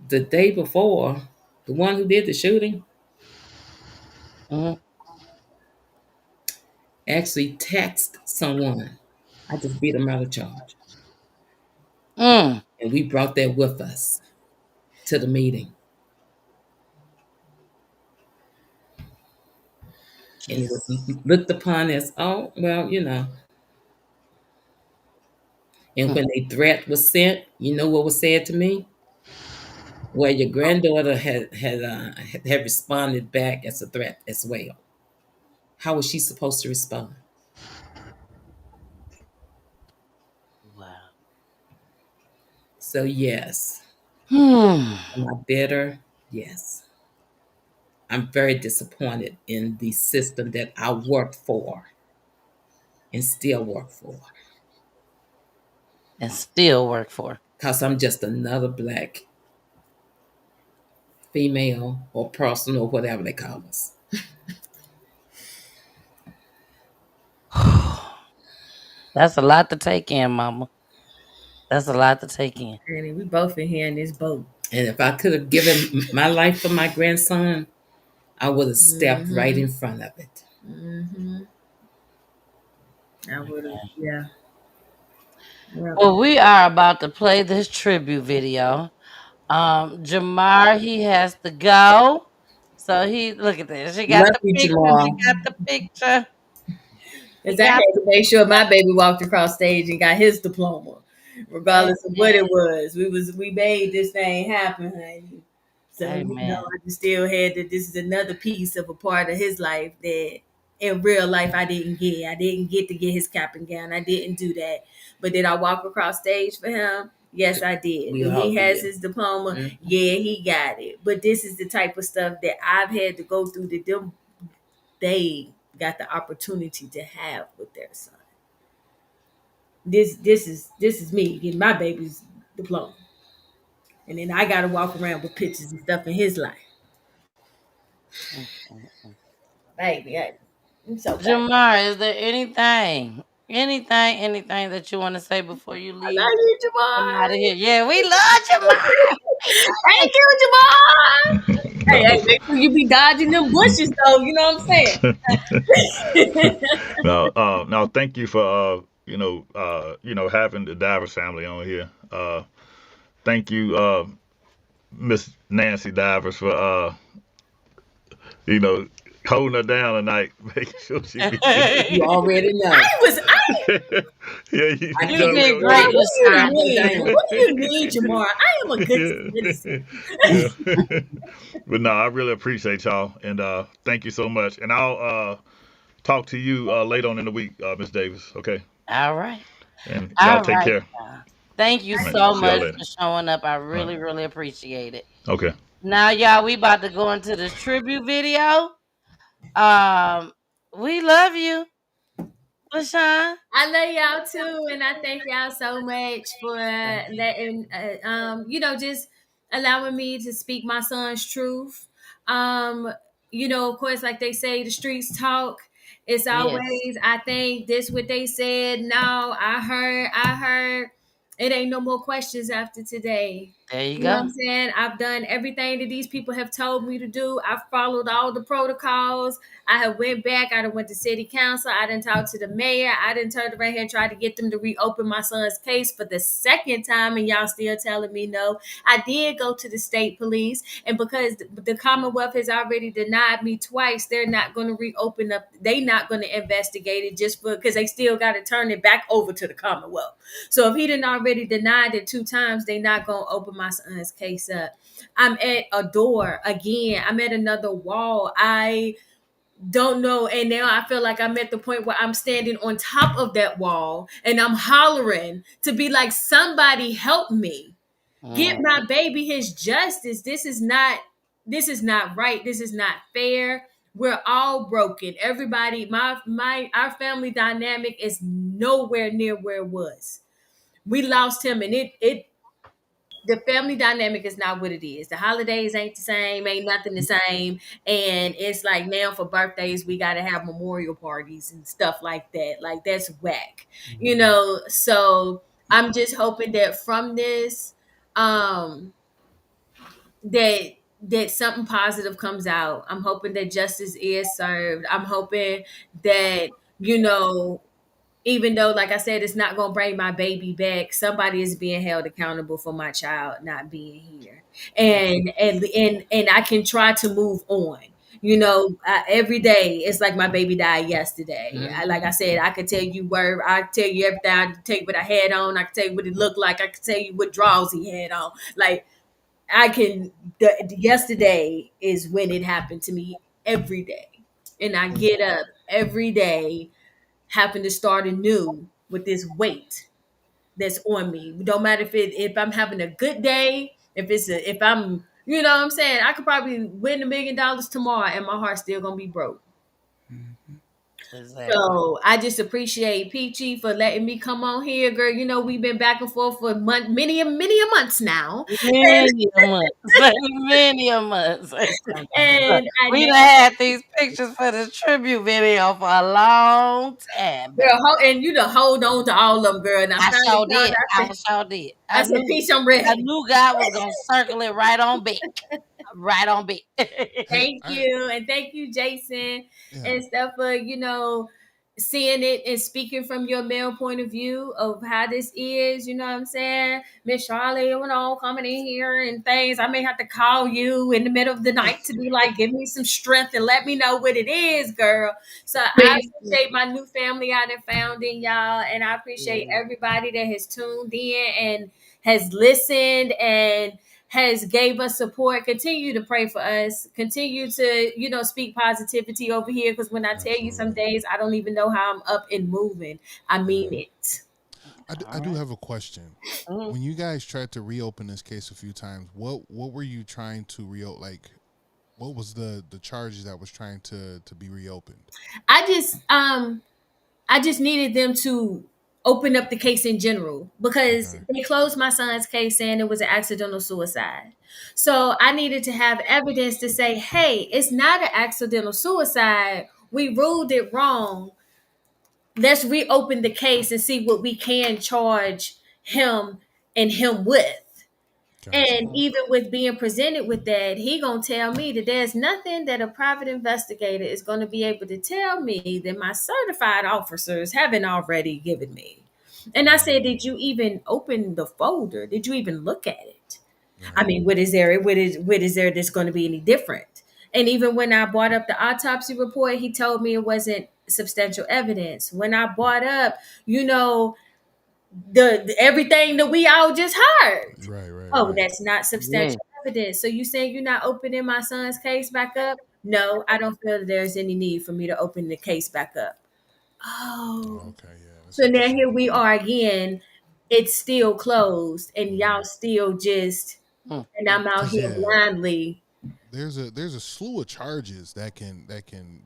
the day before, the one who did the shooting actually texted someone, I just beat a murder charge. And we brought that with us to the meeting. And it was looked upon as, oh, well, And when the threat was sent, you know what was said to me? Well, your granddaughter had responded back as a threat as well. How was she supposed to respond? Wow. So yes. Hmm. Am I bitter? Yes. I'm very disappointed in the system that I worked for and still work for. And still work for. Because I'm just another black female or person or whatever they call us. That's a lot to take in, Mama. That's a lot to take in. Honey, we both in here in this boat. And if I could have given my life for my grandson, I would have stepped right in front of it. I would have, yeah. Well, we are about to play this tribute video. Jamar, he has to go. So look at this. She got Love the you, picture. Jamal. She got the picture. Because I had to make sure my baby walked across stage and got his diploma, regardless of what it was. We made this thing happen, honey. So Amen. I just still had that. This is another piece of a part of his life that in real life I didn't get. I didn't get to get his cap and gown. I didn't do that. But did I walk across stage for him? Yes, I did. We And all he has did. his diploma. Yeah, he got it. But this is the type of stuff that I've had to go through that they got the opportunity to have with their son. This is me getting my baby's diploma. And then I gotta walk around with pictures and stuff in his life. Baby, It's okay. Jamar, is there anything that you want to say before you I leave? love you, I'm out of Jamar. here. Yeah, we love Jamar. Thank you, Jamar. Hey, make sure you be dodging them bushes, though. You know what I'm saying? Now, thank you for having the Divers family on here. Thank you, Miss Nancy Divers, for you know holding her down tonight, making sure she be good. You already know. Yeah, you I You done did real Jamar, great, good. what do you strap her LaCiann. mean? down. What do you mean, Jamar? I am a good citizen. Yeah. But no, I really appreciate y'all, and thank you so much. And I'll talk to you later on in the week, Miss Davis. Okay, All right. and y'all All take right. care. Thank you All right, so see y'all much later. for showing up. I All right. really, really appreciate it. Okay. Now, y'all, we about to go into this tribute video. We love you, LaCiann. I love y'all too, and I thank y'all so much for letting, just allowing me to speak my son's truth. Um, of course, like they say, the streets talk. It's Yes. always, I think this what they said. No, I heard. It ain't no more questions after today. There you You know what go. I'm saying? I've done everything that these people have told me to do. I've followed all the protocols. I have went back. I done went to city council. I didn't talk to the mayor. I didn't turn around here and try to get them to reopen my son's case for the second time, and y'all still telling me no. I did go to the state police, and because the Commonwealth has already denied me twice, they're not going to reopen up. They not going to investigate it just because they still got to turn it back over to the Commonwealth. So if he didn't already denied it 2 times, they not going to open my son's case up. I'm at a door again. I'm at another wall. I don't know. And now I feel like I'm at the point where I'm standing on top of that wall and I'm hollering to be like, somebody help me. Get my baby his justice. This is not right. This is not fair. We're all broken. Everybody, our family dynamic is nowhere near where it was. We lost him, and it the family dynamic is not what it is. The holidays ain't the same, ain't nothing the same. And it's like now for birthdays, we got to have memorial parties and stuff like that. Like that's whack, So I'm just hoping that from this, that something positive comes out. I'm hoping that justice is served. I'm hoping that, you know, even though, like I said, it's not going to bring my baby back, somebody is being held accountable for my child not being here, and I can try to move on. Every day it's like my baby died yesterday. Like I said, I could tell you I tell you everything. I could tell you what I had on. I could tell you what it looked like. I could tell you what drawers he had on. Like I can. Yesterday is when it happened to me every day, and I get up every day having to start anew with this weight that's on me. Don't matter if I'm having a good day, if I'm, you know what I'm saying, I could probably win $1 million tomorrow and my heart's still gonna be broke. Exactly. So I just appreciate Peachy for letting me come on here, girl. We've been back and forth for many a months now. Many a months. Many a months. And We done had these pictures for the tribute video for a long time, baby. girl, and you to hold on to all of them, girl. And I I finally sure found did. out. I sure did. I said, Peach, I'm ready. I knew God was gonna circle it right on back. Right on back. Thank you. And thank you, Jason, and stuff for, seeing it and speaking from your male point of view of how this is, you know what I'm saying? Miss Charlotte, coming in here and things. I may have to call you in the middle of the night to be like, give me some strength and let me know what it is, girl. So I appreciate my new family I done found in y'all. And I appreciate everybody that has tuned in and has listened and has gave us support. Continue to pray for us. Continue to, speak positivity over here. Because when I tell you some days, I don't even know how I'm up and moving. I mean it. I do have a question. When you guys tried to reopen this case a few times, what were you trying to reopen? Like, what was the charges that was trying to be reopened? I just needed them to open up the case in general because they closed my son's case saying it was an accidental suicide. So I needed to have evidence to say, hey, it's not an accidental suicide. we ruled it wrong. Let's reopen the case and see what we can charge him and him with. And even with being presented with that, he gonna tell me that there's nothing that a private investigator is gonna be able to tell me that my certified officers haven't already given me. And I said, did you even open the folder? Did you even look at it? I mean, what is there? What is there that's going to be any different? And even when I brought up the autopsy report, he told me it wasn't substantial evidence. When I brought up, the everything that we all just heard, that's not substantial evidence. So you saying you're not opening my son's case back up? No, I don't feel that there's any need for me to open the case back up. Oh, okay, yeah. So now here we are again. It's still closed, and y'all still just, and I'm out here blindly. There's a slew of charges that can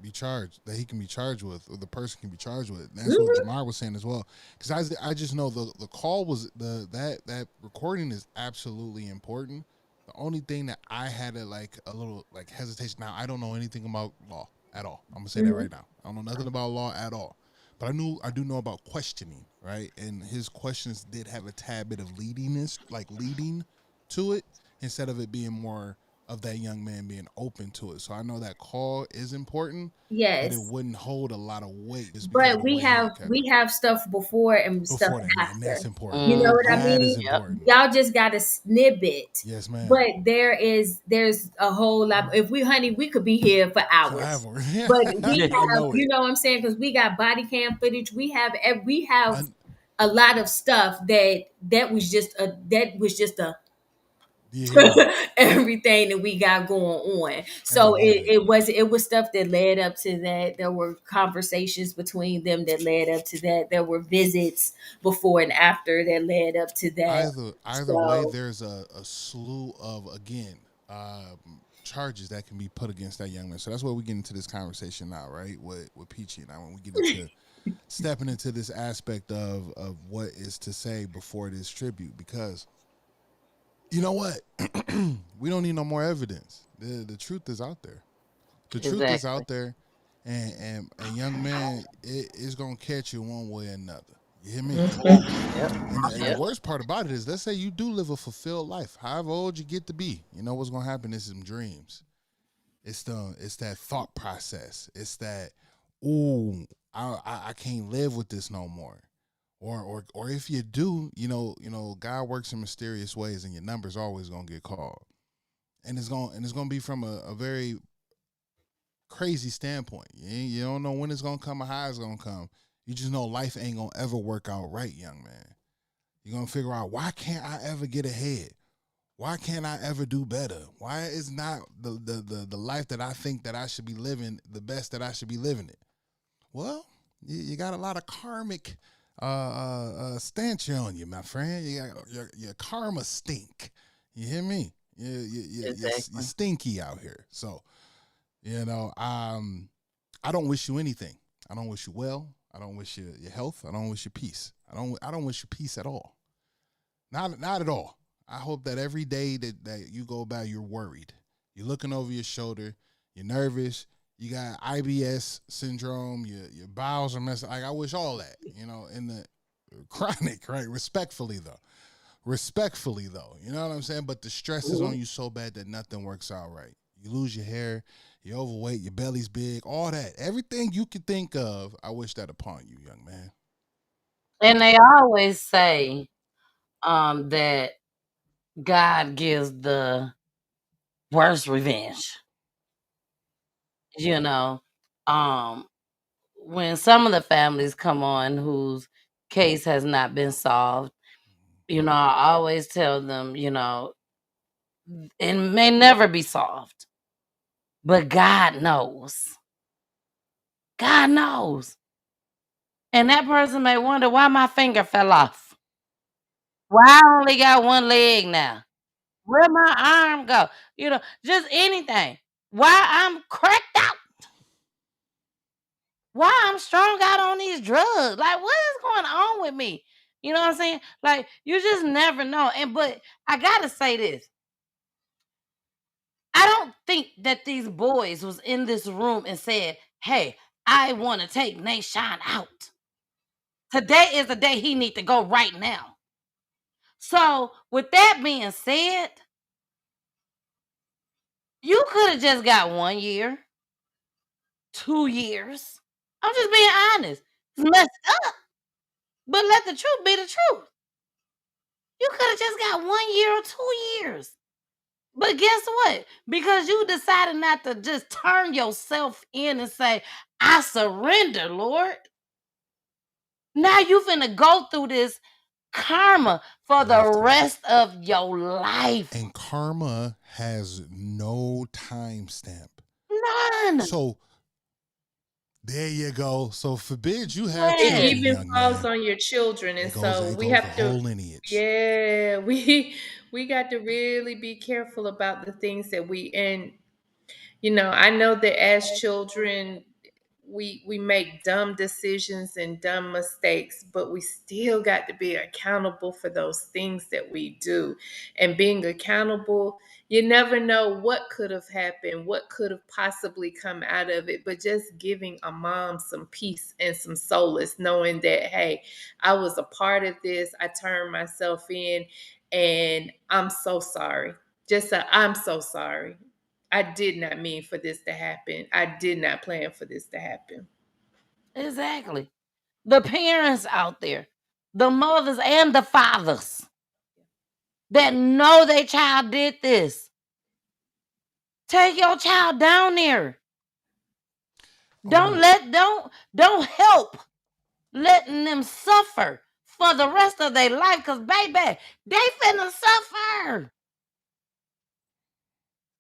be charged, that he can be charged with, or the person can be charged with. And that's what Jamar was saying as well. Because I just know the call was that recording is absolutely important. The only thing that I had a little hesitation. Now I don't know anything about law at all. I'm gonna say that right now. I don't know nothing about law at all. But I do know about questioning, right? And his questions did have a tad bit of leading to it, instead of it being more of that young man being open to it. So I know that call is important. Yes. But it wouldn't hold a lot of weight. But we have stuff before and stuff after. And that's important. You know what I mean? Is important. Y'all just got a snippet. Yes, ma'am. But there's a whole lot. If we could be here for hours. Yeah. But we have, you know what I'm saying? Because we got body cam footage. We have a lot of stuff that was just a everything that we got going on. So it was stuff that led up to that. There were conversations between them that led up to that. There were visits before and after that led up to that. Either way, there's a slew of charges that can be put against that young man. So that's where we get into this conversation now, right? With Peachy and I, when we get into stepping into this aspect of what is to say before this tribute, because you know what? We don't need no more evidence. The truth is out there. The truth is out there, and young man, it is gonna catch you one way or another. You hear me? And the worst part about it is, let's say you do live a fulfilled life, however old you get to be. You know what's gonna happen is some dreams. It's that thought process. It's that, ooh, I can't live with this no more. Or if you do, you know, God works in mysterious ways, and your number's always gonna get called, and it's gonna be from a very crazy standpoint. You don't know when it's gonna come or how it's gonna come. You just know life ain't gonna ever work out right, young man. You're gonna figure out, why can't I ever get ahead? Why can't I ever do better? Why is not the life that I think that I should be living the best that I should be living it? Well, you got a lot of karmic stench on you, my friend. You got your karma stink. You hear me? You're stinky out here. So, you know, I don't wish you anything. I don't wish you well. I don't wish you your health. I don't wish you peace. I don't wish you peace at all. Not at all. I hope that every day that you go by, you're worried. You're looking over your shoulder. You're nervous. You got IBS syndrome. Your bowels are messed up. Like, I wish all that, you know, in the chronic, right? Respectfully though. You know what I'm saying? But the stress is on you so bad that nothing works out right. You lose your hair. You're overweight. Your belly's big. All that. Everything you could think of, I wish that upon you, young man. And they always say that God gives the worst revenge. You know, when some of the families come on whose case has not been solved, you know, I always tell them, you know, it may never be solved, but God knows. God knows. And that person may wonder why my finger fell off. Why I only got one leg now? Where my arm go? You know, just anything. Why I'm cracked out? Why I'm strung out on these drugs? Like, what is going on with me? You know what I'm saying? Like, you just never know. But I gotta say this. I don't think that these boys was in this room and said, hey, I want to take NaSean out. Today is the day he need to go right now. So with that being said, you could have just got 1 year, 2 years. I'm just being honest. It's messed up. But let the truth be the truth. You could have just got 1 year or 2 years. But guess what? Because you decided not to just turn yourself in and say, I surrender, Lord. Now you finna go through this karma for the rest of your life. And karma has no timestamp. None. So there you go. So forbid you have It children, even young falls man. on your children, and It goes so we the have to. whole lineage. Yeah, we got to really be careful about the things that we and I know that as children we make dumb decisions and dumb mistakes, but we still got to be accountable for those things that we do. And being accountable, you never know what could have happened, what could have possibly come out of it, but just giving a mom some peace and some solace, knowing that, hey, I was a part of this, I turned myself in, and I'm so sorry. I'm so sorry. I did not mean for this to happen. I did not plan for this to happen. Exactly. The parents out there, the mothers and the fathers that know their child did this. Take your child down there. Don't help letting them suffer for the rest of their life, because baby, they finna suffer.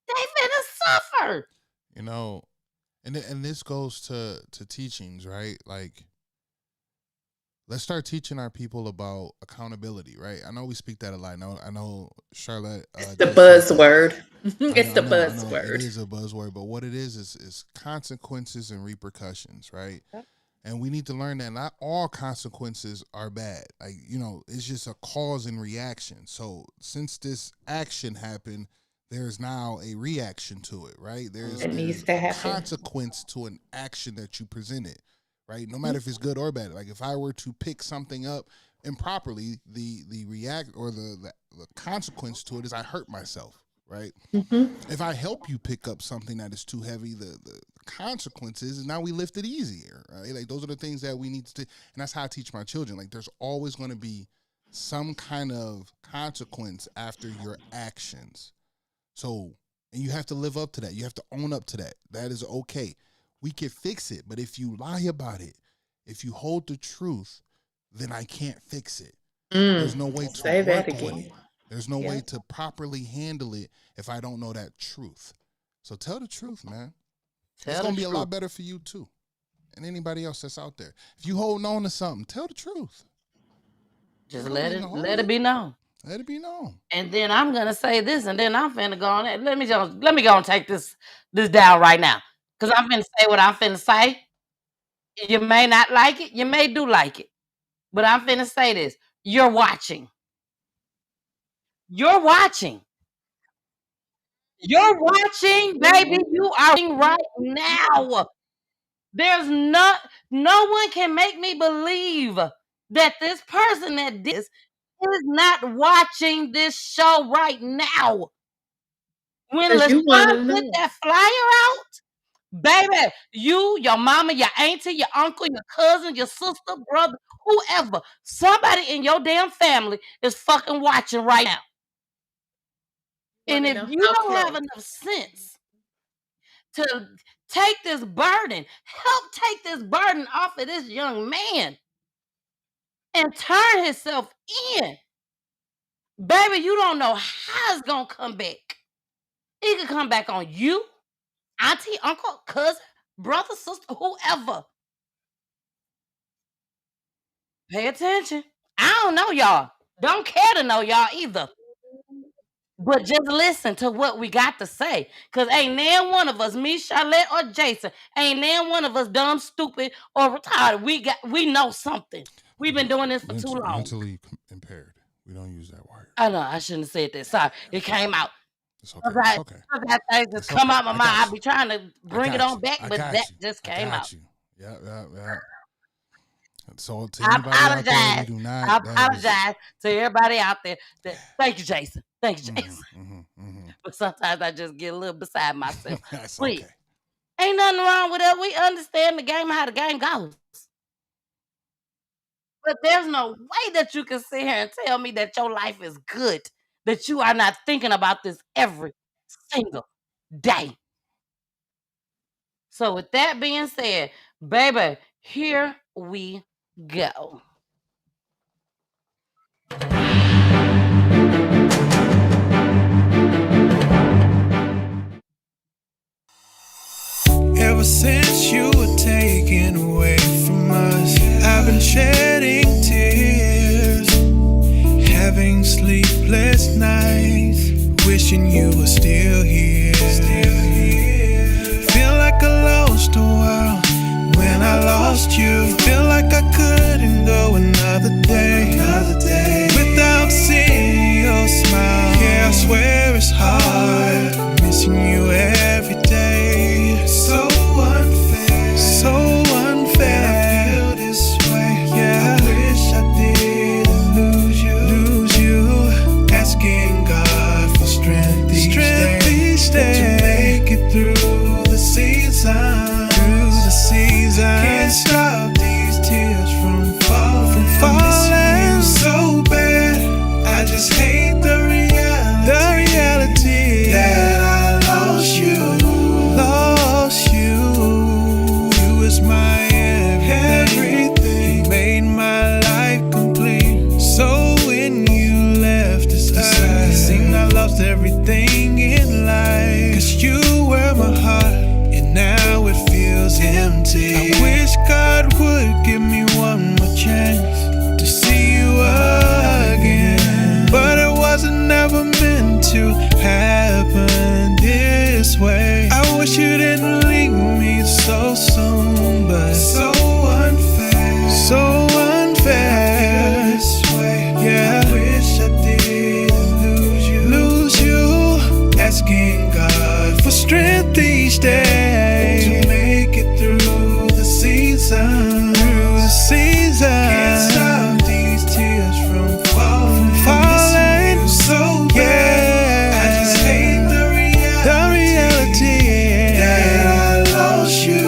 They finna suffer. And this goes to teachings, right? Like, let's start teaching our people about accountability, right? I know we speak that a lot. I know Charlotte. It's the buzzword. It's the buzzword. It is a buzzword, but what it is consequences and repercussions, right? Yep. And we need to learn that not all consequences are bad. Like, it's just a cause and reaction. So since this action happened, there's now a reaction to it, right? There's a consequence to an action that you presented, right? No matter if it's good or bad. Like, if I were to pick something up improperly, the react or the consequence to it is I hurt myself, right? Mm-hmm. If I help you pick up something that is too heavy, the consequences is now we lift it easier, right? Like, those are the things that we need to and that's how I teach my children. Like, there's always going to be some kind of consequence after your actions. So, and you have to live up to that. You have to own up to that. That is okay. We can fix it, but if you lie about it, if you hold the truth, then I can't fix it. There's no way to work on it. There's no way to properly handle it if I don't know that truth. So tell the truth, man. It's going to be a lot better for you too, and anybody else that's out there. If you holding on to something, tell the truth. Just let it be known. Let it be known. And then I'm gonna say this, and then I'm finna go on. Let me go and take this down right now, because I'm finna say what I'm finna say. You may not like it, you may do like it, but I'm finna say this. You're watching. You're watching. You're watching, baby. You are watching right now. There's no one can make me believe that this person that did this is not watching this show right now. When LaCiann put that flyer out, baby, you, your mama, your auntie, your uncle, your cousin, your sister, brother, whoever, somebody in your damn family is fucking watching right now. And if you don't have enough sense to take this burden, help take this burden off of this young man and turn himself in, baby, you don't know how it's gonna come back. It could come back on you, auntie, uncle, cousin, brother, sister, whoever. Pay attention. I don't know y'all. Don't care to know y'all either. But just listen to what we got to say. Because ain't nan one of us, me, Charlotte, or Jason, ain't nan one of us dumb, stupid, or retarded. We know something. We've been doing this for too long. Mentally impaired. We don't use that word. I know. I shouldn't have said that. Sorry. It came out. It's okay. It's okay. Things just come out my mind. I be trying to bring it on back, but that just came out. Yeah. So to I anybody out there, we apologize. do not. I That is. apologize to everybody out there. Thank you, Jason. Thank you, Jason. But sometimes I just get a little beside myself. That's But okay. ain't nothing wrong with that. We understand the game, how the game goes. But there's no way that you can sit here and tell me that your life is good, that you are not thinking about this every single day. So with that being said, baby, here we go. Ever since you were taken away from us, I've been shedding tears, having sleepless nights, wishing you were still here. Feel like I lost a while when I lost you. Feel like I couldn't go another day without seeing your smile. Yeah, I swear it's hard missing you every day. So unfair. I feel this way. Yeah, I wish I didn't lose you. Asking God for strength each day to make it through the season. Can't stop these tears from falling. So bad, I just hate the reality that I lost you. You was my everything. You made my life complete. So when you left this earth, it seemed I lost everything in life. 'Cause you were my heart, and now it feels empty. I wish God would give me one more chance to see you again, but it wasn't never meant to happen this way. I wish you didn't leave me so soon, but so unfair this way. Yeah, I wish I didn't lose you. Asking God for strength each day to make it through the season. Can't stop these tears from falling. So yeah, I just hate the reality that I lost you.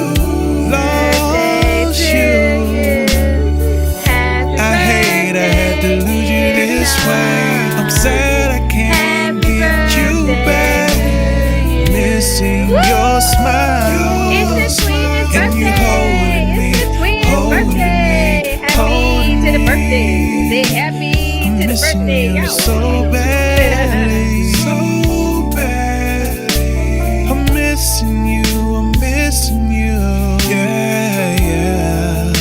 I hate I had to lose you this way. I'm sad I can't get you back. Missing your smile. It's the sweetest and you holding me. Happy to the birthday. Say happy to the birthday. You so badly. I'm missing you. Yeah.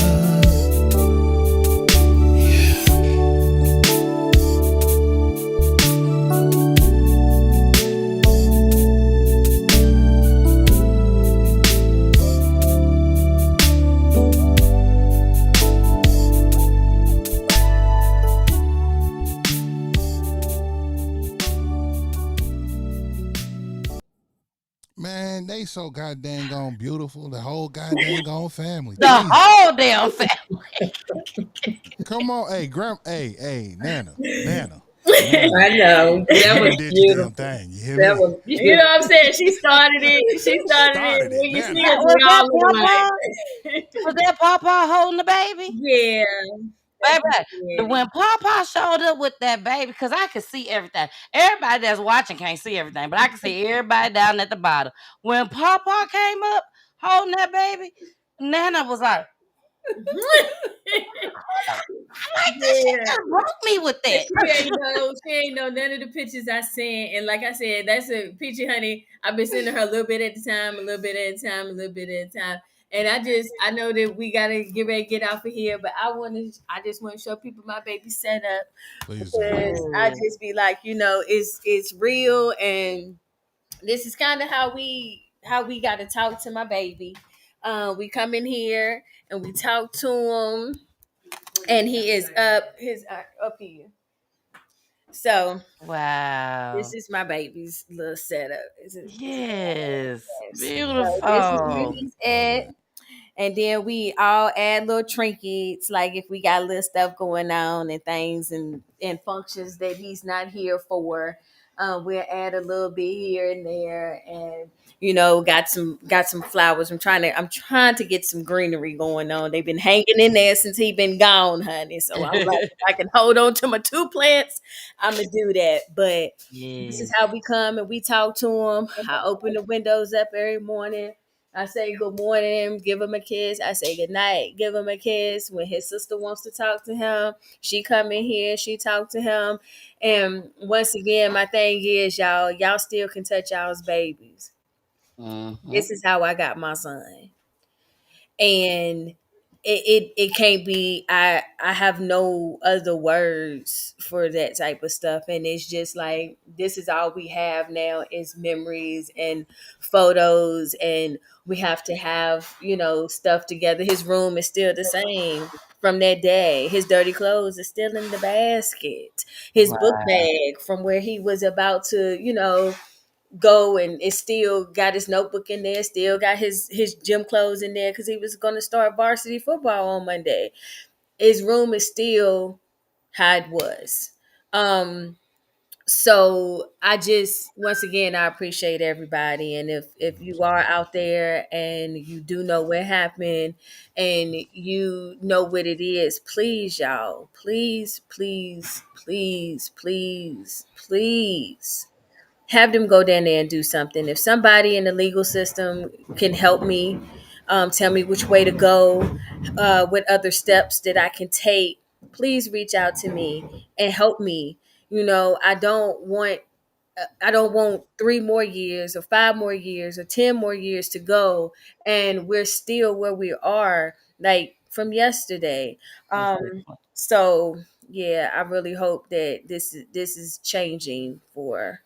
Man, they so goddamn gone beautiful. The whole goddamn gone family. The whole damn family. Come on, hey, hey, Nana. I know. That was did your beautiful. damn thing. You hear That me? was beautiful. You know what I'm saying? She started it. She started it when you see her do it all in the Was that Papa holding the baby? Yeah. Baby, when Papa showed up with that baby, because I could see everything. Everybody that's watching can't see everything, but I can see everybody down at the bottom. When Papa came up holding that baby, Nana was like, she just broke me with that. She ain't know none of the pictures I sent. And like I said, that's a Peachy honey. I've been sending her a little bit at a time, a little bit at a time, a little bit at a time. And I know that we gotta get ready to get off of here, but I just want to show people my baby setup. Please Because I just be like, it's real, and this is kind of how we gotta talk to my baby. We come in here and we talk to him, and he is up here. So wow, this is my baby's little setup. Yes, So beautiful. this is where he's at. And then we all add little trinkets, like if we got little stuff going on and things and functions that he's not here for. We'll add a little bit here and there, and got some flowers. I'm trying to get some greenery going on. They've been hanging in there since he been gone, honey. So I'm like, if I can hold on to my 2 plants, I'm gonna do that. But this is Yes. how we come and we talk to him. I open the windows up every morning. I say good morning, give him a kiss. I say good night, give him a kiss. When his sister wants to talk to him, she come in here, she talk to him. And once again, my thing is, y'all still can touch y'all's babies. This is how I got my son. And it can't be, I have no other words for that type of stuff. And it's just like, this is all we have now is memories and photos, and we have to have stuff together. His room is still the same from that day. His dirty clothes are still in the basket. His book Wow. bag from where he was about to go, and it still got his notebook in there, still got his gym clothes in there because he was going to start varsity football on Monday. His room is still how it was. So I just, once again, I appreciate everybody. And if you are out there and you do know what happened and you know what it is, please, y'all, please, please, please, please, please have them go down there and do something. If somebody in the legal system can help me, tell me which way to go, what other steps that I can take, please reach out to me and help me. I don't want 3 more years or 5 more years or 10 more years to go and we're still where we are, like from yesterday. So yeah, I really hope that this is changing for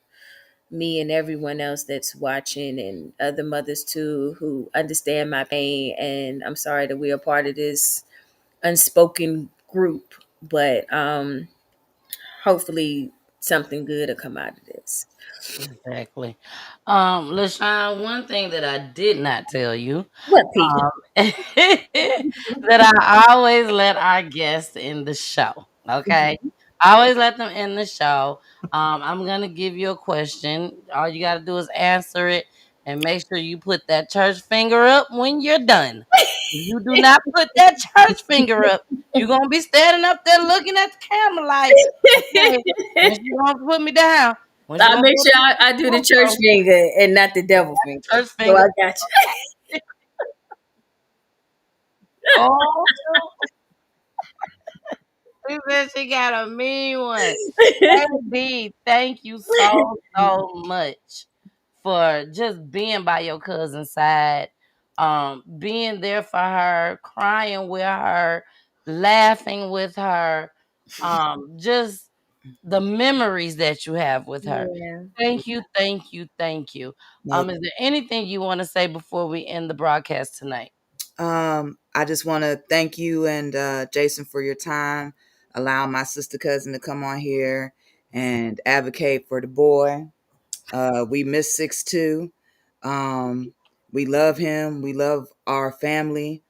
me and everyone else that's watching, and other mothers too who understand my pain. And I'm sorry that we are part of this unspoken group, but hopefully something good will come out of this. Exactly. LaShawn, one thing that I did not tell you, What, Peach? that I always let our guests in the show. Okay. I always let them in the show. I'm gonna give you a question. All you gotta do is answer it and make sure you put that church finger up when you're done. If you do not put that church finger up, you're gonna be standing up there looking at the camera like, okay, when she gonna put me down? When she I'll gonna make put sure me I do the down? church finger and not the devil finger. Church So finger. I got you. Oh, she said she got a mean one. Baby, thank you so much for just being by your cousin's side, being there for her, crying with her, laughing with her, just the memories that you have with her. Yeah. Thank you, thank you, thank you. No, Is there anything you want to say before we end the broadcast tonight? I just want to thank you and Jason for your time, allowing my sister cousin to come on here and advocate for the boy. We miss 6'2". We love him. We love our family.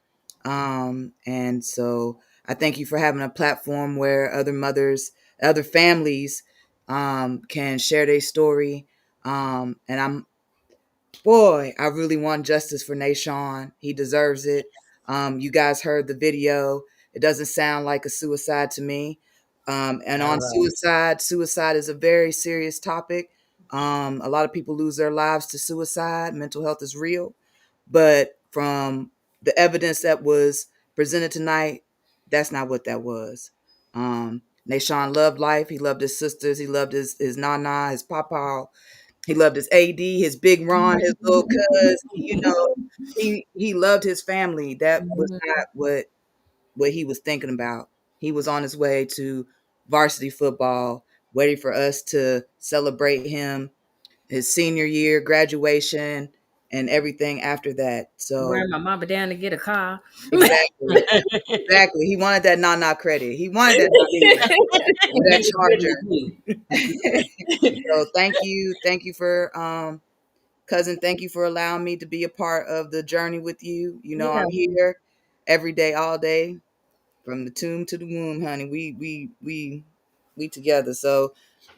And so I thank you for having a platform where other mothers, other families can share their story. And I really want justice for NaSean. He deserves it. You guys heard the video. It doesn't sound like a suicide to me. And Not on at all. suicide is a very serious topic. A lot of people lose their lives to suicide. Mental health is real. But from the evidence that was presented tonight, that's not what that was. NaSean loved life. He loved his sisters. He loved his nana, his papa. He loved his AD, his big Ron, his little cuz. He loved his family. That was not what he was thinking about. He was on his way to varsity football, waiting for us to celebrate him, his senior year, graduation, and everything after that. So Bring my mama down to get a car. exactly, exactly. He wanted that nah credit. He wanted that or that charger. So thank you for cousin, thank you for allowing me to be a part of the journey with you. You know, Yeah. I'm here every day, all day, from the tomb to the womb, honey. We together. So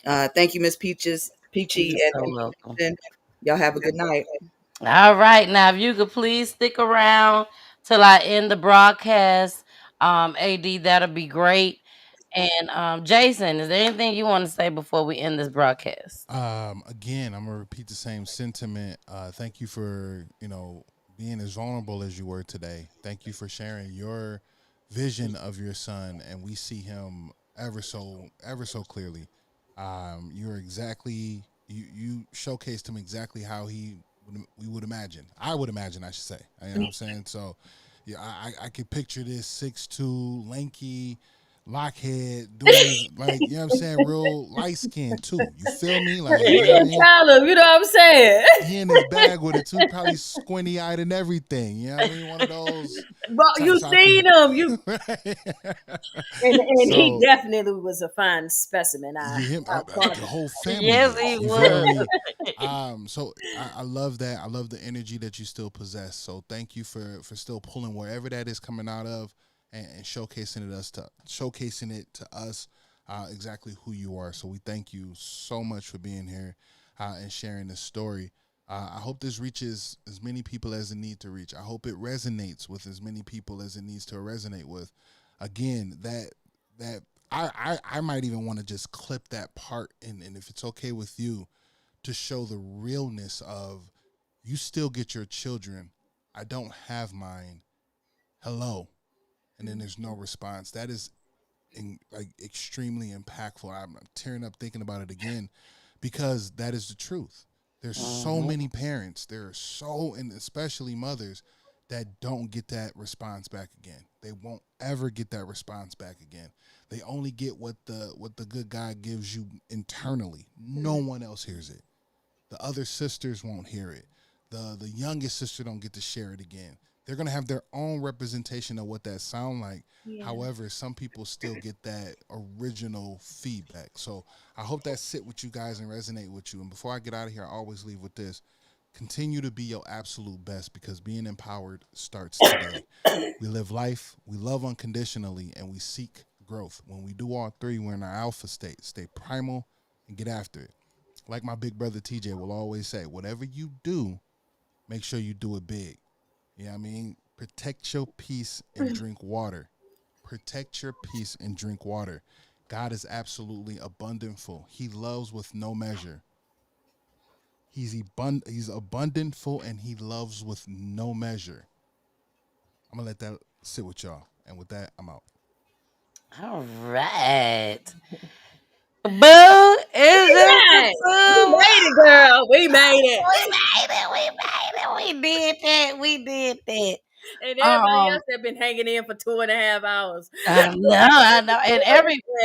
thank you, Miss Peachy, You're so and welcome. y'all have a good night. All right, now if you could please stick around till I end the broadcast, AD, that'll be great. And Jason, is there anything you want to say before we end this broadcast? Again, I'm gonna repeat the same sentiment. Thank you for being as vulnerable as you were today. Thank you for sharing your vision of your son, and we see him ever so clearly. You're exactly you showcased him exactly how we would imagine. I would imagine, I should say. You know what I'm saying? So, yeah, I could picture this 6'2", lanky Lockhead doing his, like, you know what I'm saying, real light skin too. You feel me? Like, you know what I mean? Tell him, you know what I'm saying? He in his bag with it too, probably squinty eyed and everything. You know what I mean? One of those. But you seen him, and he So definitely was a fine specimen. the whole family Yes, is. he You feel was. me? So I love that. I love the energy that you still possess. So thank you for still pulling wherever that is coming out of, and showcasing it to us exactly who you are. So we thank you so much for being here and sharing this story. I hope this reaches as many people as it needs to reach. I hope it resonates with as many people as it needs to resonate with. Again, that I might even want to just clip that part, and if it's okay with you, to show the realness of, you still get your children. I don't have mine. Hello. And then there's no response. That is extremely impactful. I'm tearing up thinking about it again, because that is the truth. There's so many parents, and especially mothers, that don't get that response back again. They won't ever get that response back again. They only get what the good God gives you internally. No one else hears it. The other sisters won't hear it. The youngest sister don't get to share it again. They're gonna have their own representation of what that sound like. Yeah. However, some people still get that original feedback. So I hope that sit with you guys and resonate with you. And before I get out of here, I always leave with this: continue to be your absolute best, because being empowered starts today. We live life, we love unconditionally, and we seek growth. When we do all three, we're in our alpha state. Stay primal and get after it. Like my big brother TJ will always say, whatever you do, make sure you do it big. You know what I mean? Protect your peace and drink water. Protect your peace and drink water. God is absolutely abundantful. He loves with no measure. He's abundantful, and he loves with no measure. I'm going to let that sit with y'all. And with that, I'm out. All right. Boo, is Right. We made it, girl. We made it. We did that. We did that. And everybody else that been hanging in for 2.5 hours. I know. And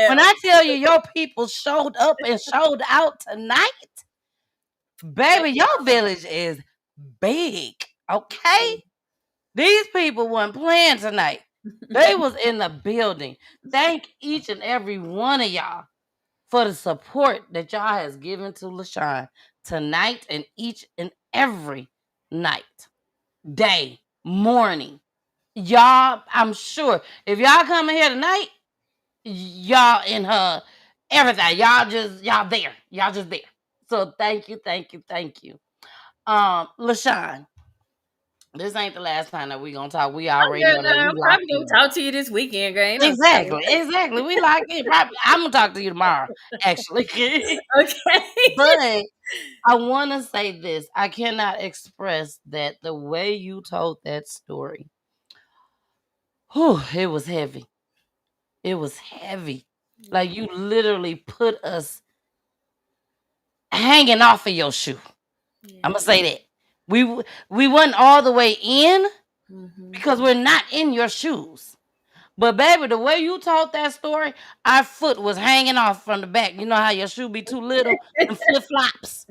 when I tell you your people showed up and showed out tonight, baby, your village is big. Okay? These people weren't playing tonight. They was in the building. Thank each and every one of y'all for the support that y'all has given to LaCiann tonight and each and every night, day, morning. Y'all, I'm sure if y'all coming here tonight, y'all in her everything. Y'all there. Y'all just there. So thank you, thank you, thank you. LaCiann, this ain't the last time that we gonna talk. We already know that we I'm locked probably gonna in. talk to you this weekend, girl. Ain't no Exactly. We locked in. Probably, I'm gonna talk to you tomorrow, actually. Okay. But I want to say this. I cannot express that the way you told that story. Whew, it was heavy. It was heavy. Like you literally put us hanging off of your shoe. I'm gonna say that. We wasn't all the way in because we're not in your shoes. But baby, the way you told that story, our foot was hanging off from the back. You know how your shoe be too little and flip flops,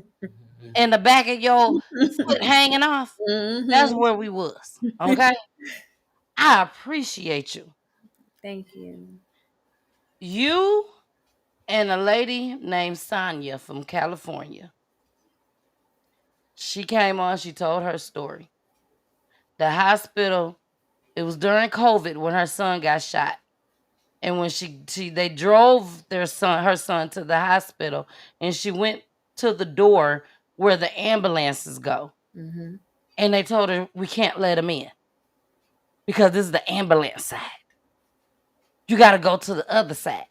and the back of your foot hanging off. That's where we was. Okay, I appreciate you. Thank you. You and a lady named Sonia from California She came on, she told her story. The hospital, it was during COVID when her son got shot. And when they drove her son to the hospital, and she went to the door where the ambulances go. Mm-hmm. And they told her, we can't let him in because this is the ambulance side. You got to go to the other side.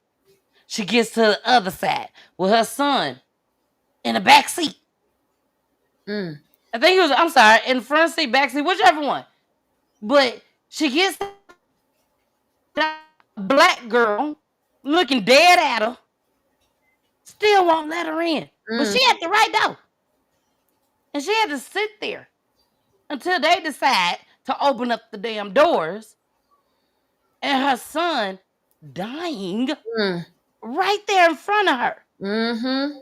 She gets to the other side with her son in the back seat. Mm. I think he was, I'm sorry, in the front seat, back seat, whichever one. But she gets a black girl looking dead at her, still won't let her in. But she at the right door. And she had to sit there until they decide to open up the damn doors. And her son dying right there in front of her. Mm-hmm.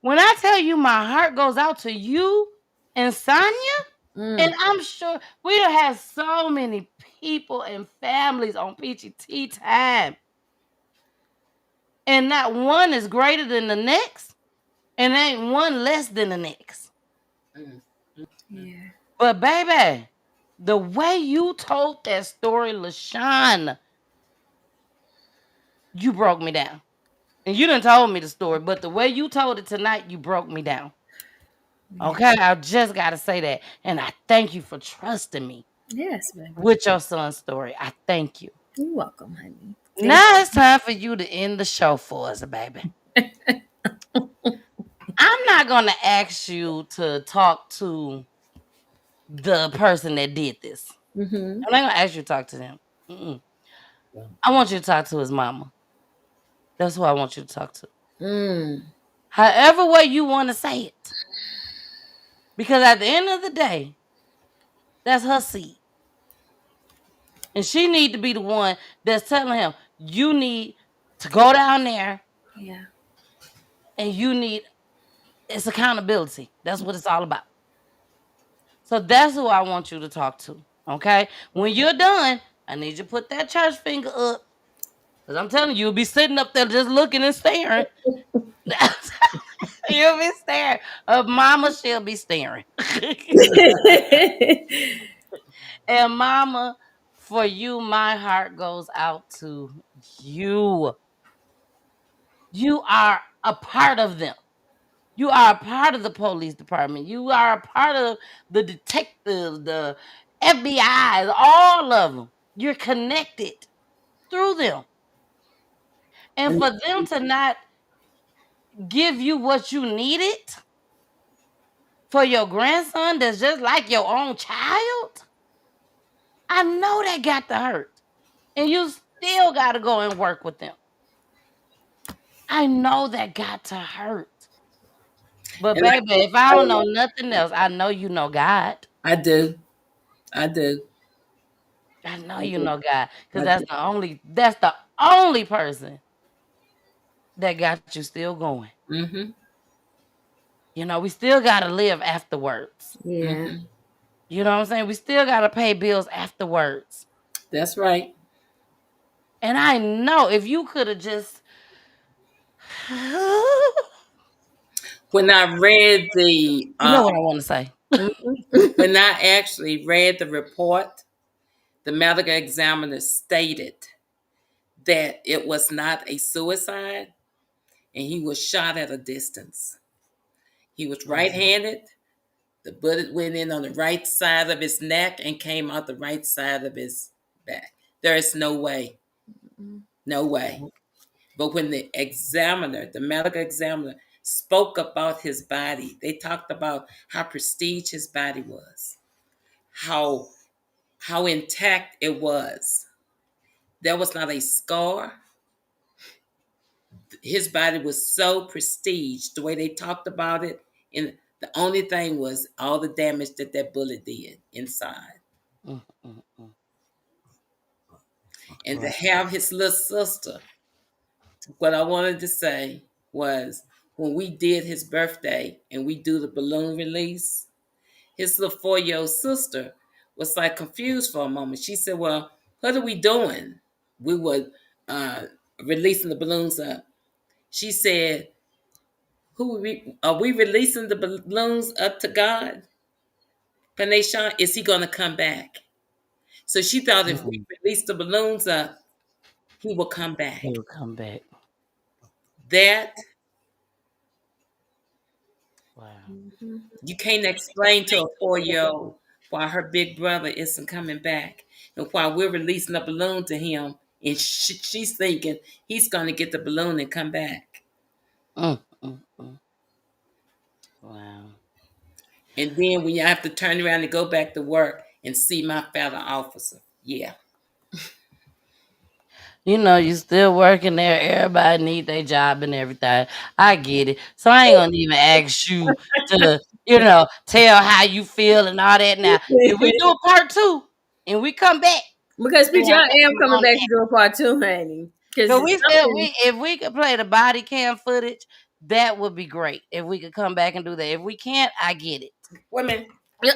When I tell you my heart goes out to you and Sonia, and I'm sure we done had so many people and families on Peachy Tea Tyme. And not one is greater than the next, and ain't one less than the next. Yeah. But baby, the way you told that story, LaCiann, you broke me down. And you done told me the story, but the way you told it tonight, you broke me down. Okay, I just got to say that. And I thank you for trusting me. Yes, baby. With your son's story. I thank you. You're welcome, honey. Now it's time for you to end the show for us, baby. I'm not going to ask you to talk to the person that did this. Mm-hmm. I'm not going to ask you to talk to them. Mm-mm. I want you to talk to his mama. That's who I want you to talk to. However way you want to say it. Because at the end of the day, that's her seed. And she need to be the one that's telling him, you need to go down there. Yeah. And it's accountability. That's what it's all about. So that's who I want you to talk to. Okay? When you're done, I need you to put that church finger up. Because I'm telling you, you'll be sitting up there just looking and staring. You'll be staring. Mama, she'll be staring. And mama, for you, my heart goes out to you. You are a part of them. You are a part of the police department. You are a part of the detectives, the FBI, all of them. You're connected through them. And for them to not give you what you needed for your grandson that's just like your own child, I know that got to hurt. And you still got to go and work with them. I know that got to hurt. But baby, if I don't know nothing else, I know you know God. I do. I know you know God. Because that's the only person that got you still going. Mm-hmm. You know, we still gotta live afterwards. Yeah. Mm-hmm. You know what I'm saying? We still gotta pay bills afterwards. That's right. And I know if you could have just when I read the you know what I want to say. when I actually read the report, the medical examiner stated that it was not a suicide and he was shot at a distance. He was right-handed. The bullet went in on the right side of his neck and came out the right side of his back. There is no way. No way. But when the medical examiner, spoke about his body, they talked about how prestige his body was, how intact it was. There was not a scar. His body was so prestige, the way they talked about it. And the only thing was all the damage that bullet did inside. And to have his little sister, what I wanted to say was when we did his birthday and we do the balloon release, his little 4-year-old sister was like confused for a moment. She said, well, what are we doing? We were releasing the balloons up. She said, Are we releasing the balloons up to God? For NaSean, is he going to come back? So she thought if we release the balloons up, he will come back. He will come back. That Wow. you can't explain to a 4-year-old why her big brother isn't coming back, and why we're releasing a balloon to him, and she's thinking he's going to get the balloon and come back. Wow. And then when you have to turn around and go back to work and see my fellow officer, yeah. You know, you still working there. Everybody need their job and everything. I get it. So I ain't gonna even ask you to, tell how you feel and all that. Now, if we do a part 2 and we come back, Because then Peachy, I I think am we coming on back that. to do a part 2, honey. Because So something. if we could play the body cam footage, that would be great. If we could come back and do that. If we can't, I get it. Women, Yep.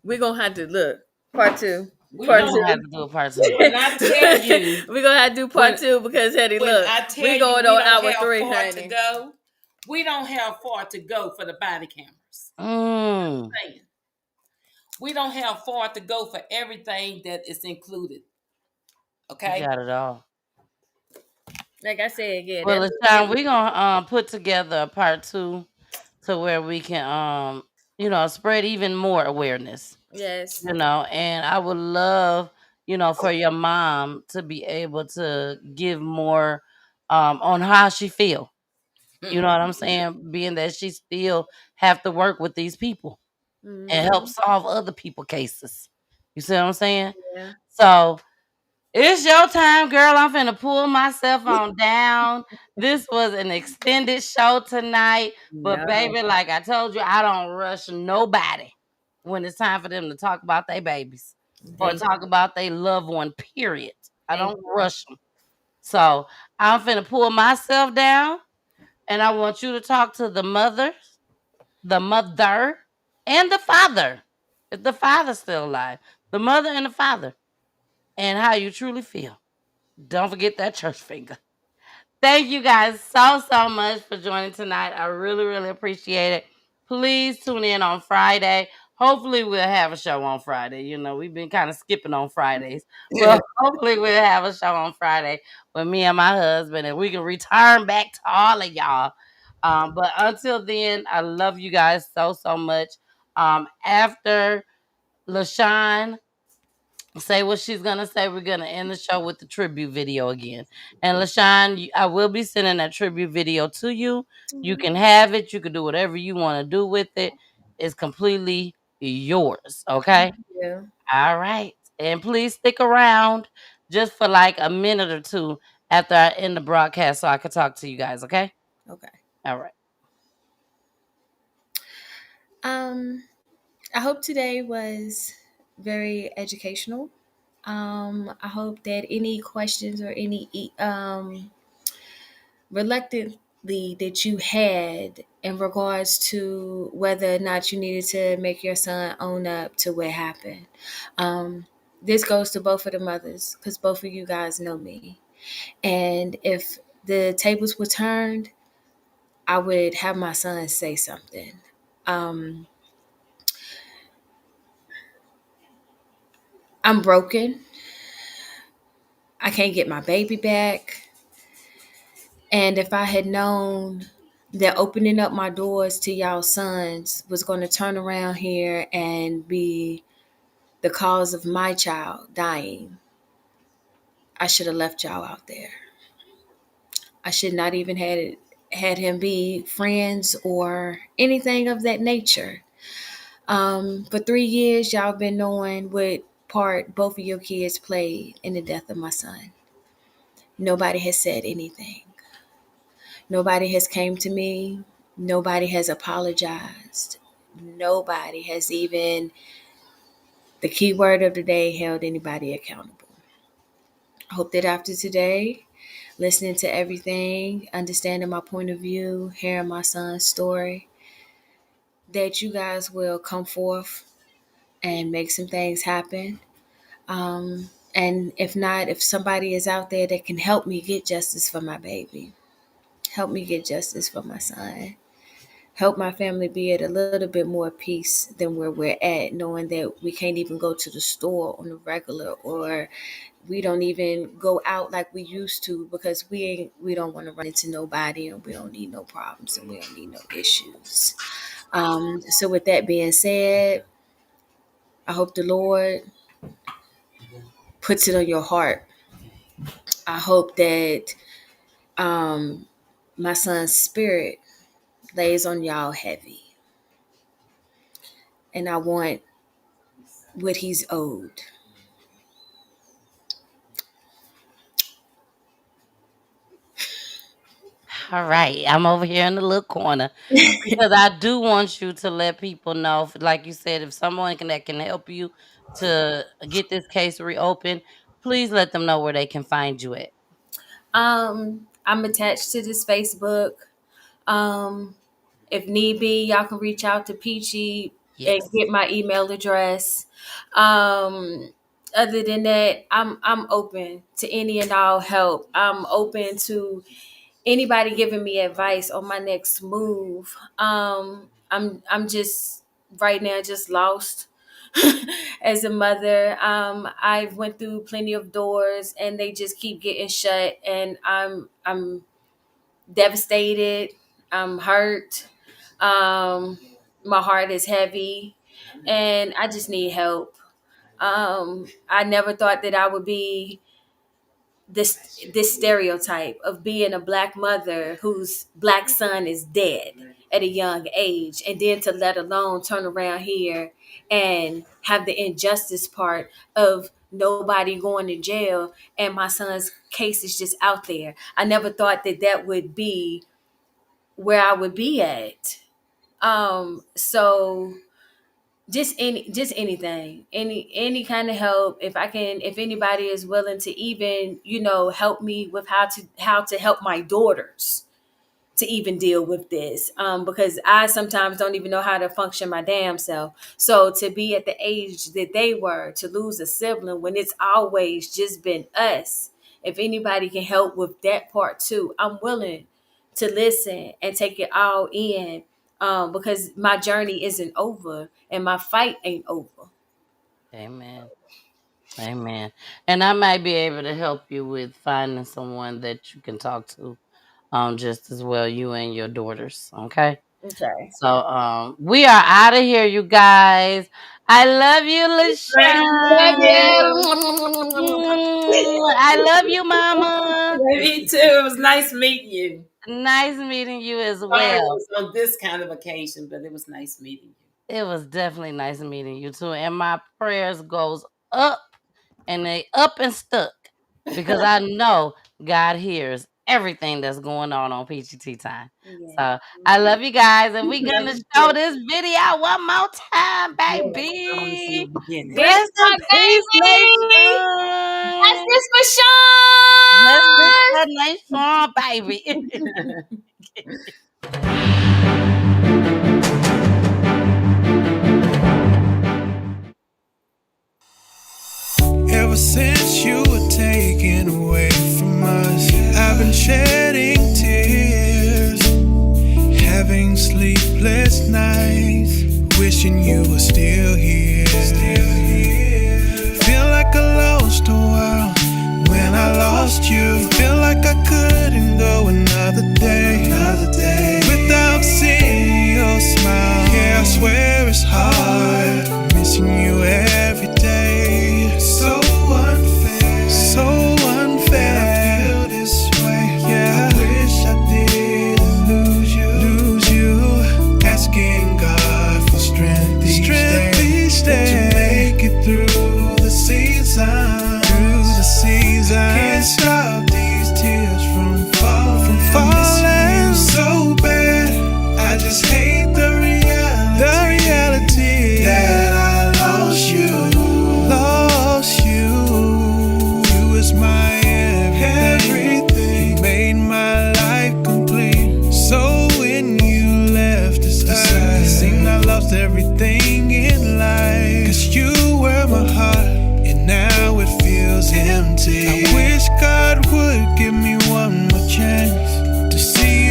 We're gonna have to look part 2. We're Part gonna have to do a part 2. when I tell you, We're gonna have to do part 2 because honey, when look, I tell we you going we on don't hour have 3, far to honey. go, we don't have far to go for the body cameras. We don't have far to go for everything that is included. Okay? You got it all. Like I said, yeah. Well, LaCiann, we're gonna put together a part 2 to where we can spread even more awareness. Yes. And I would love, for your mom to be able to give more on how she feel. You know what I'm saying? Being that she still have to work with these people and help solve other people cases. You see what I'm saying? Yeah. So it's your time, girl. I'm finna pull myself on down. This was an extended show tonight. But No. baby, like I told you, I don't rush nobody when it's time for them to talk about their babies or Thank talk about their loved one, period. I Thank don't rush them. So I'm finna pull myself down, and I want you to talk to the mother, and the father. If the father's still alive, the mother and the father, and how you truly feel. Don't forget that church finger. Thank you guys so much for joining tonight. I really, really appreciate it. Please tune in on Friday. Hopefully we'll have a show on Friday. We've been kind of skipping on Fridays. But hopefully we'll have a show on Friday with me and my husband, and we can return back to all of y'all. But until then, I love you guys so much. After LaCiann say what she's gonna say, we're gonna end the show with the tribute video again. And LaCiann, I will be sending that tribute video to you. You can have it. You can do whatever you want to do with it. It's completely yours. Okay. you. All right. And please stick around just for like a minute or two after I end the broadcast so I can talk to you guys. Okay. Okay. All right. I hope today was very educational. I hope that any questions or any reluctantly that you had in regards to whether or not you needed to make your son own up to what happened. This goes to both of the mothers because both of you guys know me. And if the tables were turned, I would have my son say something. I'm broken. I can't get my baby back. And if I had known that opening up my doors to y'all sons was going to turn around here and be the cause of my child dying, I should have left y'all out there. I should not even had him be friends or anything of that nature. For 3 years, y'all been knowing what part both of your kids played in the death of my son. Nobody has said anything. Nobody has came to me. Nobody has apologized. Nobody has even, the key word of the day, held anybody accountable. I hope that after today, listening to everything, understanding my point of view, hearing my son's story, that you guys will come forth and make some things happen. And if not, if somebody is out there that can help me get justice for my baby, help me get justice for my son. Help my family be at a little bit more peace than where we're at, knowing that we can't even go to the store on the regular, or we don't even go out like we used to because we don't want to run into nobody, and we don't need no problems, and we don't need no issues. So with that being said, I hope the Lord puts it on your heart. I hope that my son's spirit lays on y'all heavy, and I want what he's owed. All right, I'm over here in the little corner because I do want you to let people know, like you said, if someone that can help you to get this case reopened, please let them know where they can find you at. I'm attached to this Facebook. Um, if need be, y'all can reach out to Peachy and Yes. get my email address. Other than that, I'm open to any and all help. I'm open to anybody giving me advice on my next move. I'm just right now just lost as a mother. I went through plenty of doors and they just keep getting shut, and I'm devastated. I'm hurt. My heart is heavy, and I just need help. I never thought that I would be this stereotype of being a black mother whose black son is dead at a young age, and then to let alone turn around here and have the injustice part of nobody going to jail and my son's case is just out there. I never thought that that would be where I would be at. So just anything, any kind of help, if I can, if anybody is willing to even help me with how to help my daughters to even deal with this, because I sometimes don't even know how to function my damn self. So to be at the age that they were, to lose a sibling when it's always just been us, if anybody can help with that part too, I'm willing to listen and take it all in, because my journey isn't over and my fight ain't over. Amen. Amen. And I might be able to help you with finding someone that you can talk to, just as well, you and your daughters. Okay. Okay. So we are out of here, you guys. I love you, Love LaCiann. you. I love you, Mama. Me too. It was nice meeting you. Nice meeting you as Sorry it well. was on this kind of occasion, but it was nice meeting you. It was definitely nice meeting you too. And my prayers goes up, and they up and stuck, because I know God hears everything that's going on Peachy Tea Tyme. So I love you guys, and we're gonna show this video one more time, baby. This Rest in my peace, baby. That's NaSean. this for Justice Sean. for NaSean, baby. Ever since you were taken away from us, I've been shedding tears, having sleepless nights, wishing you were still here. Feel like I lost a while when I lost you. Feel like I couldn't go another day without seeing your smile. Yeah, I swear it's hard missing you every day. So unfair. I feel this way. Yeah, I wish I didn't lose you. Asking God for strength each day to make it through the season. Can't stop these tears from falling. Missing you so bad. I just hate the reality that I lost you. You was my everything. You made my life complete. So when you left this earth, it seemed I lost everything in life. 'Cause you were my heart, and now it feels empty. I wish God would give me one more chance to see you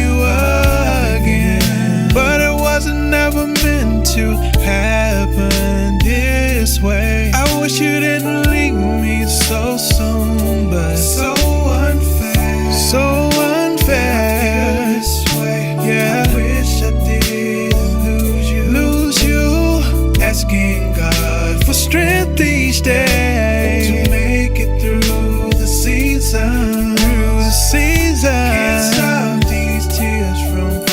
wish you didn't leave me so soon, but so unfair, so unfair. This way, yeah. I wish I didn't lose you. Asking God for strength each day to make it through the season. Can't stop these tears from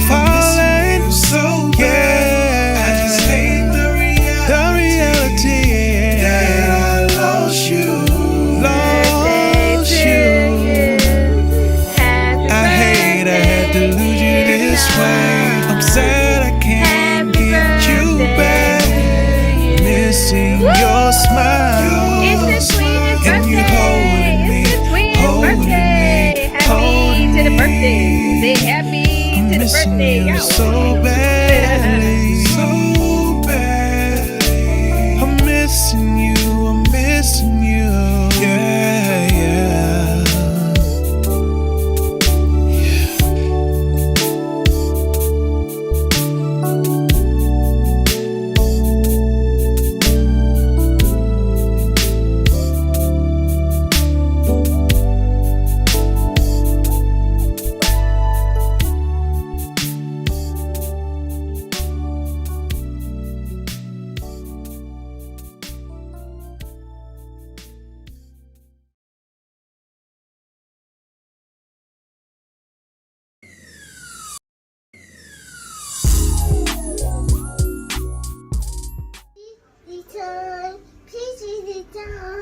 falling. So yeah, I just hate the reality that I lost you. I hate I had to lose you this way. I'm sad I can't get you back. Missing your smile and you holding me, holding Happy to the birthday. Say happy to the birthday. you so badly, so badly. I'm missing you, yeah, yeah. Peachy Tea Tyme.